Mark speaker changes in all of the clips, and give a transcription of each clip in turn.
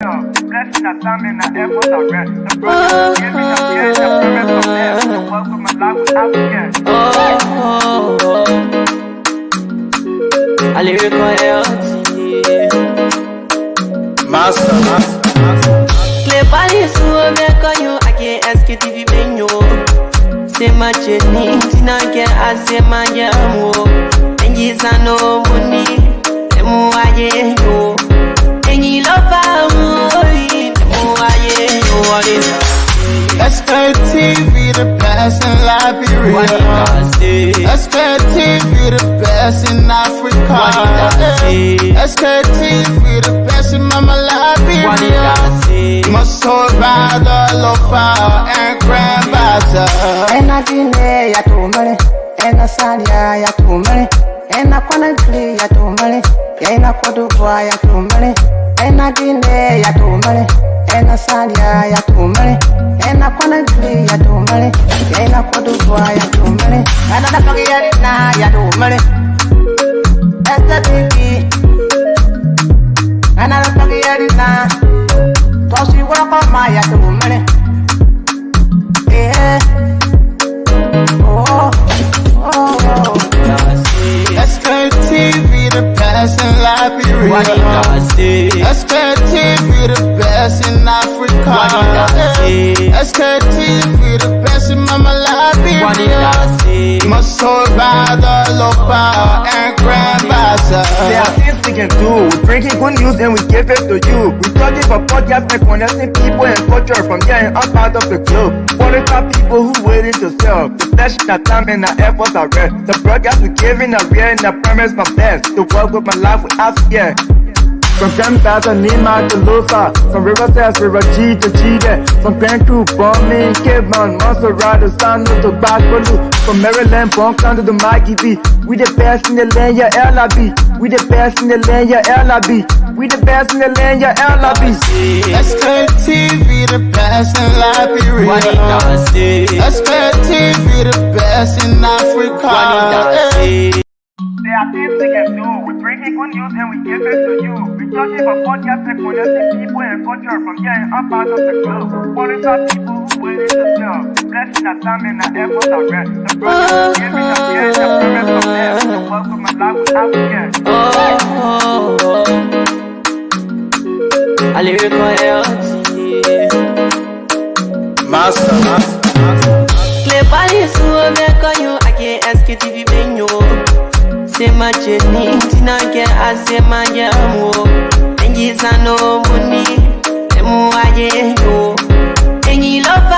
Speaker 1: Blessing that time in the airport I rest. The brother gave me the fear, the premise of death. The work of my life with African.
Speaker 2: A lyrical
Speaker 3: Master.
Speaker 2: Clear body so make you I can't ask you TV menu. Say my journey, Tina can ask my yamu. And yes I know money. Emu aye yo. And you love
Speaker 3: SKTV the best in Liberia. SKTV the best in Africa. SKTV the best in Mama Liberia. Muscle Rider, Lofa, and Grandmaster.
Speaker 4: And I didn't ya to money, and I said ya to money, and I couldn't play ya to money, and I could do ya to money, and I didn't ya to money, and I said ya to money, and I couldn't play ya to money, and I could do ya to money, and I don't get it now ya to money. That's the baby, and I don't get it now. So she walk on my ya to money. Yeah.
Speaker 3: SKTV the best in Liberia. SKTV the best in Africa. SKTV the best in Mama Liberia. Muscle Rider, Lopa, and Grandmaster.
Speaker 1: There are things we can do. We drinking good news and we give it to you. We talking for podcast and connecting people and culture from there and out of the globe. What about people who waiting to sell? The flesh that time and the efforts are rest. The broadcast we giving a real and the premise my best. The work with my life without fear. From Grandfather Nima to Lufa, from Riverside, River G to Chile, from Grand Crew, Bombing, Cape Mount, Monster Rider, San to Backbaloo, from Maryland, Bonk to the Mikey B. We the best in the land, yeah, LIB. We the best in the land, yeah, LIB. We the best in the land, yeah, LIB.
Speaker 3: SKTV the best in Liberia. SKTV the best in Africa.
Speaker 1: There are things we can do. We drinking good news and we give it to you. We talking for podcast and connecting people and culture from here and out of the globe. What about people who waiting to sell? The blessing that time in the airport are rest. The brother gave me the fear, the premise of death. The work of my life with African.
Speaker 2: A lyrical
Speaker 3: Master.
Speaker 2: Clear body so make you I can't ask you TV menu. Say my journey, Tina can ask my yamu. And yes I know money. Emu aye yo. And you love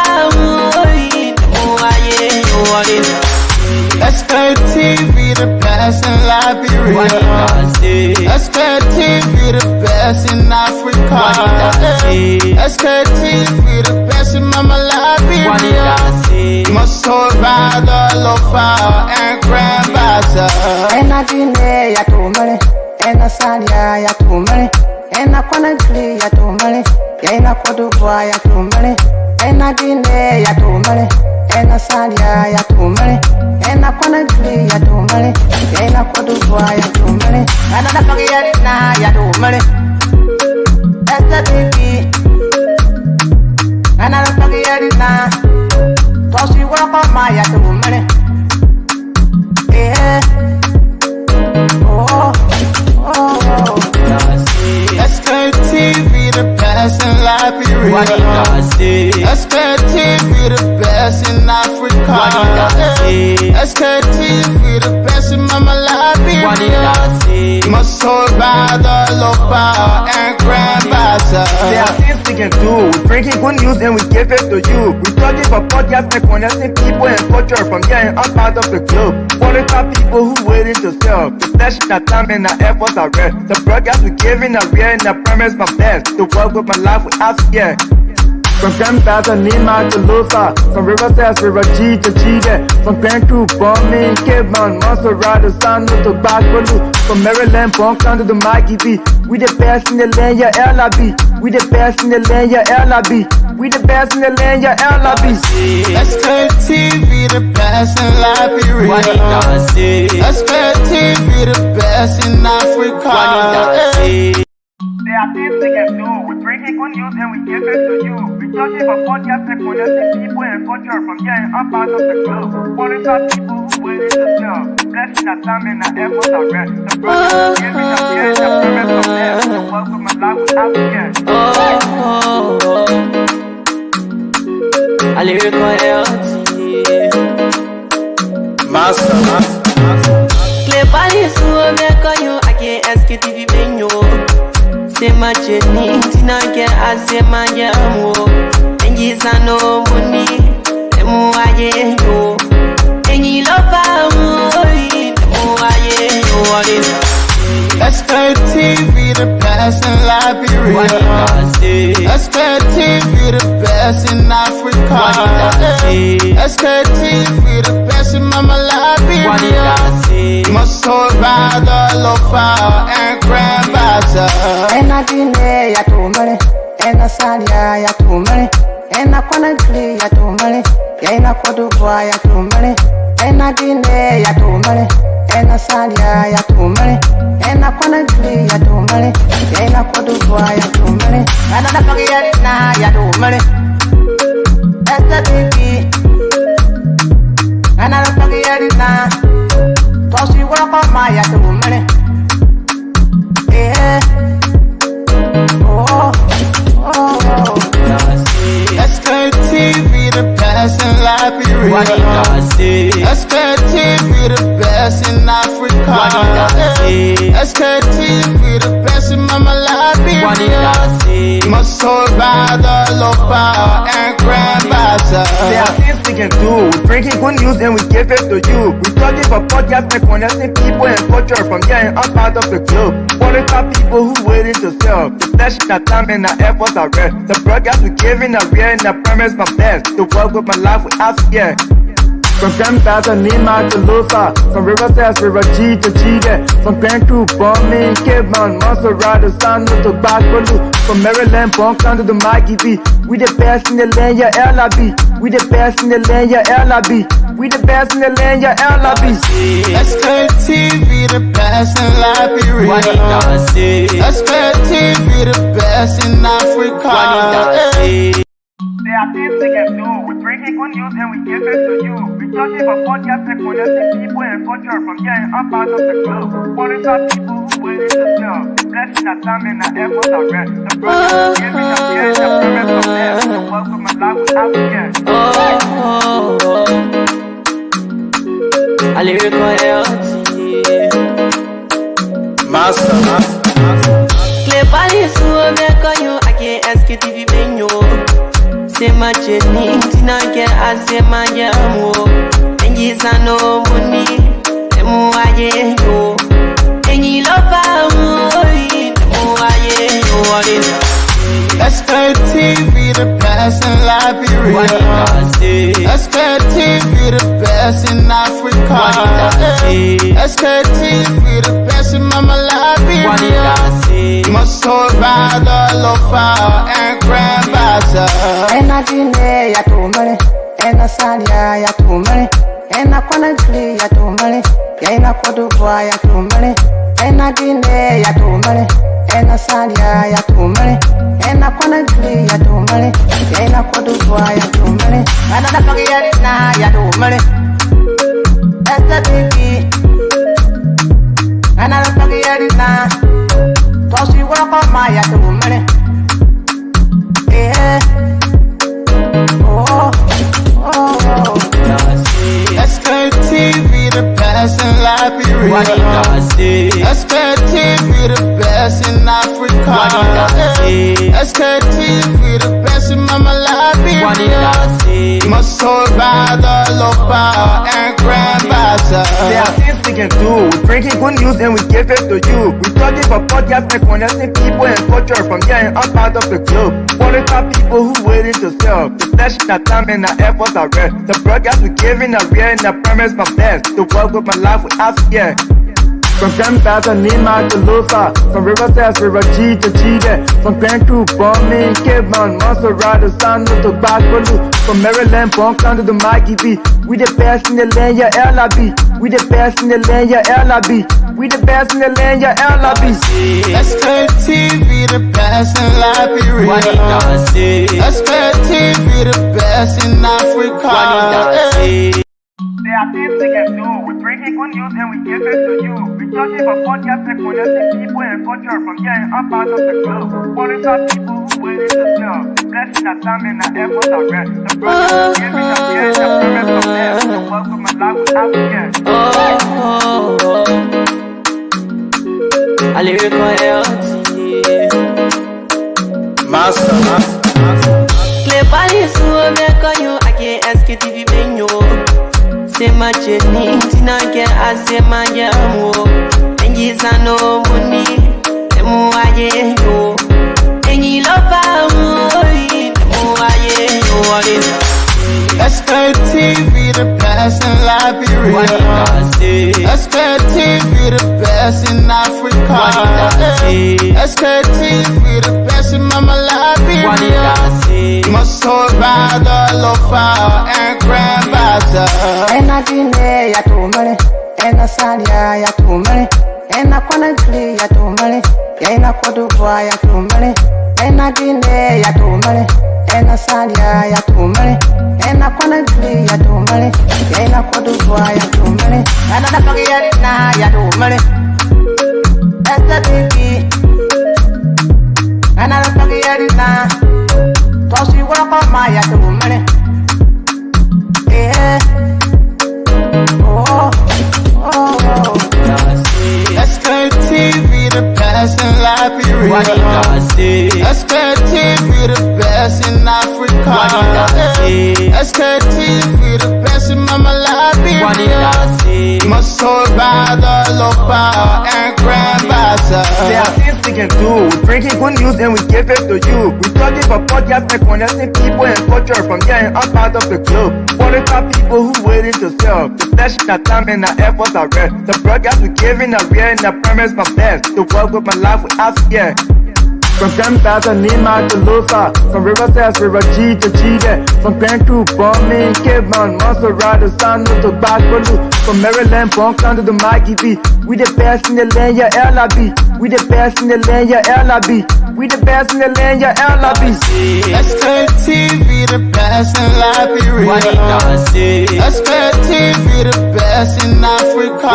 Speaker 3: SKTV the best in Liberia. SKTV the best in Africa. SKTV the best in Mama Liberia. Muscle Rider, Lofa, and Grandmaster.
Speaker 4: And I didn't ya to money, and I said ya to money, and I couldn't play ya to money, and I could do ya to money, and I didn't ya to money, and I said ya to money, and I couldn't play ya to money, and I could do ya to money, and I don't get it now ya to money. That's the baby, and I don't get it now. So she walk on my ya to money. Yeah.
Speaker 3: SKTV the best in Liberia. SKTV the best in Africa. SKTV the best in Mama Liberia. Muscle Rider, Lopa, and Grandmaster.
Speaker 1: There are things we can do. We drinking good news and we give it to you. We talking for podcast and connecting people and culture from there and out of the globe. What about people who waiting to sell? The flesh that time and the efforts are rest. The broadcast we giving a real and the premise my best. The work with my life without fear. From Grandfather Nima to Lufa, from Riverside, River G to Chile, from Grand Crew, Bombing, Cape Mount, Monster Rider, San to Backbaloo, from Maryland, Bonk to the Mikey B. We the best in the land, yeah, LIB. We the best in the land, yeah, LIB. We the best in the land, yeah, LIB.
Speaker 3: SKTV the best in Liberia. SKTV the best in Africa.
Speaker 1: There are things we can do. We bring in good news and we give it to you. We talking about podcast and connecting people and culture from here and up out of the globe. Foreign people who waiting to sell. Blessing that time and that effort are rest. The brothers giving us here and the promise of them. The work with my life without fear.
Speaker 2: A lyrical healthy.
Speaker 3: Master.
Speaker 2: Clay body so make you I can't ask it if you been you. Say my journey, Tina get I say my yamo. And yes I know money. Emu aye yo. And you love me. Emu aye yo. What is that?
Speaker 3: SKTV the best in Liberia. SKTV the best in Africa. SKTV the best in Mama Liberia. Must hold by the lofa and grandbaza.
Speaker 4: Ena dine ya tumare, ena salia ya tumare, ena kwanagli ya tumare, ena kodubwa ya tumare, ena dine ya tumare, ena salia ya tumare, ena kwanagli ya tumare, ena kodubwa ya tumare, ena napagi ya tumare, esta tiki, ena napagi ya tosi wako maya tumare.
Speaker 3: SKTV the best in Liberia. SKTV the best in Africa. SKTV the best in Mama Liberia. Must hold by the lofa and grandbaza.
Speaker 1: There are things we can do. We bring in good news and we give it to you. We talking about podcast and connecting people and culture from here and up out of the globe. Foreign people who waiting to sell. The flashing that time and the efforts are rest. The broadcast we giving a real and I promise my best. To work with my life without fear. From Grandfather Nima to Lufa, from Riverside, River G to Chile, from Grand Crew, Bombing, Cape Mount, Montserrat, San to Bacalu, from Maryland, Bonk to the Mikey B. We the best in the land, yeah, LIB. We the best in the land, yeah, LIB. We the best in the land, yeah, LIB.
Speaker 3: SKTV the best in Liberia. SKTV the best in Africa.
Speaker 1: There are things we can do. We bring in good news and we give it to you. We talking about podcast and connecting people and culture from here and up out of the globe. Foreign people who waiting to sell. Blessing that time and the efforts are rest. The brothers giving us here and the promise of them. The work with my life without fear.
Speaker 2: A lyrical healthy.
Speaker 3: Master.
Speaker 2: Clay body so make you I can't ask it if you been you. Say my journey, Tina get I say my yamo. And yes I know money. Emu aye yo. And you love me. Emu aye yo. What is that?
Speaker 3: SKTV the best in Liberia. SKTV the best in Africa. SKTV the best in Mama Liberia. Must hold by the lofa and grandbaza.
Speaker 4: Ena dine ya tumare, ena salia ya tumare, ena kwanagli ya tumare, ena kodubwa ya tumare, ena dine ya tumare, ena salia ya tumare, ena kwanagli ya tumare, ena kodubwa ya tumare, ena napagi ya tumare, esta tiki, ena napagi ya tosi wako maya tumare.
Speaker 3: SKTV the best in Liberia. SKTV the best in Africa. SKTV the best in Mama Liberia. Must hold by the lofa and grandbaza.
Speaker 1: There are things we can do. We bring in good news and we give it to you. We talking about podcast and connecting people and culture from here and up out of the globe. Foreign people who waiting to sell. The flashing that time and the efforts are rest. The broadcast we giving a real and I promise my best. To work with my life without fear. From Grandfather Nima to Lufa, from Riverside, River G to Chile, from Grand Crew, Bombing, Cape Mount, Montserrat, San to Bacalu, from Maryland, Bonk to the Mikey B. We the best in the land, yeah, LIB. We the best in the land, yeah, LIB. We the best in the land, yeah, LRB.
Speaker 3: SKTV, the best in Liberia. SKTV, the best in Africa.
Speaker 1: There are things we can do. We bring in good news and we give it to you. We talking about podcast and connecting people and culture from here and up out of the globe. Monitor people who willing to serve. The blessing that time and the efforts are rest. The brothers giving us here and the promise from them. The work with my life without fear.
Speaker 2: A lyrical health.
Speaker 3: Master.
Speaker 2: Play Paris, who make on you. I can't ask you if you been you. Say my journey, Tina can I say my jamo. And you no money, the more I go. And you love me, the more I go.
Speaker 3: SKTV, the best in Liberia. SKTV, the best in Africa. SKTV, the best in Mama Liberia. Must hold by the lofa and grandfather.
Speaker 4: And I dine ya to money, and I salia ya to money, and I wanna play ya to money, and I could do ya to money, and I dine ya to money, and I salia ya to money, and I wanna play ya to money, and I could do ya to money, and I don't get it now ya to money. That's the baby, and I don't get it now. Cause you walk on my ya to money. Yeah.
Speaker 3: SKTV, the best in Liberia. SKTV, the best in Africa. SKTV, the best in Mama Liberia. Must hold by the lofa and grandfather.
Speaker 1: There are things we can do. We bring in good news and we give it to you. We talking about podcast and connecting people and culture from here and up out of the globe. Monitor people who willing to serve. The blessing that time and the efforts are rest. The broadcast we giving a real and the promise from best. To work with my life without fear. From Grandfather Nima to Lufa, from Riverside, River G to Chile, from Grand Crew, Bombing, Kidman, Montserrat, Sano to Backwalu, from Maryland, Bonkan to the Mikey B. We the best in the land, yeah, LRB. We the best in the land, yeah, LRB. We the best in the land, yeah, LRB.
Speaker 3: SKTV, the best in Liberia. SKTV, the best in Africa.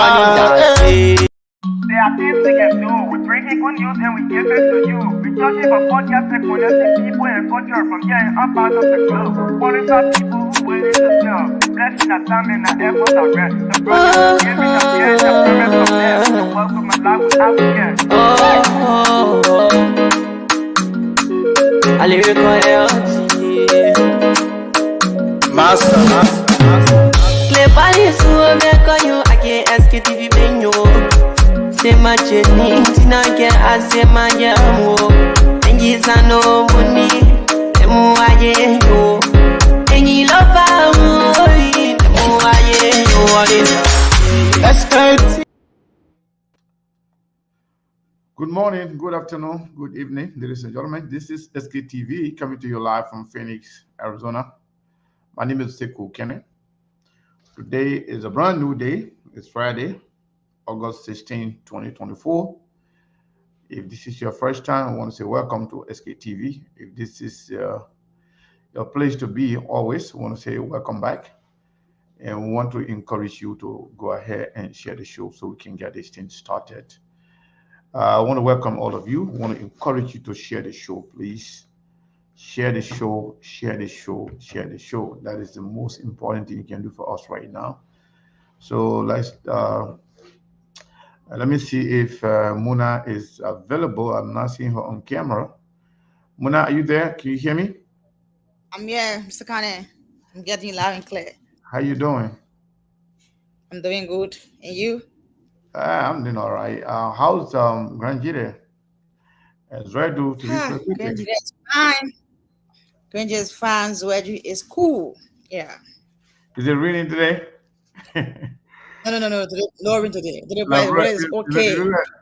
Speaker 1: There are things we can do. We bring in good news and we give it to you. We talking about podcast and connecting people and culture from here and up out of the globe. Monitor people who willing to serve. The blessing that time and the efforts are rest. The brothers giving us here and the promise from them. The work with my life without fear.
Speaker 2: A lyrical health.
Speaker 3: Master.
Speaker 2: Play Paris, who make on you. I can't ask you if you been you. Say my journey, Tina can I say my jamo. And you no money, the more I go. And you love me, the more I go.
Speaker 3: SKT. Good morning, good afternoon, good evening, ladies and gentlemen. This is SKTV coming to you live from Phoenix, Arizona. My name is Sekou Kene. Today is a brand new day. It's Friday, August 16, 2024. If this is your first time, I want to say welcome to SKTV. If this is your place to be always, I want to say welcome back. And we want to encourage you to go ahead and share the show so we can get this thing started. I want to welcome all of you. I want to encourage you to share the show, please. Share the show, share the show, share the show. That is the most important thing you can do for us right now. So let me see if Muna is available. I'm not seeing her on camera. Muna, are you there? Can you hear me?
Speaker 5: I'm here, Mr. Kane. I'm getting you loud and clear.
Speaker 3: How you doing?
Speaker 5: I'm doing good. And you?
Speaker 3: I'm doing all right. How's Granjire? It's ready to be
Speaker 5: Granjire is fine. Granjire is fine. Zwedri is cool. Yeah.
Speaker 3: Is it raining today?
Speaker 5: No. No rain today. Today, weather is okay.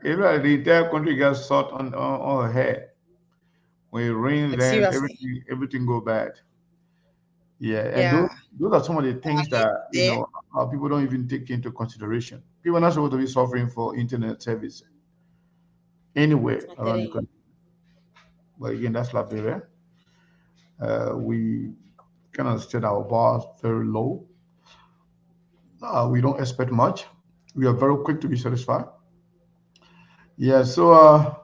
Speaker 3: It's like the entire country got salt on her head. When it rains,
Speaker 5: Like,
Speaker 3: then
Speaker 5: seriously.
Speaker 3: everything go bad. Yeah, and
Speaker 5: Yeah.
Speaker 3: those are some of the things that
Speaker 5: There.
Speaker 3: people don't even take into consideration. People are not supposed to be suffering for internet service anywhere around the country. But again, that's Liberia. We kind of set our bars very low. We don't expect much. We are very quick to be satisfied. Yeah, so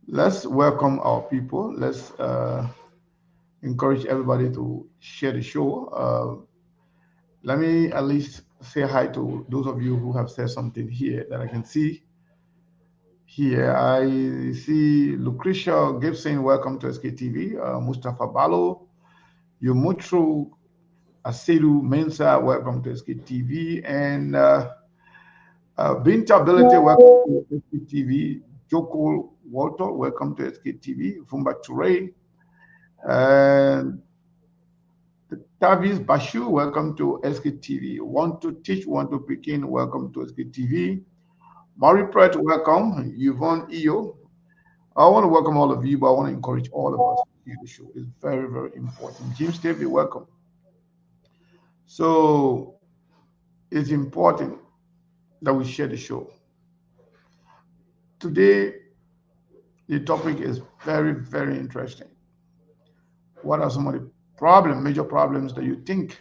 Speaker 3: let's welcome our people. Let's encourage everybody to share the show. Let me at least say hi to those of you who have said something here that I can see. Here, I see Lucretia Gibson, welcome to SKTV. Mustafa Balo, Yomutru Asidu Mensa, welcome to SKTV. And Binta Ability, welcome to SKTV. Joko Walter, welcome to SKTV. Fumba Ture. And Tavis Bashu, welcome to SKTV. Want to teach, want to begin, welcome to SKTV. Mari Pratt, welcome. Yvonne Iyo. I want to welcome all of you, but I want to encourage all of us to do the show. It's very, very important. Jim Stevie, welcome. So it's important that we share the show. Today, the topic is very, very interesting. What are some of the major problems that you think,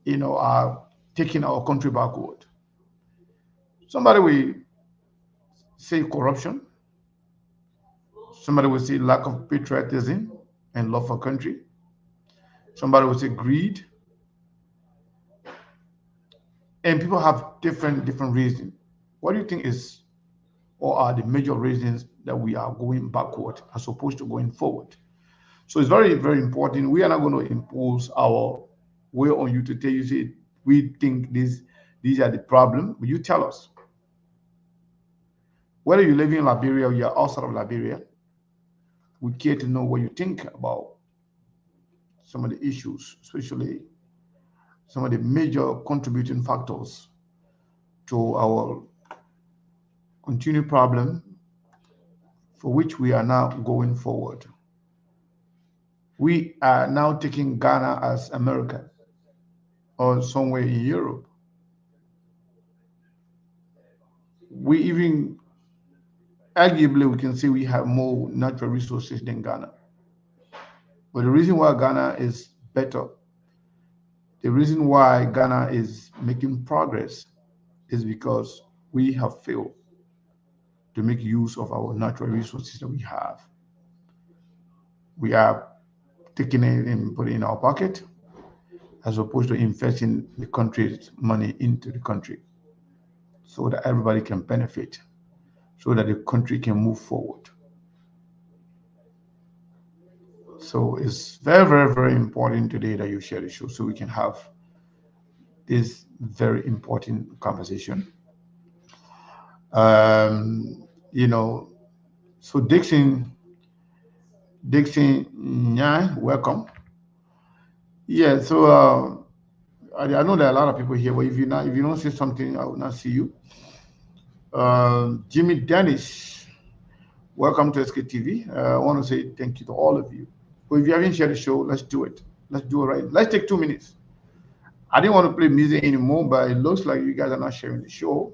Speaker 3: are taking our country backward? Somebody will say corruption. Somebody will say lack of patriotism and love for country. Somebody will say greed. And people have different reasons. What do you think is or are the major reasons that we are going backward as opposed to going forward? So it's very, very important. We are not going to impose our way on you to tell you, say, we think these are the problem. Will you tell us? Whether you live in Liberia or you're outside of Liberia, we care to know what you think about some of the issues, especially some of the major contributing factors to our continued problem for which we are now going forward. We are now taking Ghana as America or somewhere in Europe. We even, arguably, we can say we have more natural resources than Ghana. But the reason why Ghana is better, the reason why Ghana is making progress is because we have failed to make use of our natural resources that we have. We are taking it and putting it in our pocket as opposed to investing the country's money into the country so that everybody can benefit, so that the country can move forward. So it's very, very, very important today that you share the show so we can have this very important conversation. So Dixon Nyai, welcome. Yeah, so I know there are a lot of people here, but if you don't say something, I will not see you. Jimmy Dennis, welcome to SKTV. I want to say thank you to all of you. But if you haven't shared the show, let's do it. Let's do it right. Let's take 2 minutes. I didn't want to play music anymore, but it looks like you guys are not sharing the show.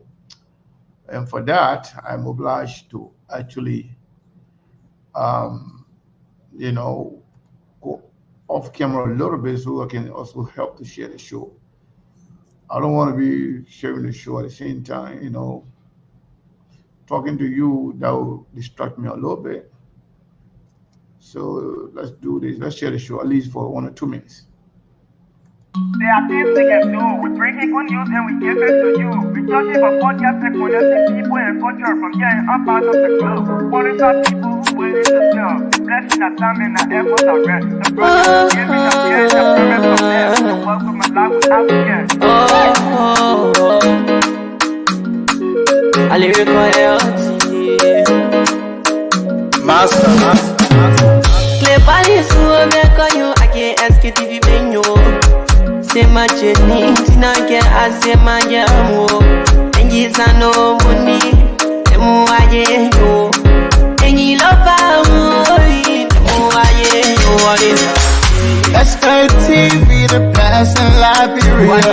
Speaker 3: And for that, I'm obliged to actually, go off camera a little bit so I can also help to share the show. I don't want to be sharing the show at the same time, talking to you, that will distract me a little bit. So let's do this. Let's share the show at least for 1 or 2 minutes.
Speaker 1: There are things we can do. We bring in good news and we give it to you. We talking about podcasts and connecting people and culture from getting up out of the club. What about people who willing to sell? The blessing that time and the effort are rest. The process of giving us the end of payment from them. So welcome alive with African.
Speaker 2: I live
Speaker 6: Master.
Speaker 2: Clay Paris, who make you, I can't ask you to be you. Say my journey, Tina get I say my jamo. And yes, I know money, and more I know. And you love
Speaker 6: SKTV, the best in Liberia.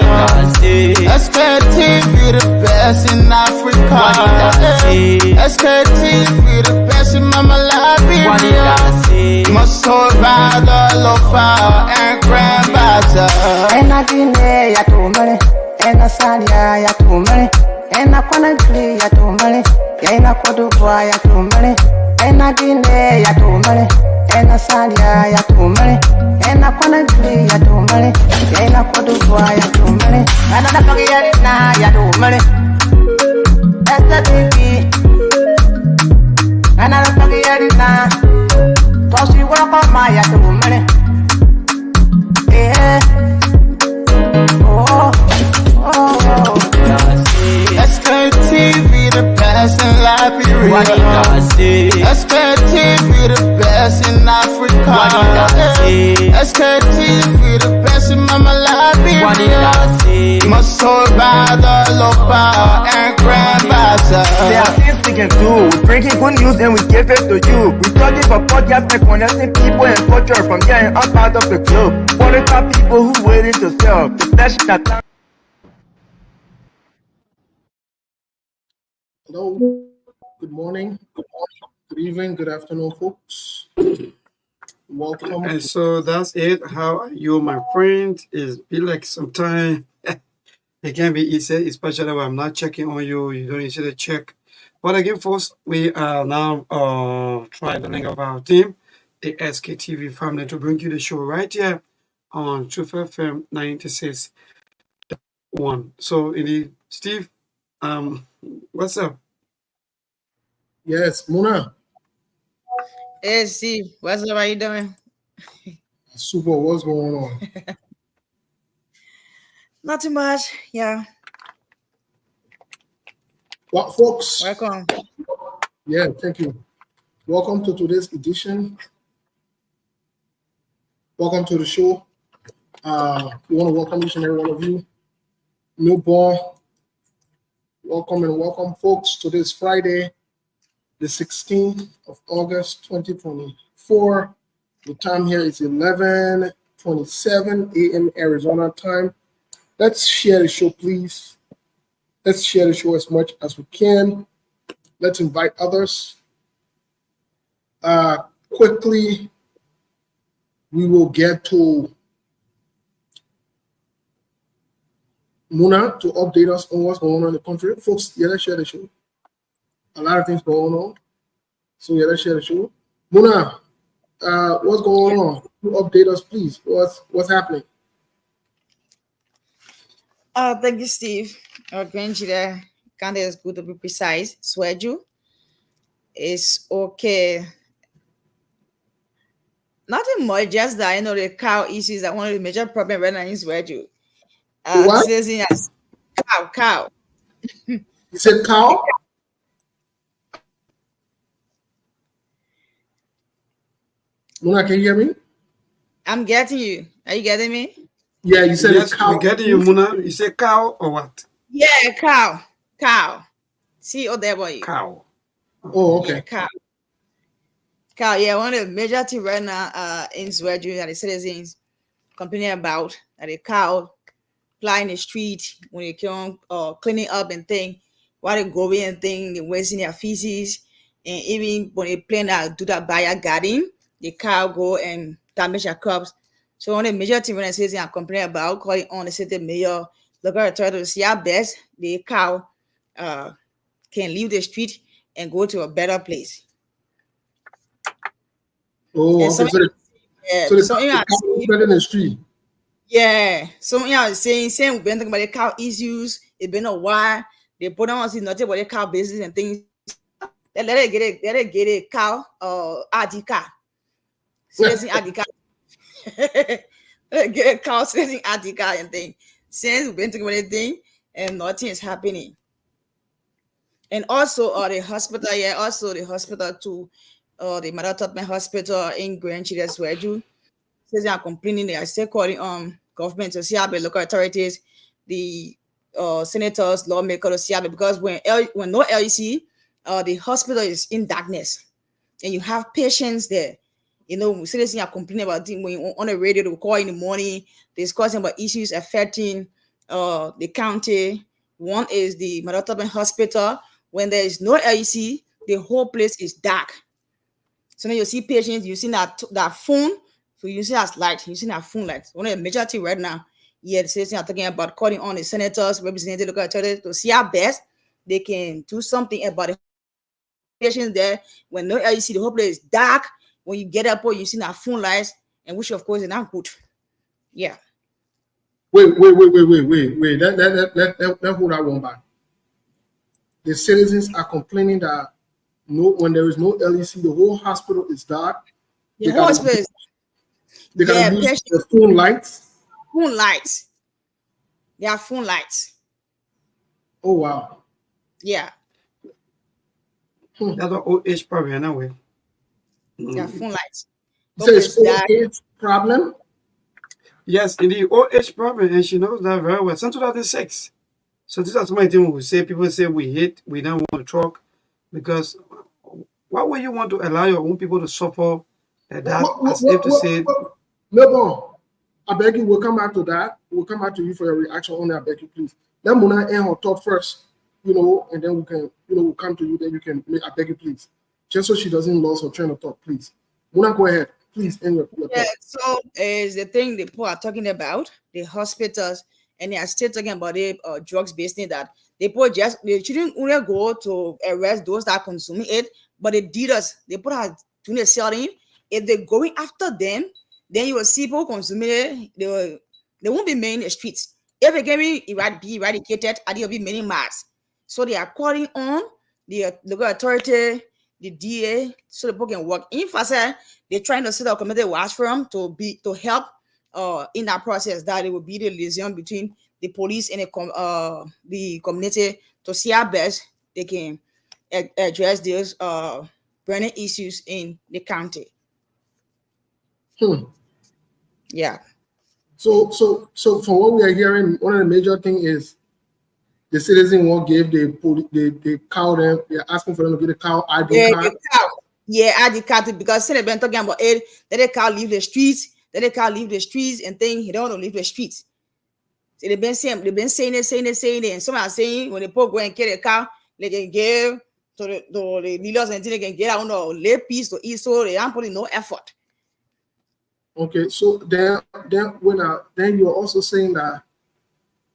Speaker 6: SKTV,
Speaker 7: SKTV, the best in Africa. SKTV, the best in Mama Liberia. Must hold by the lofa and grandbaza.
Speaker 4: Ena Guinea ya tumale, ena Sadia ya tumale, ena Conakry ya tumale, ena Cote d'Ivoire ya tumale, ena Guinea ya tumale, ena Sadia ya tumale, ena Conakry ya tumale, ena Cote d'Ivoire ya tumale, ena Nigeria ya tumale, esta TV, ena Nigeria, tosi wako maya tumale,
Speaker 7: SKTV, the best in Liberia. SKTV, the best in Africa. SKTV, the best in Mama Liberia. Must hold by the lofa and grandbaza.
Speaker 1: There are things we can do. We bringing good news and we give it to you. We talking about podcasts and connecting people and culture from here and out part of the globe. Qualified people who waiting to sell. The flesh that.
Speaker 8: Hello, good morning, good evening, good afternoon, folks. Welcome.
Speaker 9: And so that's it. How are you, my friend? It's be like sometimes it can be easy, especially when I'm not checking on you. You don't usually check. But again, folks, we are now trying to link up our team, the SKTV family, to bring you the show right here on Truth FM 96.1. So, indeed, Steve, what's up?
Speaker 8: Yes, Muna.
Speaker 5: Hey, Steve, what's up? How you doing?
Speaker 8: Super, what's going on?
Speaker 5: Not too much. Yeah.
Speaker 8: Well, folks.
Speaker 5: Welcome.
Speaker 8: Yeah, thank you. Welcome to today's edition. Welcome to the show. We want to welcome each and every one of you. Newborn. Welcome and welcome, folks. Today is Friday, the 16th of August, 2024. The time here is 11:27 a.m. Arizona time. Let's share the show, please. Let's share the show as much as we can. Let's invite others. Quickly, we will get to Muna to update us on what's going on in the country. Folks, yeah, let's share the show. A lot of things going on. So yeah, let's share the show. Muna, what's going on? Update us, please. What's happening?
Speaker 5: Thank you, Steve. Our grandchildren kind of good to be precise. Sweju is okay. Nothing much, just that the cow issues are one of the major problems right now in Sweju.
Speaker 8: What?
Speaker 5: Cow.
Speaker 8: You said cow? Muna, can you hear me?
Speaker 5: I'm getting you. Are you getting me?
Speaker 8: Yeah, you said
Speaker 9: Yes,
Speaker 8: cow.
Speaker 9: we're getting you, Muna. You say cow or what?
Speaker 5: Yeah, cow. C-O-W.
Speaker 9: Cow.
Speaker 8: Oh, okay.
Speaker 5: Yeah, cow. Yeah, one of the major things right now in Sweju that the citizens complaining about that the cow fly in the street when they come cleaning up and thing, while they growing and thing, they wasting their feces, and even when they plan to do that by garden, the cow go and damage their crops. So one of the major things when I say I'm complaining about, calling on the city mayor, local authority to see how best the cow can leave the street and go to a better place.
Speaker 8: Oh,
Speaker 5: And
Speaker 8: okay. So the cow is better in the street.
Speaker 5: Yeah, so saying we've been talking about the cow issues. It's been a while. They put on see nothing about the cow business and things. Let it get a cow Adika. Seriously, Adika. Get a cow seriously Adika and thing. Since we've been talking about the thing and nothing is happening. And also the hospital, the hospital too, the Mother Tubman Hospital in Grand Chile, Sweju. Says they are complaining. They are still calling government to see how the local authorities, the senators, lawmakers to see how because when no LEC, the hospital is in darkness, and you have patients there. Citizens are complaining about when on the radio they will call in the morning, discussing about issues affecting the county One is the Mother Tubman Hospital. When there is no LEC, the whole place is dark. So then you see patients using that phone, so you see as light, using that phone light. One of the major thing right now, yeah, the citizens are talking about calling on the senators, representatives, local authorities to see how best they can do something about the patients there. When no LEC, the whole place is dark. When you get up, you see that phone lights, and which of course is not good. Yeah.
Speaker 8: Wait. Let hold that one back. The citizens are complaining that when there is no LEC, the whole hospital is dark.
Speaker 5: The hospital is
Speaker 8: they gotta use the phone lights.
Speaker 5: Phone lights. They are phone lights.
Speaker 8: Oh wow.
Speaker 5: Yeah.
Speaker 9: That's an old age problem anyway.
Speaker 5: They are phone lights.
Speaker 8: So it's old age problem?
Speaker 9: Yes, indeed, old age problem, and she knows that very well. Since 2006. So this is my thing we say. People say we don't want to talk, because why would you want to allow your own people to suffer that?
Speaker 8: No, I beg you, we'll come back to that. We'll come back to you for your reaction on that. I beg you, please. Let Muna end her thought first, and then we can, we'll come to you. Then you can make. I beg you, please, just so she doesn't lose her train of thought, please. Muna, go ahead, please. End your thought.
Speaker 5: So is the thing the people are talking about the hospitals, and they are still talking about the drugs based in that they shouldn't only go to arrest those that are consuming it, but the dealers they put out doing the selling. If they're going after them, then you will see people consuming it. They won't be made in the streets. If they can be eradicated, and they'll be many mass. So they are calling on the local authority, the DA, so the people can work. In fact, they're trying to set up a committee watch for them to help in that process. That it will be the liaison between the police and the community to see how best they can address these burning issues in the county. Yeah.
Speaker 8: So from what we are hearing, one of the major things is the citizen won't give the cow them. They're asking for them to get a cow ID card.
Speaker 5: ID card, because they've been talking about it. Let the cow leave the streets. Let the cow leave the streets and think he don't want to leave the streets. So they've been saying it. And some are saying when the people go and get a cow, they can give to the dealers and they can get out on a lay piece to eat. So they aren't putting no effort.
Speaker 8: Okay, so then you're also saying that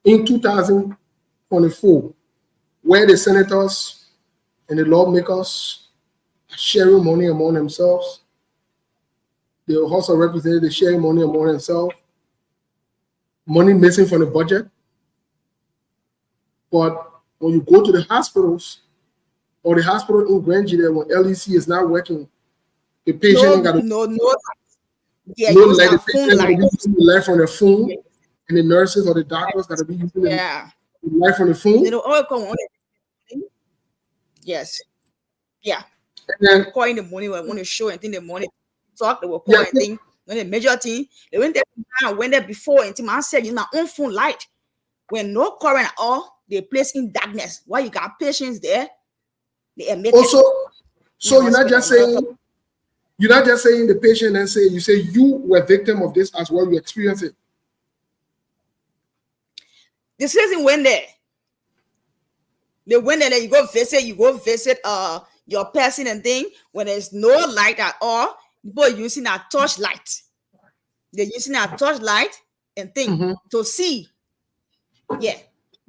Speaker 8: in 2024, where the senators and the lawmakers are sharing money among themselves, they also represent the sharing money among themselves, money missing from the budget. But when you go to the hospitals, or the hospital in Grange there, when LEC is not working, the patient light from the phone, and the nurses or the doctors got to be using the light from the phone.
Speaker 5: Yes. Yeah. And then calling the morning when to show and think the morning talk, they were calling thing. When the major thing, they went there before and I said, my own phone light. When no current at all, they place in darkness. Why you got patients there? They emit
Speaker 8: also, so you're not just saying the patient and you say you were victim of this as well, you experience it.
Speaker 5: The citizen went there. They went there, you go visit your person and thing. When there's no light at all, people using a torchlight. They're using a torchlight and thing to see. Yeah.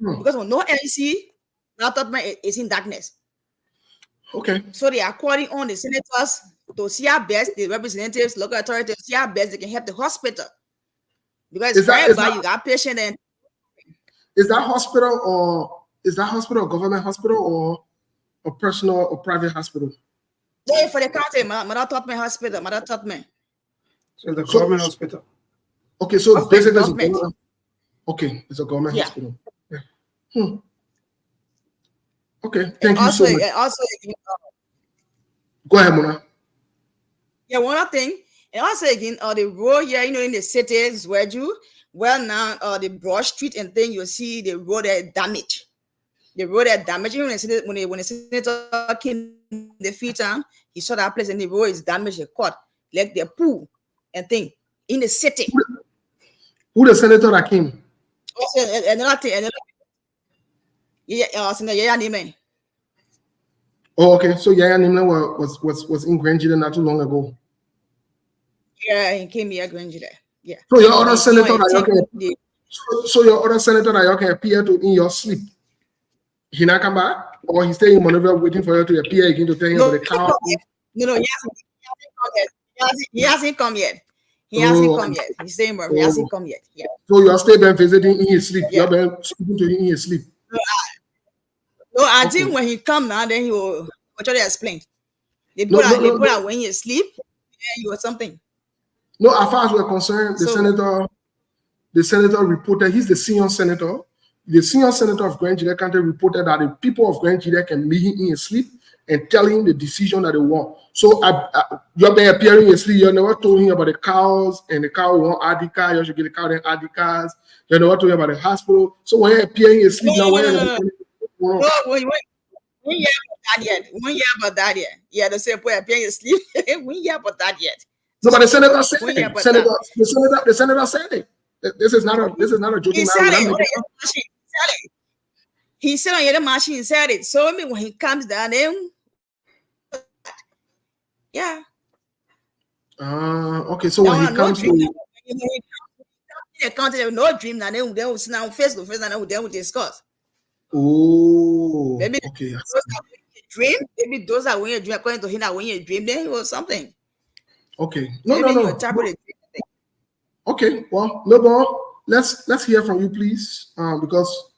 Speaker 5: Because when no LEC, laptop is in darkness.
Speaker 8: Okay.
Speaker 5: So they are calling on the senators to see how best the representatives, local authorities, see how best they can help the hospital. Because you got patient and
Speaker 8: is that hospital a government hospital or a personal or private hospital?
Speaker 5: Yeah, for the county, Mother Tubman Hospital, Mother Tubman.
Speaker 9: So the government hospital.
Speaker 8: Okay, so basically it's a government. Okay, it's a government hospital. Yeah. Okay, thank you so much. Go ahead, Mona.
Speaker 5: Yeah, one other thing. And also again, the road here, in the cities where now the Broad Street and thing, you see the road damage. The road damage. Even when the senator came the feet on, he saw that place and the road is damaged, the court, like the pool and thing in the city.
Speaker 8: Who the senator that came?
Speaker 5: Also, another thing. Senator Yaya Nime.
Speaker 8: Oh, okay. So Yaya Nimle was in Grangida not too long ago.
Speaker 5: Yeah, he came here, Grangida. Yeah.
Speaker 8: So your other senator so your other senator that you can appear to in your sleep. He not come back, or he stay in Monrovia waiting for you to appear again to tell him about the cow.
Speaker 5: No, he hasn't come yet. He hasn't come yet. He's staying where he hasn't come yet. Yeah.
Speaker 8: So you are still been visiting in his sleep. You have been speaking to him in his sleep.
Speaker 5: No, I think when he come now, then he will try to explain. They put out when you sleep, then you or something.
Speaker 8: No, as far as we're concerned, the senator reported, he's the senior senator. The senior senator of Grand Gila County reported that the people of Grand Gila can meet him in his sleep and tell him the decision that they want. So you've been appearing in his sleep. You never told him about the cows and the cow want ADK. You should get the cow and ADKs. You never told him about the hospital. So when you're appearing in his sleep,
Speaker 5: No, when you about that yet. Yeah, the same way appearing in his sleep. We hear about that yet.
Speaker 8: No, but the senator said it. The senator said it. This is not a joking.
Speaker 5: He said it. He said on the machine. He said it. So I mean, when he comes down, then yeah.
Speaker 8: Okay. So when he comes to
Speaker 5: the country, no dream. Now they will sit down face to face, and then we discuss.
Speaker 8: Oh,
Speaker 5: maybe
Speaker 8: okay.
Speaker 5: Dream. Maybe those are when you dream. According to him, that when you dream, then it was something.
Speaker 8: Okay. No. Okay. Well, Lebon, let's hear from you, please, because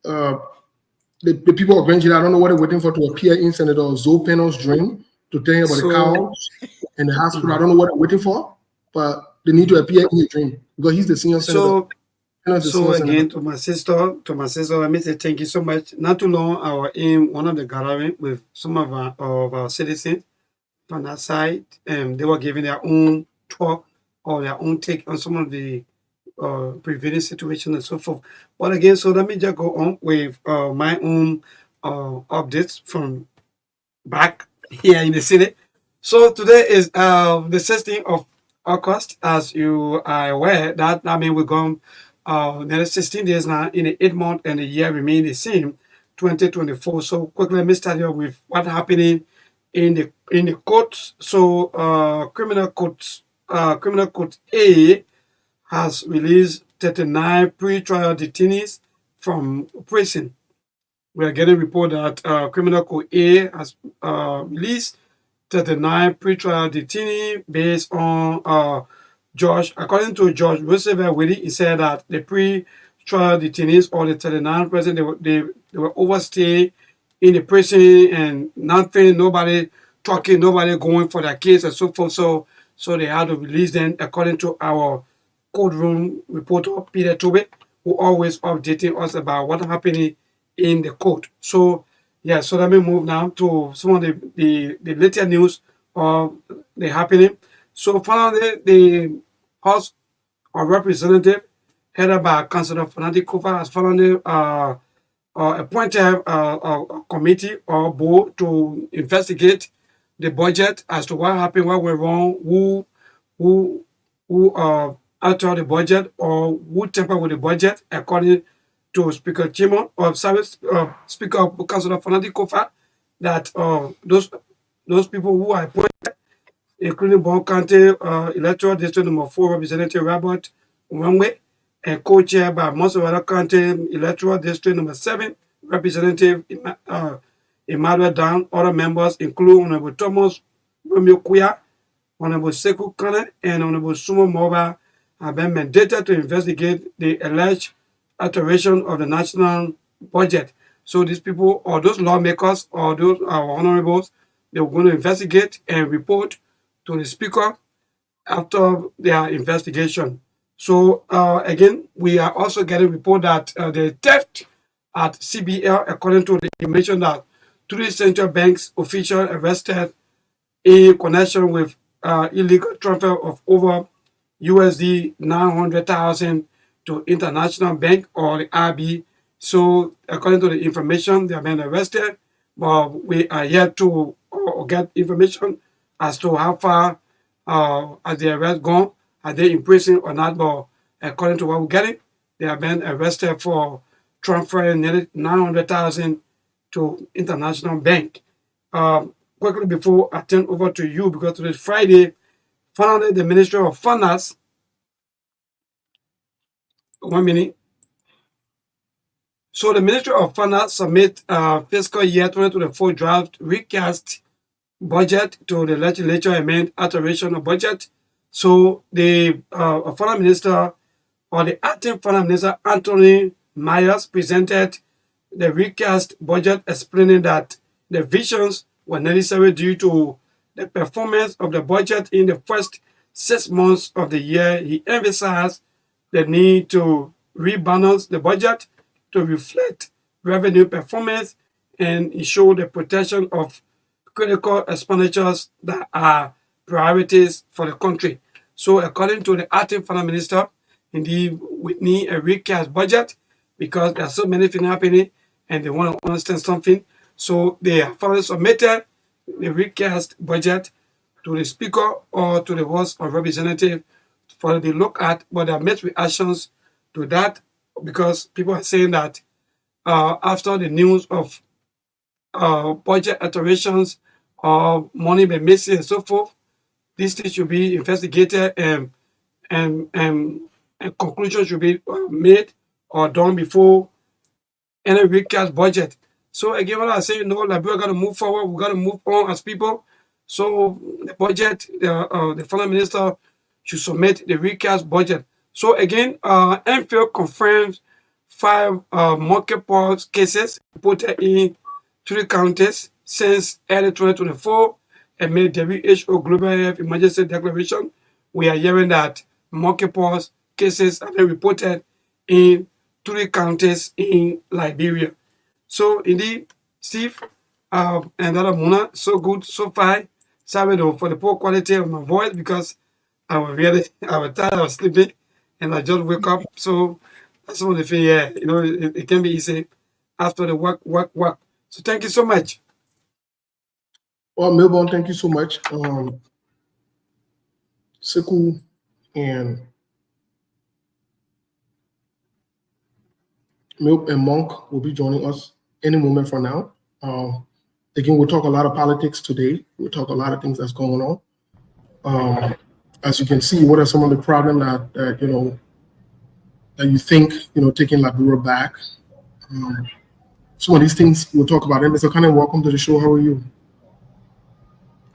Speaker 8: the people of Grand Gila, I don't know what they're waiting for to appear in Senator Zopeno's dream to tell him about the cows and the hospital. I don't know what they're waiting for, but they need to appear in his dream because he's the senior senator.
Speaker 9: So again, to my sister, let me say thank you so much. Not too long, I was in one of the gathering with some of our citizens from that side, and they were giving their own talk or their own take on some of the prevailing situation and so forth. But again, so let me just go on with my own updates from back here in the city. So today is the 16th of August, as you are aware. That means we're going there are 16 days now in the 8 month and the year remain the same, 2024. So quickly, let me start here with what's happening in the courts. So criminal court A has released 39 pre-trial detainees from prison. We are getting report that criminal court A has released 39 pre-trial detainees based on according to Judge Roosevelt Willie, he said that the pre-trial detainees or the 39 present, they were overstaying in the prison and nothing, nobody talking, nobody going for their case and so forth. So they had to release them according to our courtroom reporter, Peter Tobe, who always updating us about what's happening in the court. So yeah, so let me move now to some of the latest news of the happening. So finally, the House of Representatives, headed by Councillor Fanatic Kofa, has finally appointed a committee or board to investigate the budget as to what happened, what went wrong, who altered the budget or who tampered with the budget, according to Speaker Chimo or Speaker Councillor Fanatic Kofa, that those people who are appointed, including Bon County Electoral District Number 4 Representative Robert Wangwe, and co-chair by Monsawara County Electoral District Number 7 Representative Emmanuel Dan. Other members include Honorable Thomas Romeo Kuya, Honorable Sekou Kane, and Honorable Sumo Moba have been mandated to investigate the alleged alteration of the national budget. So these people, or those lawmakers, or those honorables, they were going to investigate and report to the speaker after their investigation. So again, we are also getting report that the theft at CBL, according to the information that 3 central banks officials arrested in connection with illegal transfer of over USD 900,000 to International Bank or the IB. So according to the information, they have been arrested, but we are yet to get information as to how far has the arrest gone. Are they in prison or not? But according to what we're getting, they have been arrested for transfer nearly $900,000 to international bank. Quickly before I turn over to you, because today is Friday, finally the Ministry of Finance, 1 minute. So the Ministry of Finance submit fiscal year 2024 draft recast budget to the legislature amend alteration of budget. So the finance minister, or the acting finance minister, Anthony Myers, presented the recast budget, explaining that the revisions were necessary due to the performance of the budget in the first 6 months of the year. He emphasized the need to rebalance the budget to reflect revenue performance and ensure the protection of critical expenditures that are priorities for the country. So according to the acting finance minister, indeed, we need a recast budget because there are so many things happening and they want to understand something. So they have finally submitted the recast budget to the Speaker or to the House of Representatives for the look at, but there are mixed reactions to that because people are saying that after the news of budget alterations or money being missing and so forth, this thing should be investigated and conclusions should be made or done before any recast budget. So again, what I say, no, like we're gonna move forward, we're gonna move on as people. So the budget, the finance minister should submit the recast budget. So again, MPhil confirms 5 monkeypox cases reported in 3 counties since early 2024 amid WHO Global Health Emergency Declaration. We are hearing that monkeypox cases have been reported in 3 counties in Liberia. So indeed, Steve and Dada Mona, so good, so fine. Sorry though for the poor quality of my voice because I was tired, I was sleeping, and I just wake up. So that's one of the things, yeah, you know, it can be easy after the work. So thank you so much.
Speaker 8: Well, Melbourne, thank you so much. Sekou and Monk will be joining us any moment from now. Again, we'll talk a lot of politics today. We'll talk a lot of things that's going on. As you can see, what are some of the problems that you know that you think taking Liberia back? Some of these things we'll talk about. And Mr. Cannon, welcome to the show. How are you?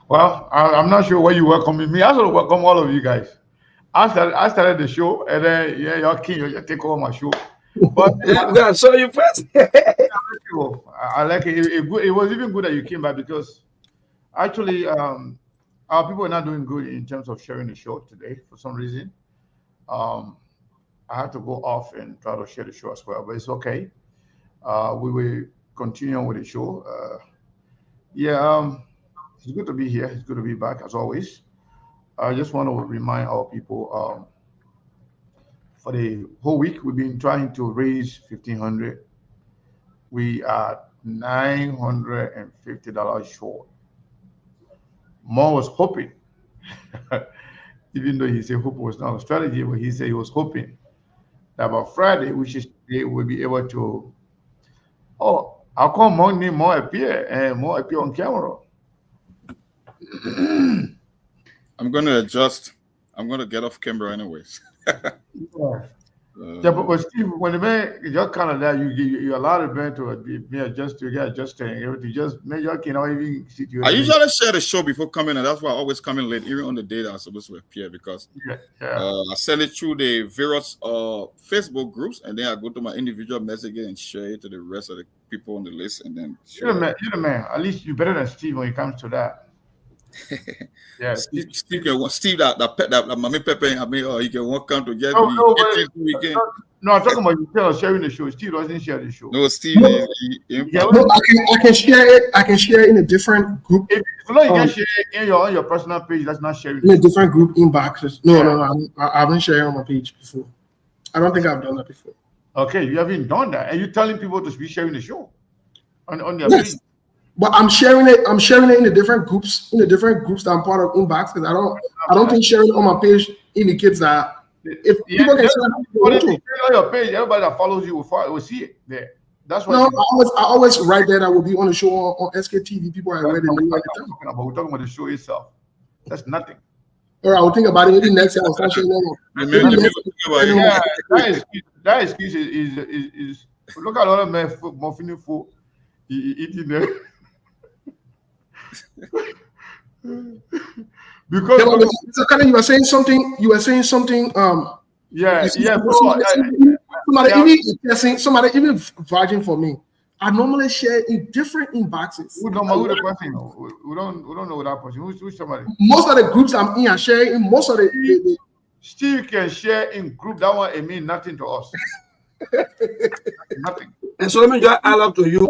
Speaker 3: Well, I'm not sure why you welcoming me. I sort of welcome all of you guys. I started the show, and then y'all take over my show. But
Speaker 9: I saw you first.
Speaker 3: I like it. It was even good that you came back because actually our people are not doing good in terms of sharing the show today for some reason. I had to go off and try to share the show as well, but it's okay. We will continue with the show. It's good to be here. It's good to be back as always. I just want to remind our people for the whole week we've been trying to raise $1,500. We are $950 short. Mo was hoping, even though he said hope was not a strategy, but he said he was hoping that by Friday we'll be able to. Oh, how come more appear and more appear on camera?
Speaker 6: I'm going to adjust. I'm going to get off camera anyways.
Speaker 3: But Steve, when the man just kind of that, you allow the man to be adjusted, get adjusted, and everything. Just make your cannot even sit you.
Speaker 6: I usually share the show before coming, and that's why I always come in late, even on the day that I'm supposed to appear, because I send it through the various Facebook groups, and then I go to my individual messages and share it to the rest of the people on the list, and then
Speaker 3: you're the man. At least you're better than Steve when it comes to that. Yeah,
Speaker 6: Steve that mommy Pepe, I mean, he can walk out to get
Speaker 3: no,
Speaker 6: weekend.
Speaker 3: No, I'm talking about you sharing the show. Steve doesn't share the show.
Speaker 6: No, Steve.
Speaker 8: I can share it. I can share it in a different group.
Speaker 3: If you know you can share it on your personal page, that's not sharing.
Speaker 8: In a different group inboxes. No, I haven't shared on my page before. I don't think I've done that before.
Speaker 3: Okay, you haven't done that, and you're telling people to be sharing the show on their page.
Speaker 8: But I'm sharing it. I'm sharing it in the different groups. In the different groups that I'm part of inbox, because I don't think sharing on my page indicates that If people can see
Speaker 3: on your page, everybody that follows you will see it there. That's why.
Speaker 8: No, I always write that I will be on the show on SKTV. People are ready.
Speaker 3: We're talking about the show itself. That's nothing.
Speaker 8: Or I will think about it. Maybe next year I'll start showing
Speaker 3: that excuse is look at all of men muffin food eating there. Because
Speaker 8: so kind of you were saying something. Somebody even vouching for me. I normally share in different inboxes.
Speaker 3: Who don't know the person? We don't know that person. Who's somebody?
Speaker 8: Most of the groups I'm in, I share in most of the.
Speaker 3: Steve can share in group. That one it means nothing to us. Nothing.
Speaker 9: And so let me just add up to you.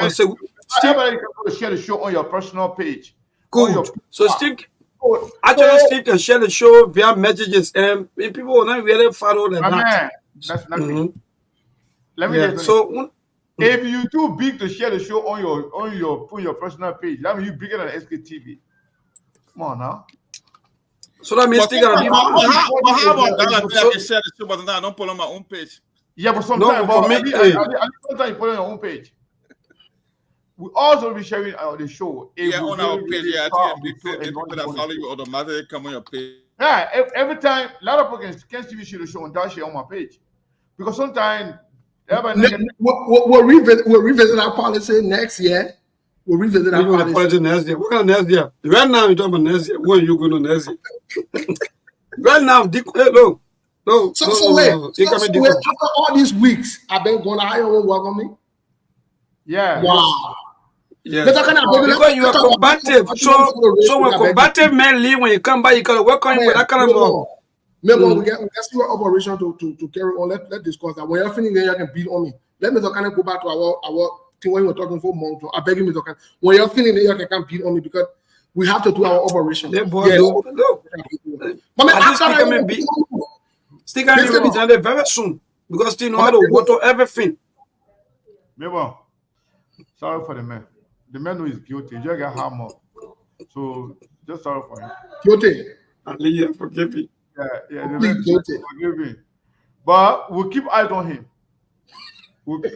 Speaker 3: Steve, everybody can share the show on your personal page.
Speaker 9: Good. So Steve, actually, Steve can share the show via messages, and people will not really follow that.
Speaker 3: Man, that's nothing. Let me just
Speaker 9: so.
Speaker 3: If you too big to share the show on your personal page, that means you bigger than SKTV. Come on now.
Speaker 9: So that means still gonna be.
Speaker 6: How about that? I can share the show, but I don't put on my own page.
Speaker 3: Yeah, but sometimes, sometimes you put on your own page. We also be sharing the show.
Speaker 6: On our page. Yeah, I think people that follow you automatically come on your page.
Speaker 3: Yeah, every time a lot of people can still share the show and share on my page because sometimes.
Speaker 8: We'll revisit our policy next year. We'll revisit our policy
Speaker 9: next year. What kind of next year? Right now, you're talking about next year. When are you going to next year? Right now, no.
Speaker 8: So wait, after all these weeks, I've been going to hire and welcome me.
Speaker 3: Yeah.
Speaker 8: Wow.
Speaker 9: Yeah. Because you are combative. So when combative men leave, when you come back, you can welcome him with that kind of love.
Speaker 8: Maybe we get your operation to carry on. Let's discuss that. When you're finished, then you can beat on me. Let me kind of go back to our thing when we were talking for months. I beg you to talk. When you're feeling that you can beat on me because we have to do our operation.
Speaker 9: Yeah, boy, look. Still gonna be done very soon because still know how to water everything.
Speaker 3: Maybe. Sorry for the man. The man who is guilty. You just got hammered. So just sorry for him.
Speaker 8: Guilty.
Speaker 9: Hallelujah, forgive me.
Speaker 3: Yeah, forgive me. But we'll keep eyes on him. We'll be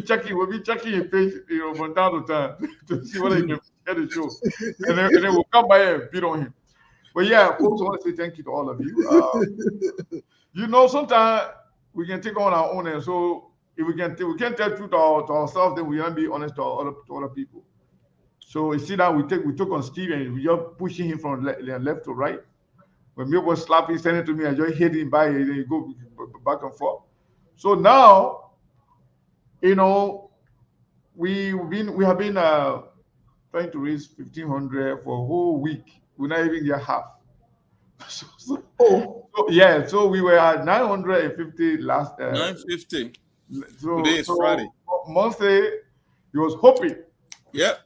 Speaker 3: checking his page, from time to time to see whether he can get the show. And then we'll come by and beat on him. But yeah, folks, I want to say thank you to all of you. Sometimes we can take on our own, and so if we can't tell truth to ourselves, then we can't be honest to other people. So you see that we took on Steve and we just pushing him from left to right. When me was slapping, sending to me, I just hit him by, and then you go back and forth. So now, we have been trying to raise 1,500 for a whole week. We're not even get half. So we were at 950 last.
Speaker 6: 950.
Speaker 3: So
Speaker 6: today is Friday.
Speaker 3: Monday, he was hoping.
Speaker 6: Yeah.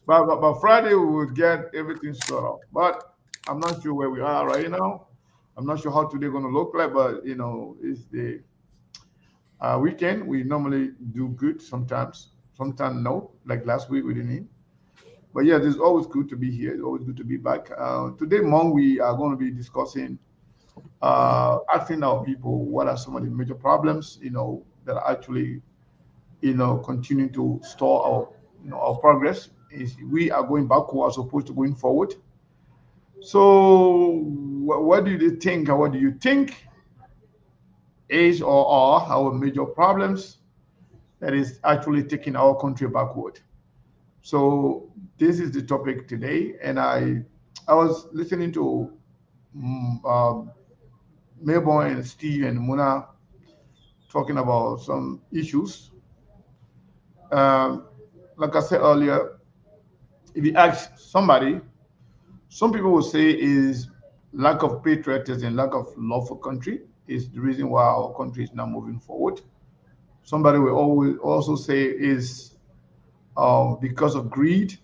Speaker 3: But Friday we will get everything sorted out. But I'm not sure where we are right now. I'm not sure how today going to look like, but it's the weekend. We normally do good sometimes no. Like last week we didn't. But yeah, it's always good to be here. It's always good to be back. Today, Mom, we are going to be discussing, asking our people what are some of the major problems, that are actually, continuing to stall our progress. We are going backward as opposed to going forward. So what do you think, or what do you think is or are our major problems that is actually taking our country backward? So this is the topic today, and I was listening to Melbourne and Steve and Muna talking about some issues. Like I said earlier, if you ask somebody, some people will say is lack of patriotism, lack of love for country is the reason why our country is not moving forward. Somebody will always also say is because of greed.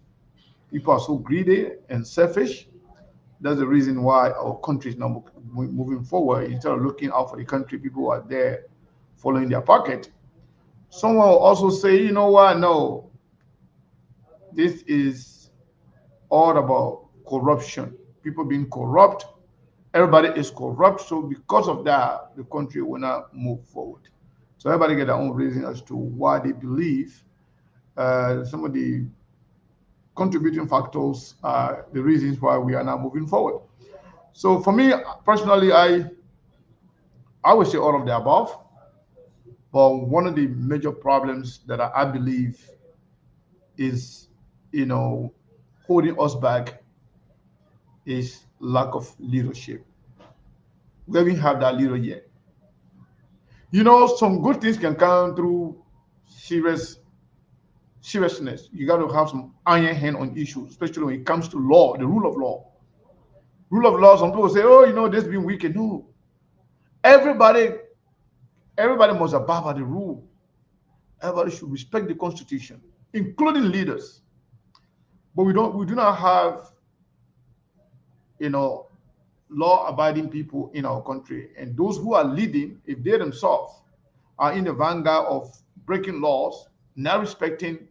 Speaker 3: People are so greedy and selfish. That's the reason why our country is not moving forward. Instead of looking out for the country, people are there following their pocket. Someone will also say, you know what? No, this is all about corruption. People being corrupt everybody is corrupt. So because of that, the country will not move forward. So everybody get their own reason as to why they believe some of the contributing factors are the reasons why we are not moving forward. So for me personally, I would say all of the above. But one of the major problems that I believe is, holding us back is lack of leadership. We haven't had that leader yet. Some good things can come through seriousness. You got to have some iron hand on issues, especially when it comes to law, the rule of law. Rule of law, some people say, oh, this being wicked. No. Everybody must abide by the rule. Everybody should respect the Constitution, including leaders. But we do not have, law-abiding people in our country. And those who are leading, if they themselves are in the vanguard of breaking laws, not respecting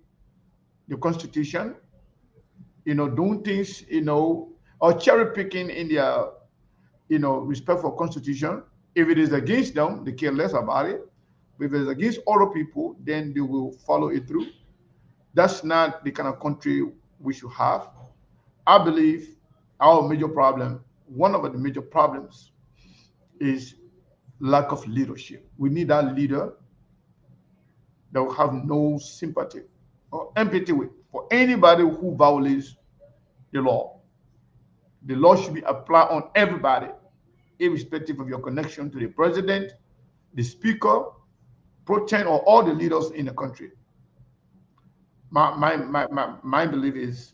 Speaker 3: the Constitution, doing things, or cherry picking in their, respect for Constitution. If it is against them, they care less about it. But if it's against other people, then they will follow it through. That's not the kind of country we should have. I believe one of the major problems is lack of leadership. We need that leader that will have no sympathy or empathy for anybody who violates the law. The law should be applied on everybody, irrespective of your connection to the president, the speaker, pro tem, or all the leaders in the country. My belief is,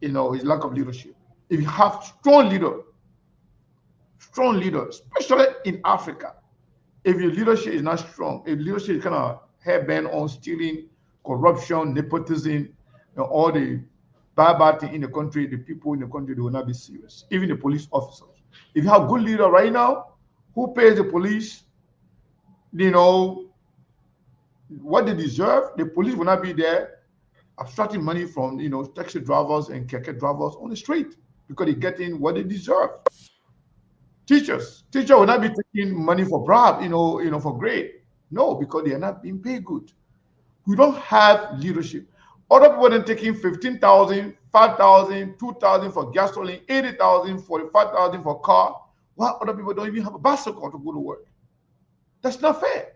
Speaker 3: is lack of leadership. If you have strong leader, especially in Africa, if your leadership is not strong, if leadership is kind of hair-bent on stealing, corruption, nepotism, and all the bad thing in the country, the people in the country, they will not be serious. Even the police officers. If you have good leader right now, who pays the police, what they deserve, the police will not be there abstracting money from, taxi drivers and keke drivers on the street because they're getting what they deserve. Teachers will not be taking money for bribe, for grade. No, because they are not being paid good. We don't have leadership. Other people are taking 15,000, 5,000, 2,000 for gasoline, 80,000, 45,000 for car. While other people don't even have a bicycle to go to work. That's not fair.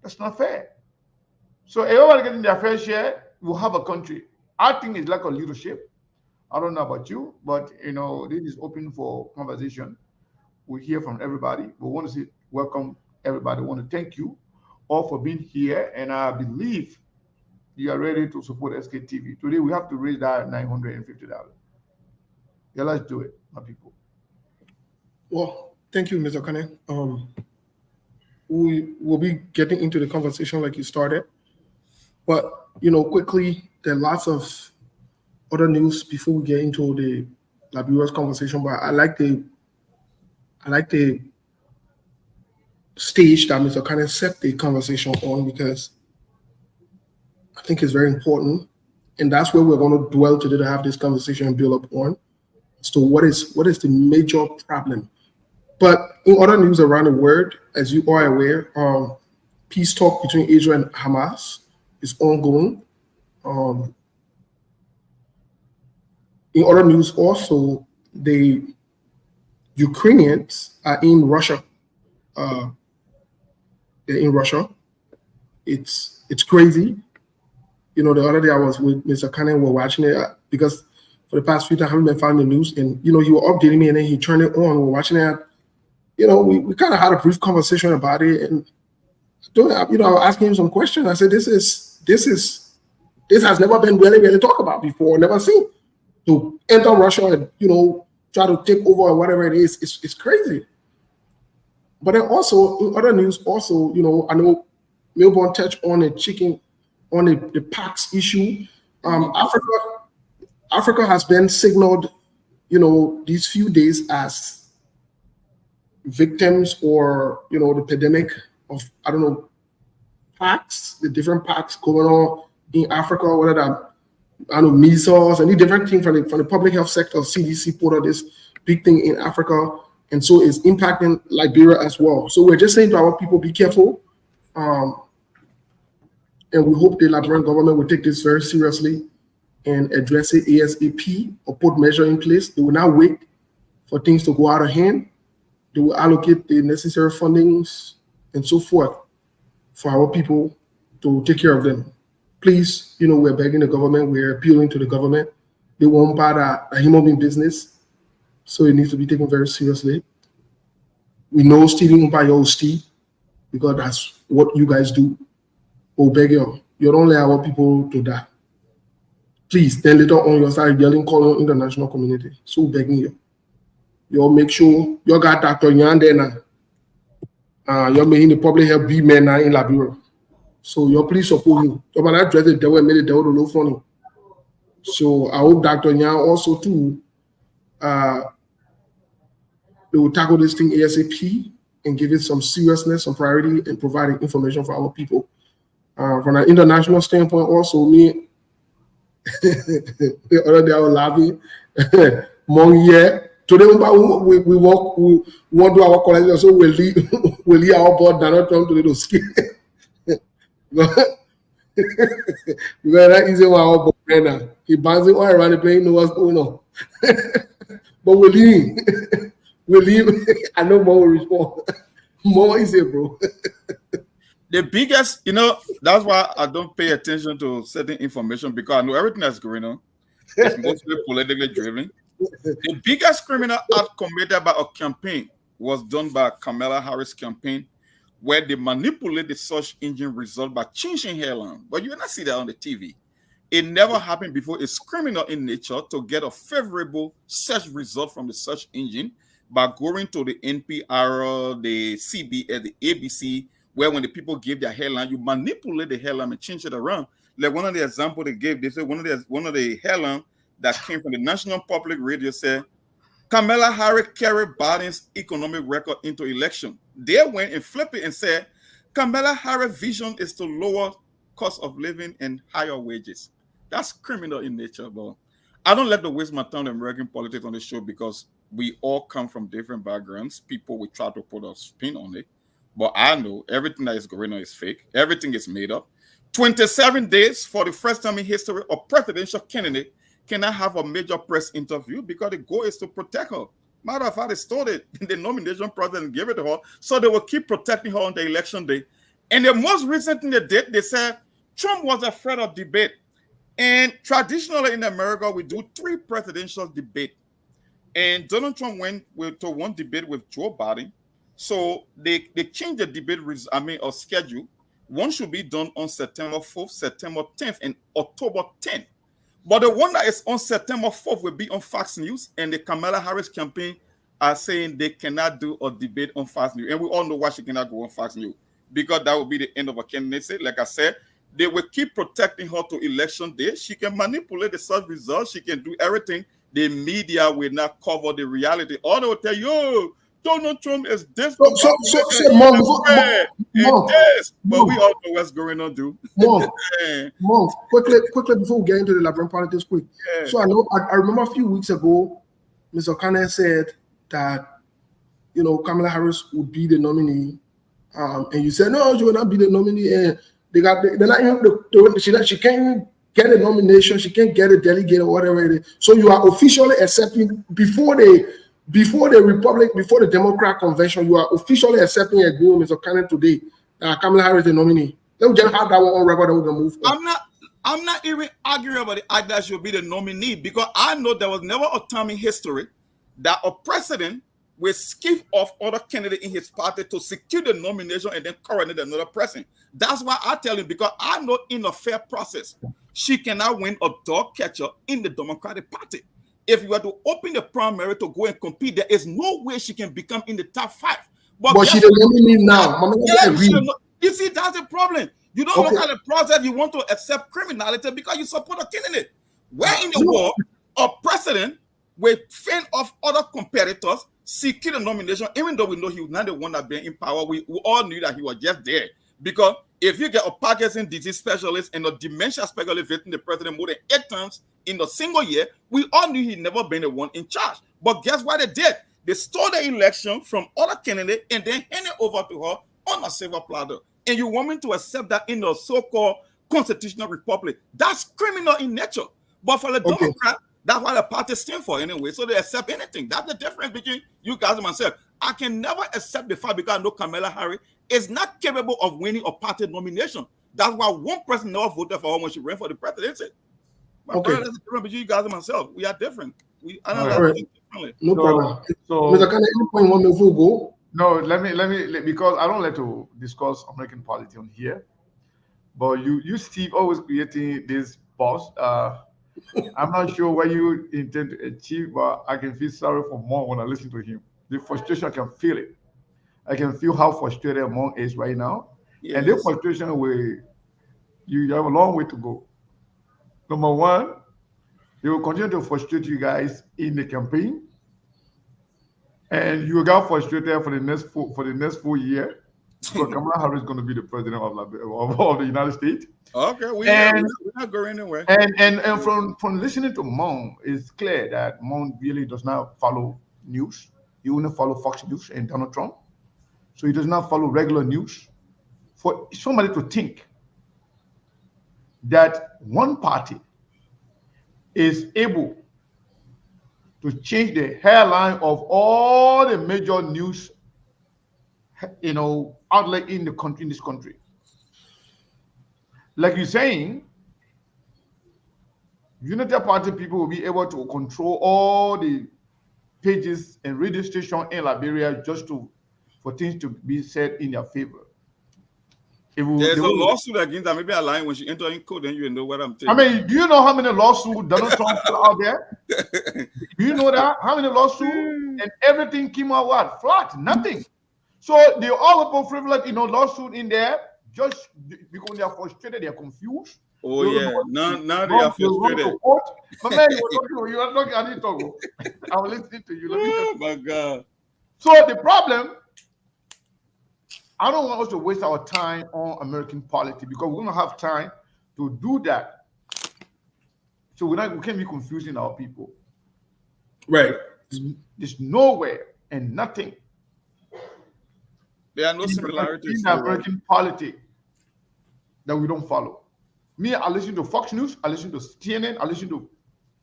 Speaker 3: That's not fair. So everybody getting their fair share, we'll have a country. I think it's lack of leadership. I don't know about you, but this is open for conversation. We hear from everybody. We want to welcome everybody. We want to thank you all for being here, and I believe you are ready to support SKTV. Today we have to raise that $950. Yeah, let's do it, my people.
Speaker 8: Well, thank you, Mr. Kane. We will be getting into the conversation like you started, but quickly, there are lots of other news before we get into the laborious conversation. But I like the stage that Mr. Kane set the conversation on, because I think it's very important, and that's where we're going to dwell today to have this conversation and build up on. So what is the major problem? But in other news around the world, as you are aware, peace talk between Israel and Hamas is ongoing. In other news also, the Ukrainians are in Russia. They're in Russia. It's crazy. The other day I was with Mr. Kane, we're watching it because for the past few times I haven't been following the news, and he was updating me, and then he turned it on. We're watching it. We kind of had a brief conversation about it, and I was asking him some questions. I said, this has never been really talked about before, never seen. To enter Russia and try to take over or whatever it is, it's crazy. But then also in other news, I know Melbourne touched on the PAX issue. Africa has been signaled, these few days as victims or the pandemic of PAX, the different PAX going on in Africa, whether that measles, any different thing from the public health sector, CDC put out this big thing in Africa, and so it's impacting Liberia as well. So we're just saying to our people, be careful. And we hope the Liberian government will take this very seriously and address it ASAP or put measure in place. They will not wait for things to go out of hand. They will allocate the necessary fundings and so forth for our people to take care of them. Please, we're begging the government, we're appealing to the government. They won't buy a human being business, so it needs to be taken very seriously. We know stealing by your Steve, because that's what you guys do. Oh, beg you don't let our people to die. Please, then later on, you'll start yelling, calling international community. So begging you. You'll make sure you got Dr. Yan there now. You're making the public health be man now in Liberia. So you're please support him. You're going to address the devil and make the devil to look funny. So I hope Dr. Yan also too, they will tackle this thing ASAP and give it some seriousness, some priority, and providing information for our people. From an international standpoint, also me, the other day I was laughing. Today we want to our collection, so we leave our board Donald Trump to the skin. Because that is our board right now. He bouncing all around the plane, know what's going on. But we leave. I know more will respond. More is it, bro.
Speaker 6: The biggest, that's why I don't pay attention to certain information, because I know everything that's going on. It's mostly politically driven. The biggest criminal act committed by a campaign was done by Kamala Harris campaign, where they manipulated the search engine result by changing hairline. But you will not see that on the TV. It never happened before. It's criminal in nature to get a favorable search result from the search engine by going to the NPR, the CBS, the ABC, where when the people give their headline, you manipulate the headline and change it around. Like one of the examples they gave, they said one of the headline that came from the National Public Radio said, Kamala Harris carried Biden's economic record into election. They went and flipped it and said, Kamala Harris' vision is to lower cost of living and higher wages. That's criminal in nature, but I don't like to waste my time on American politics on the show, because we all come from different backgrounds. People will try to put a spin on it. But I know everything that is going on is fake. Everything is made up. 27 days for the first time in history, a presidential candidate cannot have a major press interview because the goal is to protect her. Matter of fact, they started the nomination process and gave it to her, so they will keep protecting her on the election day. And the most recent thing they did, they said Trump was afraid of debate. And traditionally in America, we do 3 presidential debates. And Donald Trump went to one debate with Joe Biden. So they changed the debate or schedule. One should be done on September 4th, September 10th, and October 10th. But the one that is on September 4th will be on Fox News, and the Kamala Harris campaign are saying they cannot do a debate on Fox News. And we all know why she cannot go on Fox News, because that will be the end of her candidacy. Like I said, they will keep protecting her to election day. She can manipulate the search results. She can do everything. The media will not cover the reality. All they will tell you, oh, Donald Trump is this. But we all know what's going on, dude.
Speaker 8: Mom, quickly before we get into the Liberian politics, quick. Yeah. So I remember a few weeks ago, Mr. Kane said that Kamala Harris would be the nominee, and you said no, she will not be the nominee, and she can't get a nomination, she can't get a delegate or whatever it is. So you are officially accepting before the Democrat convention, you are officially accepting a deal, Mr. Kane, today. Kamala Harris is the nominee. Let me just have that one on record, and we can move on.
Speaker 6: I'm not even arguing about the fact that she'll be the nominee, because I know there was never a time in history that a president will skip off other candidate in his party to secure the nomination and then coronate another president. That's why I tell him, because I know in a fair process, she cannot win a dog catcher in the Democratic Party. If you were to open the primary to go and compete, there is no way she can become in the top 5. But she's the nominee now. You see, that's the problem. You don't look at the process. You want to accept criminality because you support a candidate. Where in the world a president will fend off other competitors, secure the nomination, even though we know he was not the one that been in power. We all knew that he was just there. Because if you get a Parkinson's disease specialist and a dementia specialist visiting the president more than 8 times in a single year, we all knew he'd never been the one in charge. But guess what they did? They stole the election from other candidates and then handed it over to her on a silver platter. And you want me to accept that in a so-called constitutional republic? That's criminal in nature. But for the Democrat, that's what the party stand for anyway. So they accept anything. That's the difference between you guys and myself. I can never accept the fact because I know Kamala Harris is not capable of winning a party nomination. That's why one person never voted for her when she ran for the presidency. That's the difference between you guys and myself. We are different. We analyze things differently.
Speaker 8: No problem.
Speaker 3: So,
Speaker 8: Mr. Kane, any point you want me to go?
Speaker 3: No, let me because I don't like to discuss American politics on here. But you Steve always creating this boss. I'm not sure what you intend to achieve, but I can feel sorry for Mon when I listen to him. The frustration, I can feel it. I can feel how frustrated Mon is right now. Yes. And the frustration you have a long way to go. Number one, they will continue to frustrate you guys in the campaign. And you got frustrated for the next 4 years. So Kamala Harris is going to be the president of the United States.
Speaker 6: Okay, we're not going anywhere.
Speaker 3: And from listening to Mon, it's clear that Mon really does not follow news. He only follow Fox News and Donald Trump. So he does not follow regular news. For somebody to think that one party is able to change the hairline of all the major news, outlet in this country. Like you're saying, United Party people will be able to control all the pages and radio station in Liberia just for things to be said in their favor.
Speaker 6: There's a lawsuit against that. Maybe a line when she enter in code, then you know what I'm telling.
Speaker 3: I mean, do you know how many lawsuits Donald Trump put out there? Do you know that? How many lawsuits? And everything came out what? Flat, nothing. So they all open frivolous, lawsuit in there just because they are frustrated, they are confused.
Speaker 6: Oh yeah, now they are frustrated.
Speaker 3: But man, you are talking. I didn't talk. I was listening to you.
Speaker 6: Oh my God.
Speaker 3: So the problem, I don't want us to waste our time on American politics because we don't have time to do that. So we can't be confusing our people.
Speaker 8: Right.
Speaker 3: There's nowhere and nothing.
Speaker 6: There are no similarities
Speaker 3: in American politics that we don't follow. Me, I listen to Fox News, I listen to CNN, I listen to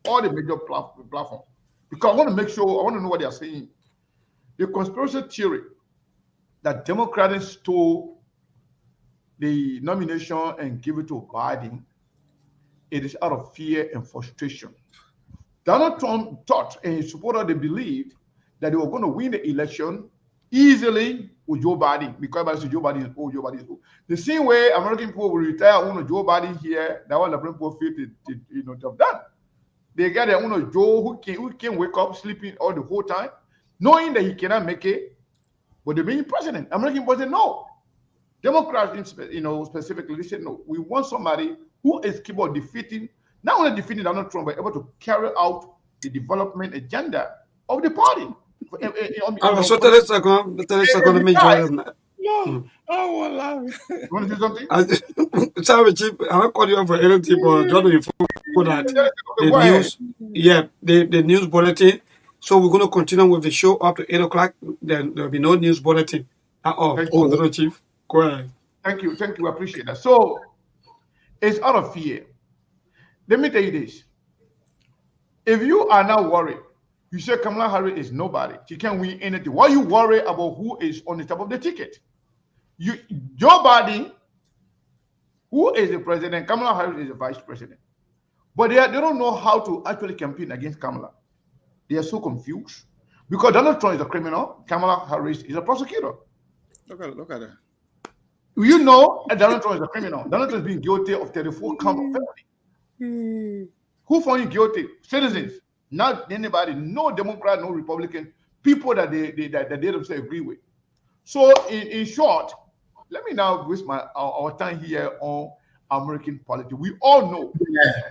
Speaker 3: all the major platforms because I want to make sure, I want to know what they are saying. The conspiracy theory that Democrats stole the nomination and give it to Biden, it is out of fear and frustration. Donald Trump thought, and his supporters, they believed that they were going to win the election easily with Joe Biden because everybody said Joe Biden is old, Joe Biden is old. The same way American people will retire on Joe Biden here, that was the people feel to have done. They got their own Joe who can wake up sleeping all the whole time, knowing that he cannot make it. But the being president, American people said no. Democrats, specifically, they said no. We want somebody who is capable of defeating, not only defeating Donald Trump, but able to carry out the development agenda of the party.
Speaker 9: So tell us, let me join.
Speaker 6: I won't laugh.
Speaker 3: You want to do something?
Speaker 9: Sorry, Chief. I don't call you for anything, but Jordan, you for that. The news, the news bulletin. So we're going to continue with the show up to 8 o'clock. Then there'll be no news bulletin at all. Oh, Chief. Go ahead.
Speaker 3: Thank you. I appreciate that. So it's out of fear. Let me tell you this. If you are not worried, you say Kamala Harris is nobody. She can't win anything. Why you worry about who is on the top of the ticket? Joe Biden, who is the president, Kamala Harris is the vice president. But they don't know how to actually campaign against Kamala. They are so confused. Because Donald Trump is a criminal, Kamala Harris is a prosecutor.
Speaker 6: Look at that.
Speaker 3: You know Donald Trump is a criminal. Donald Trump is being guilty of 34 counts of felony. Who found you guilty? Citizens. Not anybody, no Democrat, no Republican, people that they themselves agree with. So in short, let me now waste our time here on American politics. We all know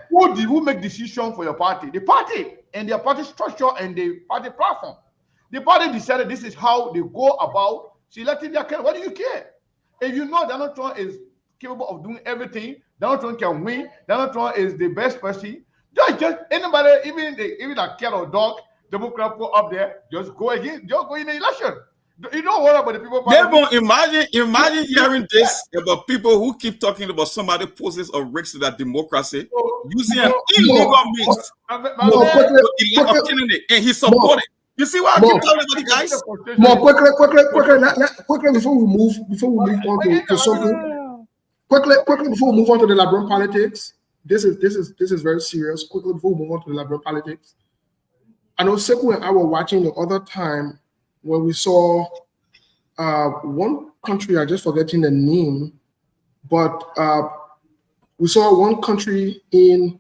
Speaker 3: who make decision for your party. The party and their party structure and the party platform. The party decided this is how they go about selecting their candidate. What do you care? If you know Donald Trump is capable of doing everything, Donald Trump can win, Donald Trump is the best person, Just anybody, even a cat or dog, Democrat put up there, just go again, just go in the election. You don't worry about the people.
Speaker 6: Imagine hearing this about people who keep talking about somebody poses a risk to that democracy using an illegal means and he supported. You see why I keep telling everybody, guys?
Speaker 8: More quickly before we move on to something. Quickly before we move on to the LeBron politics. This is very serious. Quickly before we move on to the LeBron politics. I know Sekou and I were watching the other time when we saw one country, I'm just forgetting the name, but we saw one country in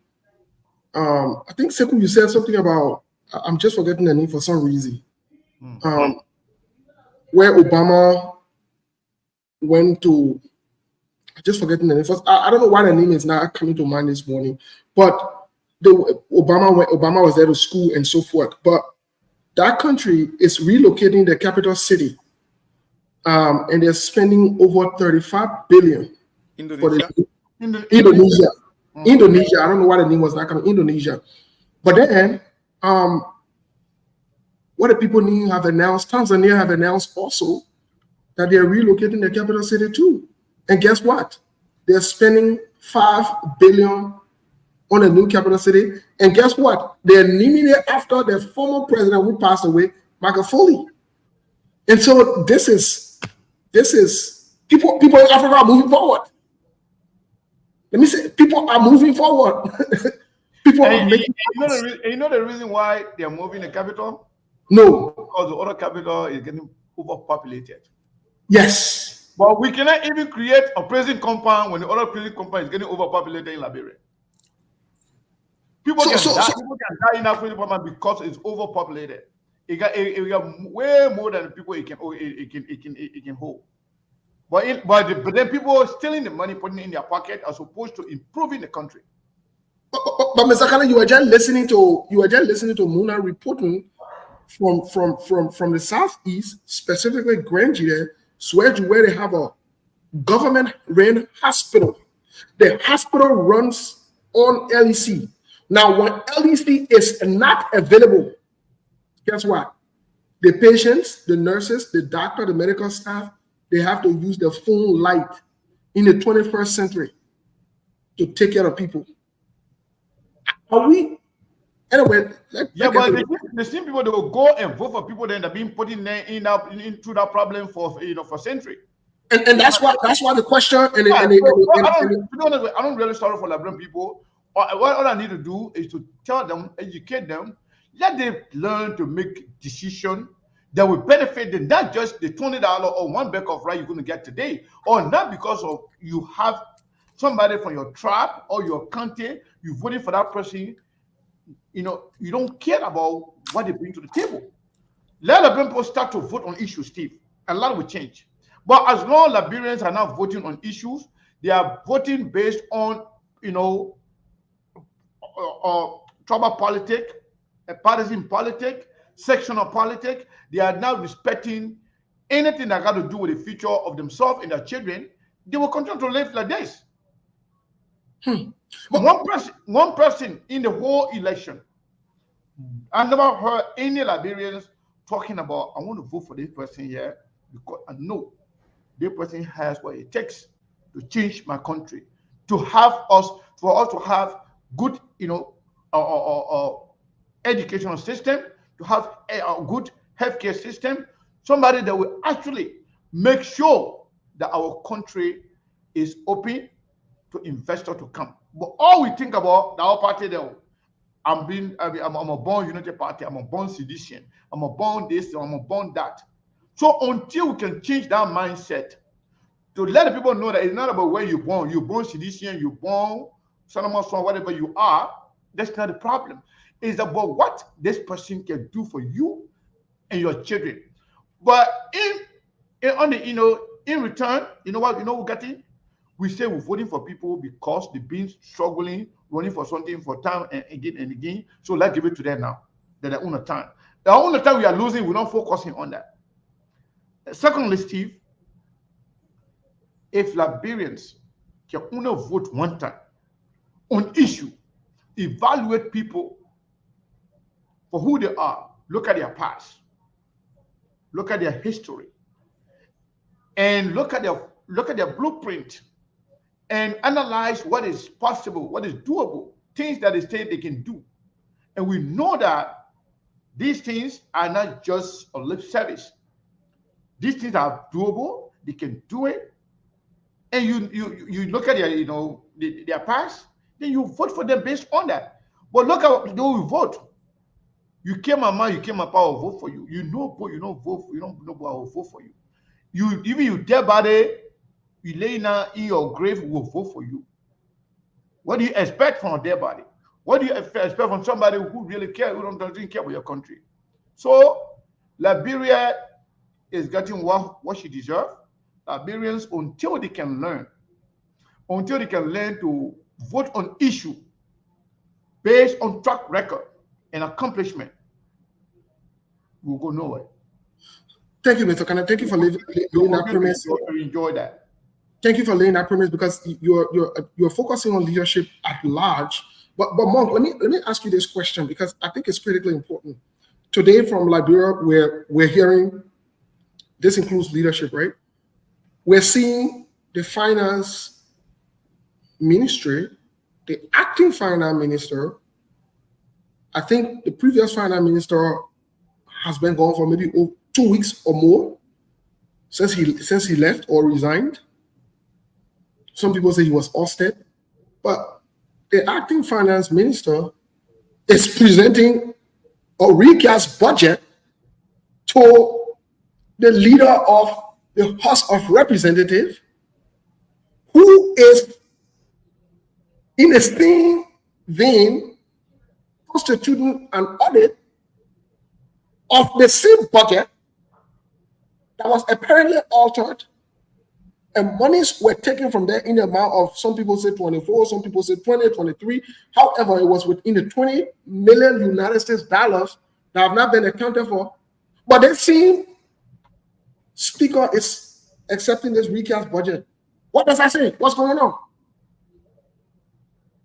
Speaker 8: I think Sekou, you said something about I'm just forgetting the name for some reason. Where Obama went to, I'm just forgetting the name. First, I don't know why the name is not coming to mind this morning, but Obama was there to school and so forth. But that country is relocating the capital city, and they're spending over $35 billion.
Speaker 6: Indonesia.
Speaker 8: Indonesia. I don't know why the name was not coming. Indonesia. But then, what the people have announced, Tanzania have announced also that they're relocating the capital city too. And guess what? They're spending $5 billion on a new capital city. And guess what? They're naming it after the former president who passed away, Magufuli. And so this is people in Africa are moving forward. Let me say, people are moving forward. People are making.
Speaker 3: You know the reason why they are moving the capital?
Speaker 8: No.
Speaker 3: Because the other capital is getting overpopulated.
Speaker 8: Yes.
Speaker 3: But we cannot even create a prison compound when the other prison compound is getting overpopulated in Liberia. People can die in that prison compound because it's overpopulated. It got way more than the people it can hold. But then people are stealing the money, putting it in their pocket, as opposed to improving the country.
Speaker 8: But Mr. Kana, you were just listening to Muna reporting from the southeast, specifically Grange, where they have a government-run hospital. The hospital runs on LEC. Now, when LEC is not available, guess what? The patients, the nurses, the doctor, the medical staff, they have to use the phone light in the 21st century to take care of people. Are we? Anyway,
Speaker 3: but the same people that will go and vote for people that are being put into that problem for century.
Speaker 8: And that's why the question.
Speaker 3: I don't really sorry for Liberian people. All I need to do is to tell them, educate them, let them learn to make decisions that will benefit them, not just the $20 or one bag of rice you're going to get today, or not because of you have somebody from your tribe or your county, you voted for that person. You don't care about what they bring to the table. Let Liberian people start to vote on issues, Steve. A lot will change. But as long as Liberians are not voting on issues, they are voting based on, tribal politics, partisan politics, sectional politics. They are now respecting anything that got to do with the future of themselves and their children. They will continue to live like this. One person in the whole election. I never heard any Liberians talking about, I want to vote for this person here because I know this person has what it takes to change my country, for us to have good, educational system, to have a good healthcare system, somebody that will actually make sure that our country is open to investors to come. But all we think about our party, though, I'm a born United Party, I'm a born sedition, I'm a born this, I'm a born that. So until we can change that mindset to let the people know that it's not about where you're born sedition, you're born Solomon, whatever you are, that's not the problem. It's about what this person can do for you and your children. But in return, you know what we're getting? We say we're voting for people because they've been struggling, running for something for time and again and again. So let's give it to them now. That they own the time. The only time we are losing, we're not focusing on that. Secondly, Steve, if Liberians can only vote one time on issue, evaluate people for who they are. Look at their past. Look at their history. And look at their blueprint and analyze what is possible, what is doable, things that they say they can do. And we know that these things are not just a lip service. These things are doable. They can do it. And you look at their past, then you vote for them based on that. But look at what you vote. You came a man, you came a power vote for you. You know, but you don't vote. You don't know who will vote for you. Even you dead body, you lay now in your grave will vote for you. What do you expect from a dead body? What do you expect from somebody who really cares, who doesn't care about your country? So Liberia is getting what she deserves. Liberians, until they can learn to vote on issue based on track record and accomplishment, we'll go nowhere.
Speaker 8: Thank you, Mr. Kana. Thank you for laying that premise.
Speaker 3: Enjoy that.
Speaker 8: Thank you for laying that premise, because you're focusing on leadership at large. But Monk, let me ask you this question, because I think it's critically important. Today from Liberia, we're hearing this includes leadership, right? We're seeing the finance ministry, the acting finance minister. I think the previous finance minister has been gone for maybe 2 weeks or more since he left or resigned. Some people say he was ousted, but the acting finance minister is presenting a recast budget to the leader of the House of Representatives, who is in the same vein constituting an audit of the same budget that was apparently altered, and monies were taken from there in the amount of, some people say 24, some people say 20, 23. However, it was within the 20 million United States dollars that have not been accounted for. But the same speaker is accepting this recast budget. What does that say? What's going on?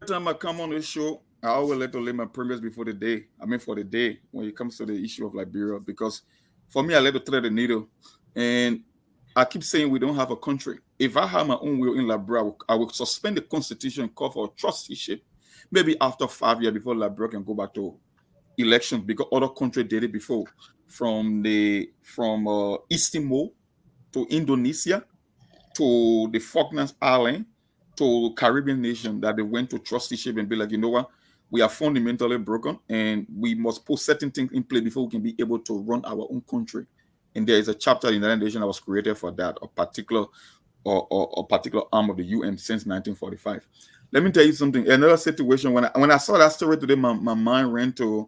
Speaker 6: Every time I come on this show, I always like to lay my premise before the day. I mean, for the day when it comes to the issue of Liberia, because for me, I like to thread the needle. And I keep saying we don't have a country. If I have my own will in Liberia, I will suspend the constitution and call for a trusteeship. Maybe after 5 years before Liberia can go back to elections, because other countries did it before, from East Timor to Indonesia to the Falklands Island to Caribbean nation, that they went to trusteeship and be like, you know what, we are fundamentally broken and we must put certain things in place before we can be able to run our own country. And there is a chapter in the United Nations that was created for that, a particular arm of the UN since 1945. Let me tell you something. Another situation, when I saw that story today, my mind ran to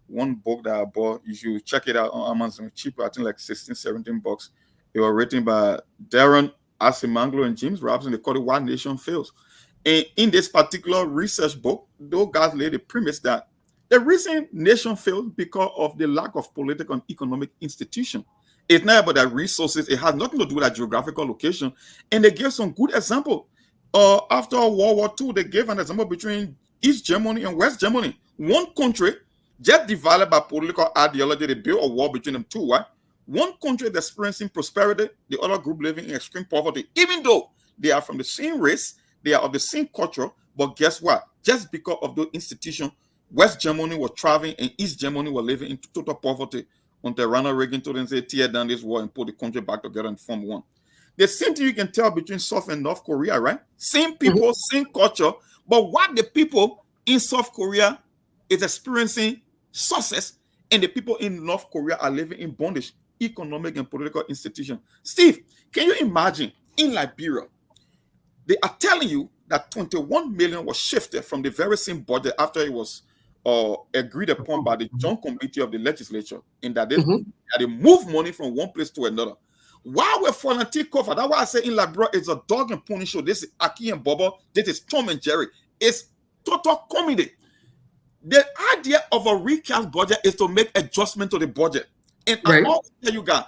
Speaker 6: one book that I bought. You should check it out on Amazon. Cheaper, I think like 16, 17 bucks. It was written by Darren Asimanglo and James Robson. They call it Why Nation Fails. And in this particular research book, those guys laid the premise that the reason nation failed because of the lack of political and economic institution. It's not about the resources. It has nothing to do with that geographical location. And they gave some good example. After World War II, they gave an example between East Germany and West Germany. One country just developed by political ideology. They built a wall between them two, right? One country is experiencing prosperity, the other group living in extreme poverty, even though they are from the same race, they are of the same culture. But guess what? Just because of those institutions, West Germany was thriving and East Germany was living in total poverty until Ronald Reagan told them, say, tear down this wall and put the country back together and form one. The same thing you can tell between South and North Korea, right? Same people, same culture. But what the people in South Korea is experiencing success, and the people in North Korea are living in bondage, economic and political institutions. Steve, can you imagine in Liberia, they are telling you that 21 million was shifted from the very same budget after it was agreed upon by the Joint Committee of the Legislature, in that they move money from one place to another. While we're volunteer cover, that's why I say in Liberia, it's a dog and pony show. This is Aki and Bobo. This is Tom and Jerry. It's total comedy. The idea of a recast budget is to make adjustment to the budget. And I always tell you guys,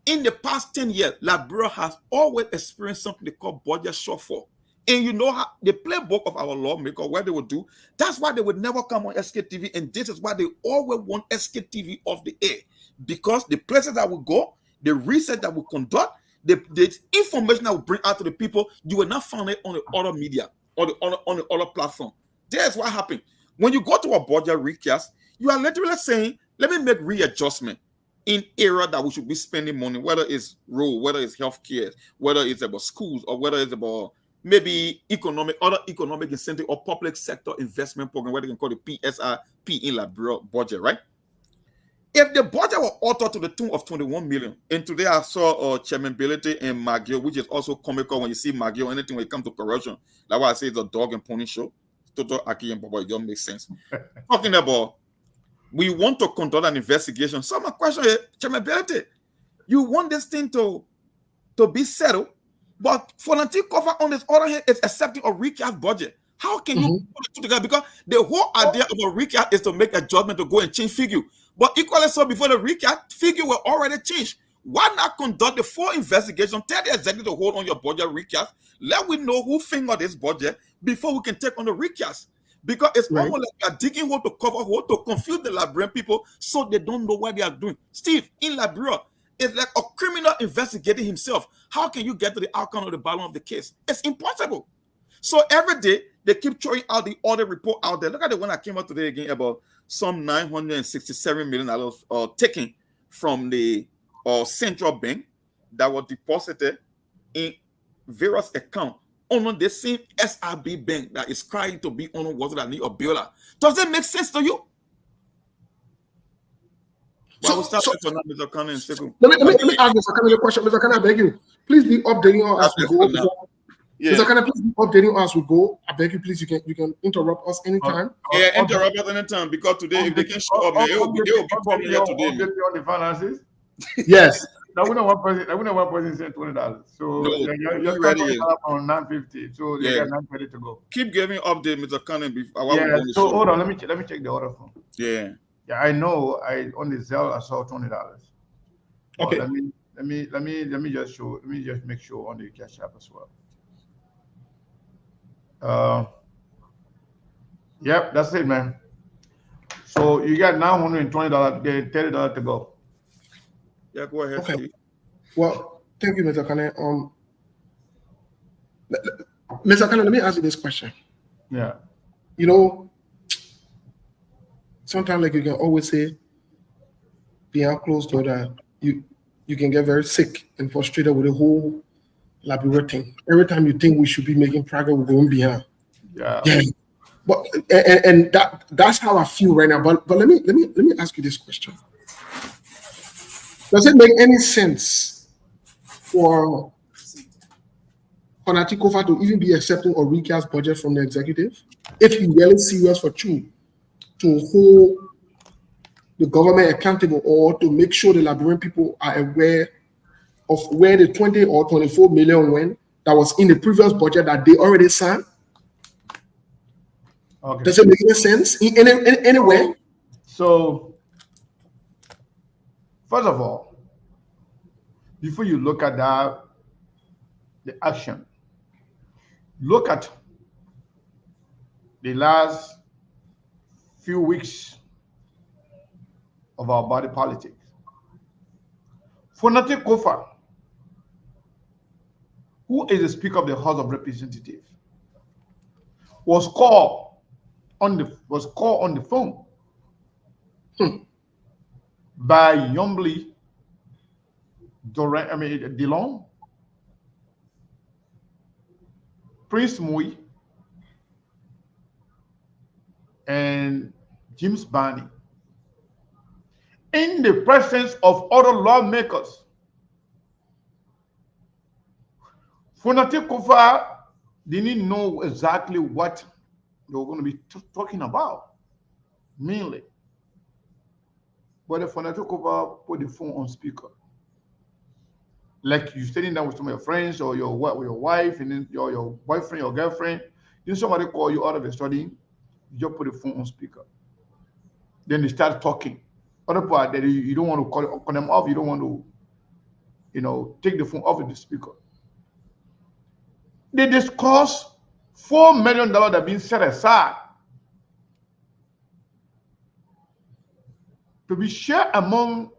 Speaker 6: in the past 10 years, Liberia has always experienced something they call budget shortfall. And you know how the playbook of our lawmaker, what they would do, that's why they would never come on SKTV. And this is why they always want SKTV off the air. Because the places that we go, the research that we conduct, the information that we bring out to the people, you will not find it on the other media or on the other platform. That's what happened. When you go to a budget recast, you are literally saying, let me make readjustment in area that we should be spending money, whether it's road, whether it's healthcare, whether it's about schools, or whether it's about maybe other economic incentive or public sector investment program, what they can call the PSRP in Liberia budget, right? If the budget were altered to the tune of 21 million, and today I saw Chairman Belete and McGill, which is also comical when you see McGill, anything when it comes to corruption, like what I say, it's a dog and pony show. Total Aki and Baba, it don't make sense. Talking about, we want to conduct an investigation. So my question is, Chairman Belete, you want this thing to be settled, but Fonanti Cover on this other hand is accepting a recast budget. How can you put it together? Because the whole idea of a recast is to make a judgment to go and change figure. But equally so, before the recast, figure were already changed. Why not conduct the full investigation? Tell the executive to hold on your budget recast. Let we know who fingered this budget before we can take on the recast. Because it's almost like we are digging hole to cover hole to confuse the Liberian people so they don't know what they are doing. Steve, in Liberia, it's like a criminal investigating himself. How can you get to the outcome of the bottom of the case? It's impossible. So every day, they keep throwing out the audit report out there. Look at the one that came out today again about some $967 million taken from the central bank that was deposited in various accounts on the same SRB bank that is trying to be on water that need a builder. Does that make sense to you? Let me ask Mr.
Speaker 8: Kane a question. Mr. Kane, I beg you, please be updating us as we go.
Speaker 6: Yeah.
Speaker 8: Mr. Kane, please be updating us as we go. I beg you, please, you can interrupt us anytime.
Speaker 6: Yeah, interrupt us anytime, because today, if they can show up, they will be coming here today.
Speaker 3: On the finances?
Speaker 8: Yes.
Speaker 3: Now we know one person said $20. So
Speaker 6: No,
Speaker 3: you're
Speaker 6: ready
Speaker 3: on 950. So you got 930 to go.
Speaker 6: Keep giving update, Mr. Kane.
Speaker 3: Yeah. So hold on, let me check the order form.
Speaker 6: Yeah.
Speaker 3: Yeah, I know. On the Zelle I saw $20.
Speaker 8: Okay.
Speaker 3: Let me just show. Let me just make sure on the Cash App as well. Yep, that's it, man. So you got $920, $30 to go.
Speaker 6: Yeah, go ahead.
Speaker 8: Okay.
Speaker 6: Steve.
Speaker 8: Well, thank you, Mr. Kane. Mr. Kane, let me ask you this question.
Speaker 3: Yeah.
Speaker 8: You know, sometimes like you can always say behind closed door that you can get very sick and frustrated with the whole Liberia thing. Every time you think we should be making progress, we're going behind.
Speaker 3: Yeah.
Speaker 8: But and that's how I feel right now. But let me ask you this question. Does it make any sense for Fonanti Kofa to even be accepting a recast budget from the executive if he really serious for you to hold the government accountable or to make sure the Liberian people are aware of where the 20 or 24 million went that was in the previous budget that they already signed?
Speaker 3: Okay.
Speaker 8: Does it make any sense in any way?
Speaker 3: So, first of all, before you look at that, the action, look at the last few weeks of our body politics. Fonanti Kofa, who is the Speaker of the House of Representatives, was called on the phone by Yombly Dillon, Prince Mui, and James Barney, in the presence of other lawmakers. Fonanti Kofa didn't know exactly what they were going to be talking about, mainly. But the Fonanti Kofa put the phone on speaker. Like you sitting down with some of your friends or your wife, and then your boyfriend, your girlfriend, then somebody call you out of the study, you just put the phone on speaker. Then they start talking. Other part that you don't want to call them off, you don't want to, take the phone off of the speaker. They discuss $4 million that have been set aside to be shared among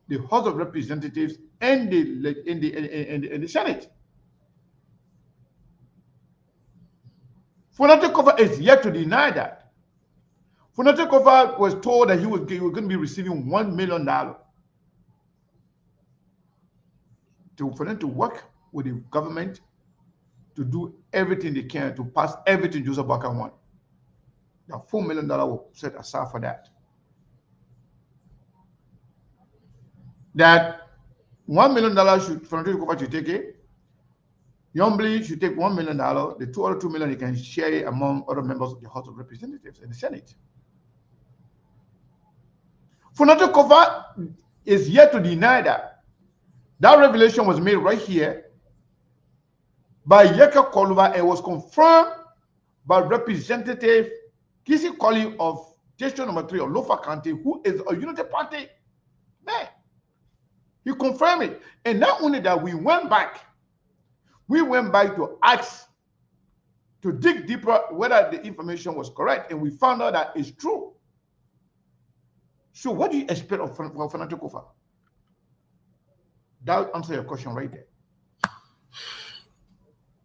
Speaker 3: the House of Representatives and the Senate. Funatekova is yet to deny that. Funatekova was told that he was going to be receiving $1 million for them to work with the government to do everything they can to pass everything Joseph Boakai wants. That $4 million was set aside for that. That $1 million should take it. Youngbley should take $1 million. The other $2 million he can share it among other members of the House of Representatives and the Senate. Funatekova is yet to deny that. That revelation was made right here by Yeka Koluva and was confirmed by Representative Kisi Koli of District Number 3 of Lofa County, who is a Unity Party man. He confirmed it. And not only that, we went back to ask, to dig deeper whether the information was correct, and we found out that it's true. So what do you expect of Funatekova? That will answer your question right there.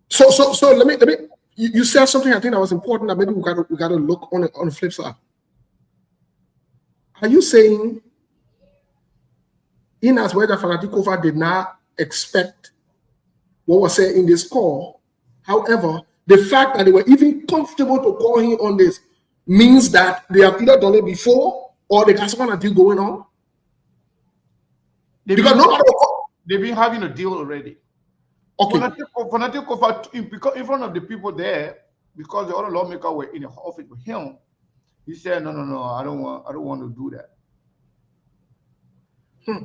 Speaker 8: So let me. You said something I think that was important that maybe we got to look on the flip side. Are you saying, in as well that Funatekova did not expect what was said in this call? However, the fact that they were even comfortable to call him on this means that they have either done it before or they got some kind of deal going on?
Speaker 3: They've been having a deal already.
Speaker 8: Okay.
Speaker 3: Funatekova, in front of the people there, because the other lawmakers were in the office with him, he said, no, I don't want to do that.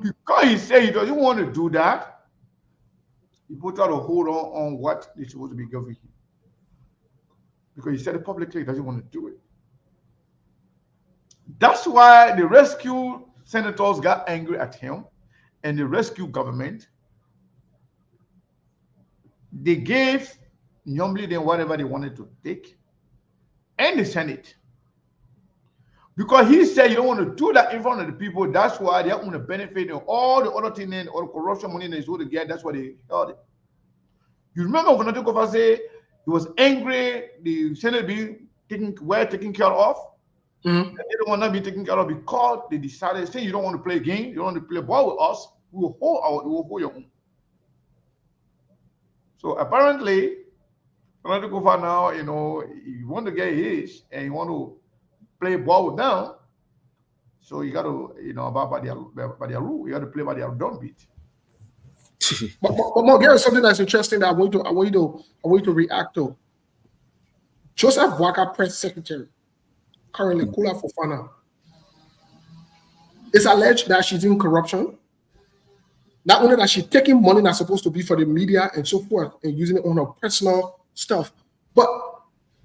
Speaker 3: Because he said he doesn't want to do that, he put out a hold on what they're supposed to be giving him. Because he said it publicly, he doesn't want to do it. That's why the rescue senators got angry at him, and the rescue government, they gave Youngbley then whatever they wanted to take, and the Senate. Because he said you don't want to do that in front of the people, that's why they're going to benefit and all the other things and all the corruption money they're supposed to get, that's why they held it. You remember when Funatekova said he was angry, the Senate being taken care of? Mm-hmm. They don't want to be taken care of because they decided, say you don't want to play a game, you don't want to play ball with us, we will hold your own. So apparently, Funatekova now, you want to get his and you want to play ball with them, so you got to, abide by their rule. You got to play by their drum beat.
Speaker 8: but Morgan, something that's interesting that I want you to react to. Joseph Boakai press secretary, currently Kula Fofana, it's alleged that she's in corruption. Not only that she's taking money that's supposed to be for the media and so forth and using it on her personal stuff, but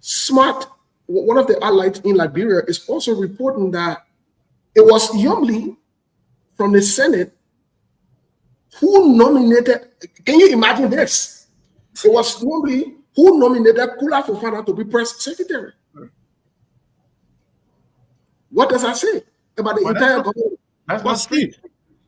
Speaker 8: Smart, one of the allies in Liberia, is also reporting that it was Youngbley from the Senate who nominated, can you imagine this? It was Youngbley who nominated Kula Fofana to be press secretary. What does that say about the entire government?
Speaker 6: That's what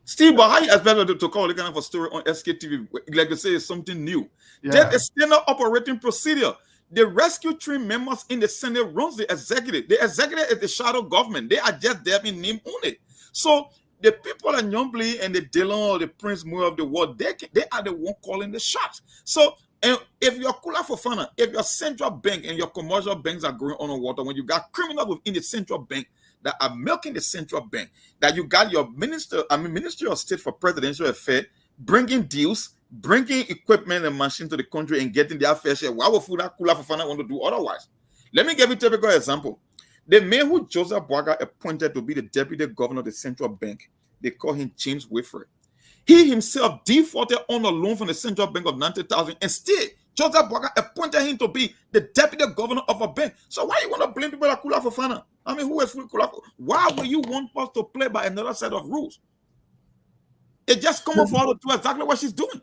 Speaker 6: Steve, but how you expect to call the kind of a story on SKTV? Like they say, it's something new. Yeah. There's a standard operating procedure. The rescue team members in the Senate runs the executive. The executive is the shadow government. They are just there in name only. So the people at Youngbley and the Dillon or the Prince Moore of the world, they are the one calling the shots. So if you're Kula Fofana, if your central bank and your commercial banks are going on water, when you got criminals within the central bank that are milking the central bank, that you got your Ministry of State for Presidential Affairs bringing deals, bringing equipment and machines to the country and getting their fair share. Why would Kula Fofana want to do otherwise? Let me give you a typical example. The man who Joseph Boakai appointed to be the deputy governor of the central bank, they call him James Wilfred. He himself defaulted on a loan from the central bank of 90,000, and still Joseph Boakai appointed him to be the deputy governor of a bank. So why you want to blame people like Kula Fofana? I mean, who is Kula Fofana? Why would you want us to play by another set of rules? It just comes forward to do exactly what she's doing.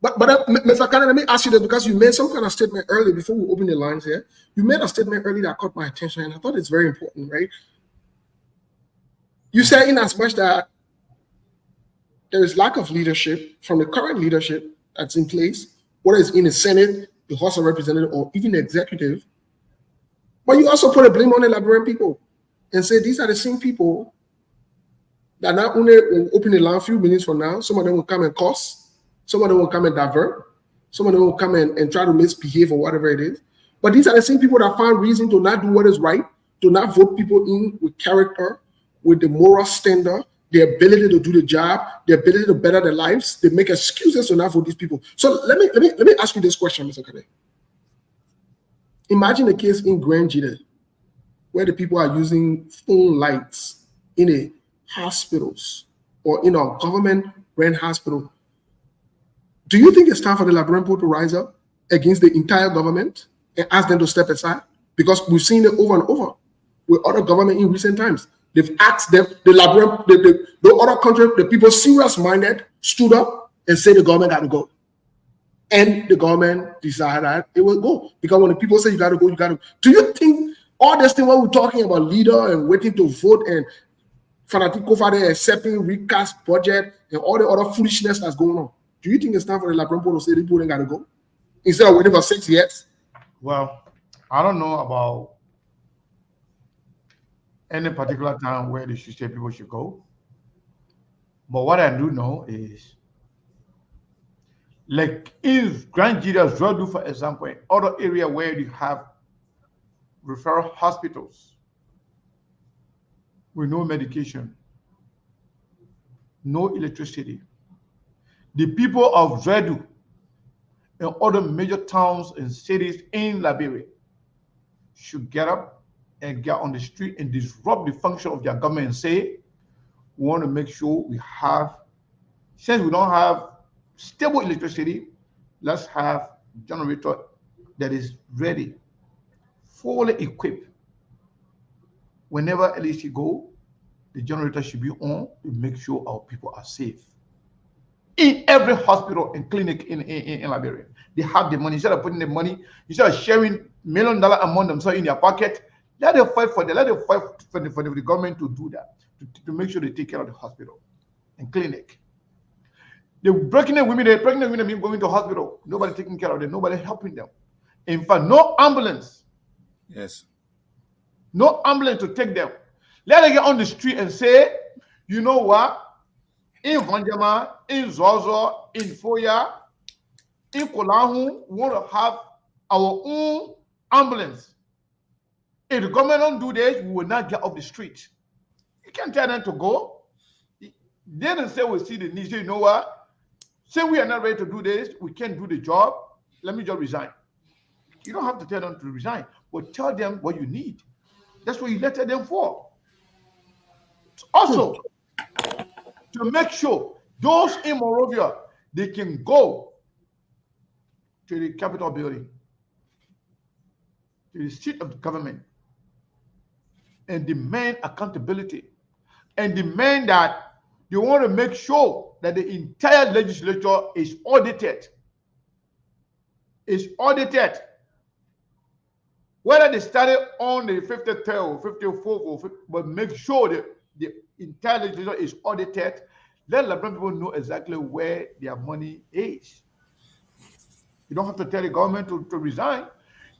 Speaker 8: But Mr. Khan, let me ask you this, because you made some kind of statement earlier before we open the lines here. You made a statement earlier that caught my attention, and I thought it's very important, right? You said in as much that there is lack of leadership from the current leadership that's in place, whether it's in the Senate, the House of Representatives, or even the executive. But you also put a blame on the Liberian people and say these are the same people that not only will open the land a few minutes from now, some of them will come and cost, some of them will come and divert, some of them will come and try to misbehave or whatever it is. But these are the same people that find reason to not do what is right, to not vote people in with character, with the moral standard, the ability to do the job, the ability to better their lives. They make excuses to not vote these people. So let me ask you this question, Mr. Kade. Imagine a case in Grand Jita where the people are using phone lights in a hospitals or in a government-run hospital. Do you think it's time for the Liberian people to rise up against the entire government and ask them to step aside? Because we've seen it over and over with other government in recent times. They've asked them, the Liberian, the other country, the people serious-minded stood up and said the government got to go. And the government decided that it will go. Because when the people say you got to go, you got to. Do you think all this thing when we're talking about leader and waiting to vote and fanatic over there accepting recast budget and all the other foolishness that's going on, do you think it's time for the Liberian people to say the people ain't got to go instead of waiting for 6 years?
Speaker 3: Well, I don't know about any particular time where they should say people should go. But what I do know is, like if Grand Jitas do, for example, in other area where you have referral hospitals with no medication, no electricity, the people of Dredu and other major towns and cities in Liberia should get up and get on the street and disrupt the function of their government and say, we want to make sure we have, since we don't have stable electricity, let's have generator that is ready, fully equipped. Whenever electricity go, the generator should be on to make sure our people are safe. In every hospital and clinic in Liberia, they have the money. Instead of putting the money, instead of sharing $1 million among themselves in their pocket, let them fight for the government to do that, to make sure they take care of the hospital and clinic. The pregnant women being going to hospital, nobody taking care of them, nobody helping them. In fact, no ambulance.
Speaker 6: Yes.
Speaker 3: No ambulance to take them. Let them get on the street and say, you know what? In Vanjama, in Zozo, in Foya, in Kolahu, we want to have our own ambulance. If the government don't do this, we will not get off the street. You can't tell them to go. They didn't say we see the need. You know what? Say we are not ready to do this, we can't do the job, let me just resign. You don't have to tell them to resign, but tell them what you need. That's what you elected them for. Also, to make sure those in Monrovia, they can go to the Capitol building, to the seat of the government, and demand accountability, and demand that they want to make sure that the entire legislature is audited. Is audited. Whether they started on the 53rd or 54th, but make sure that the entire legislature is audited. Let Liberian people know exactly where their money is. You don't have to tell the government to resign.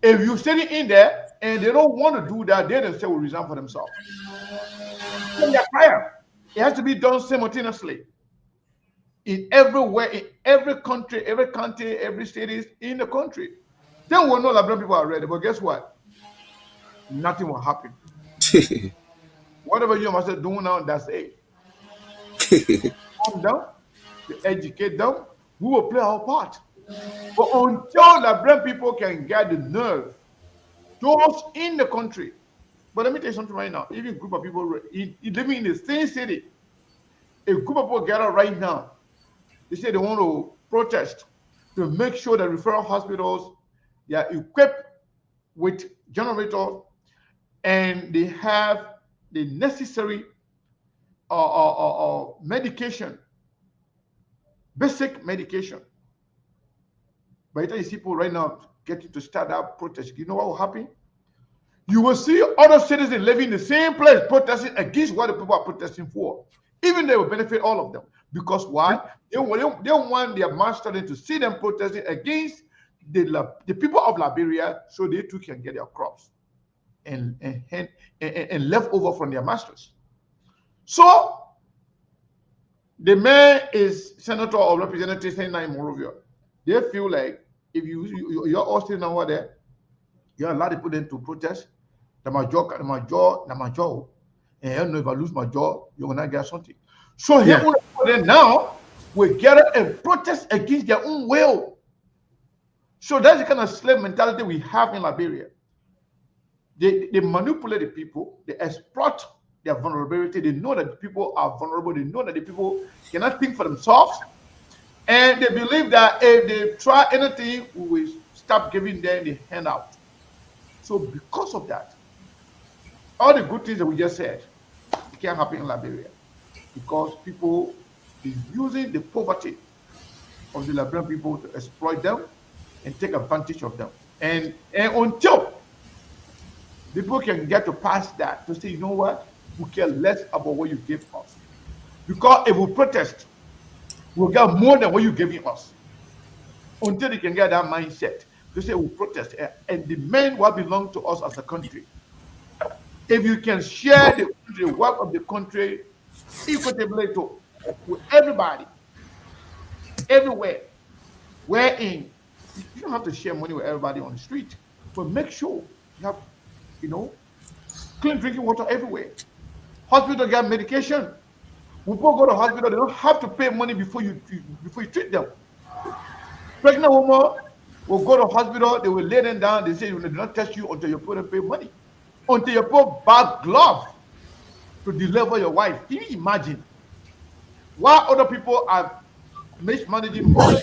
Speaker 3: If you're sitting in there and they don't want to do that, they themselves will resign for themselves. So they're tired. It has to be done simultaneously. In everywhere, in every country, every county, every city in the country. Then we'll know Liberian people are ready. But guess what? Nothing will happen. Whatever you must do now, that's it. Calm down, to educate them, we will play our part. But until Liberian people can get the nerve, those in the country, but let me tell you something right now, even a group of people living in the same city, a group of people gather right now, they say they want to protest to make sure that referral hospitals, they are equipped with generators and they have the necessary medication, basic medication, by the time you see people right now getting to start out protest, you know what will happen? You will see other citizens living in the same place protesting against what the people are protesting for. Even they will benefit all of them. Because why? They want their master to see them protesting against the people of Liberia so they too can get their crops and left over from their masters. So the man is senator or representative saying in Monrovia. They feel like if you're all sitting over there, you're allowed to put them to protest. And you know, if I lose my job, you're gonna get something. So here now we gather and protest against their own will. So that's the kind of slave mentality we have in Liberia. They manipulate the people, they exploit their vulnerability. They know that the people are vulnerable, they know that the people cannot think for themselves, and they believe that if they try anything, we will stop giving them the handout. So because of that, all the good things that we just said, it can't happen in Liberia because people is using the poverty of the Liberian people to exploit them and take advantage of them. And until people can get to pass that, to say, you know what, we care less about what you give us. Because if we protest, we'll get more than what you're giving us. Until they can get that mindset to say we protest and demand what belongs to us as a country. If you can share the wealth of the country equitably with everybody, everywhere, wherein you don't have to share money with everybody on the street, but make sure you have, clean drinking water everywhere. Hospital get medication. When people go to hospital, they don't have to pay money before you treat them. Pregnant woman will go to hospital, they will lay them down, they say, they do not test you until you put and pay money. Until you put bad gloves to deliver your wife. Can you imagine? While other people are mismanaging money,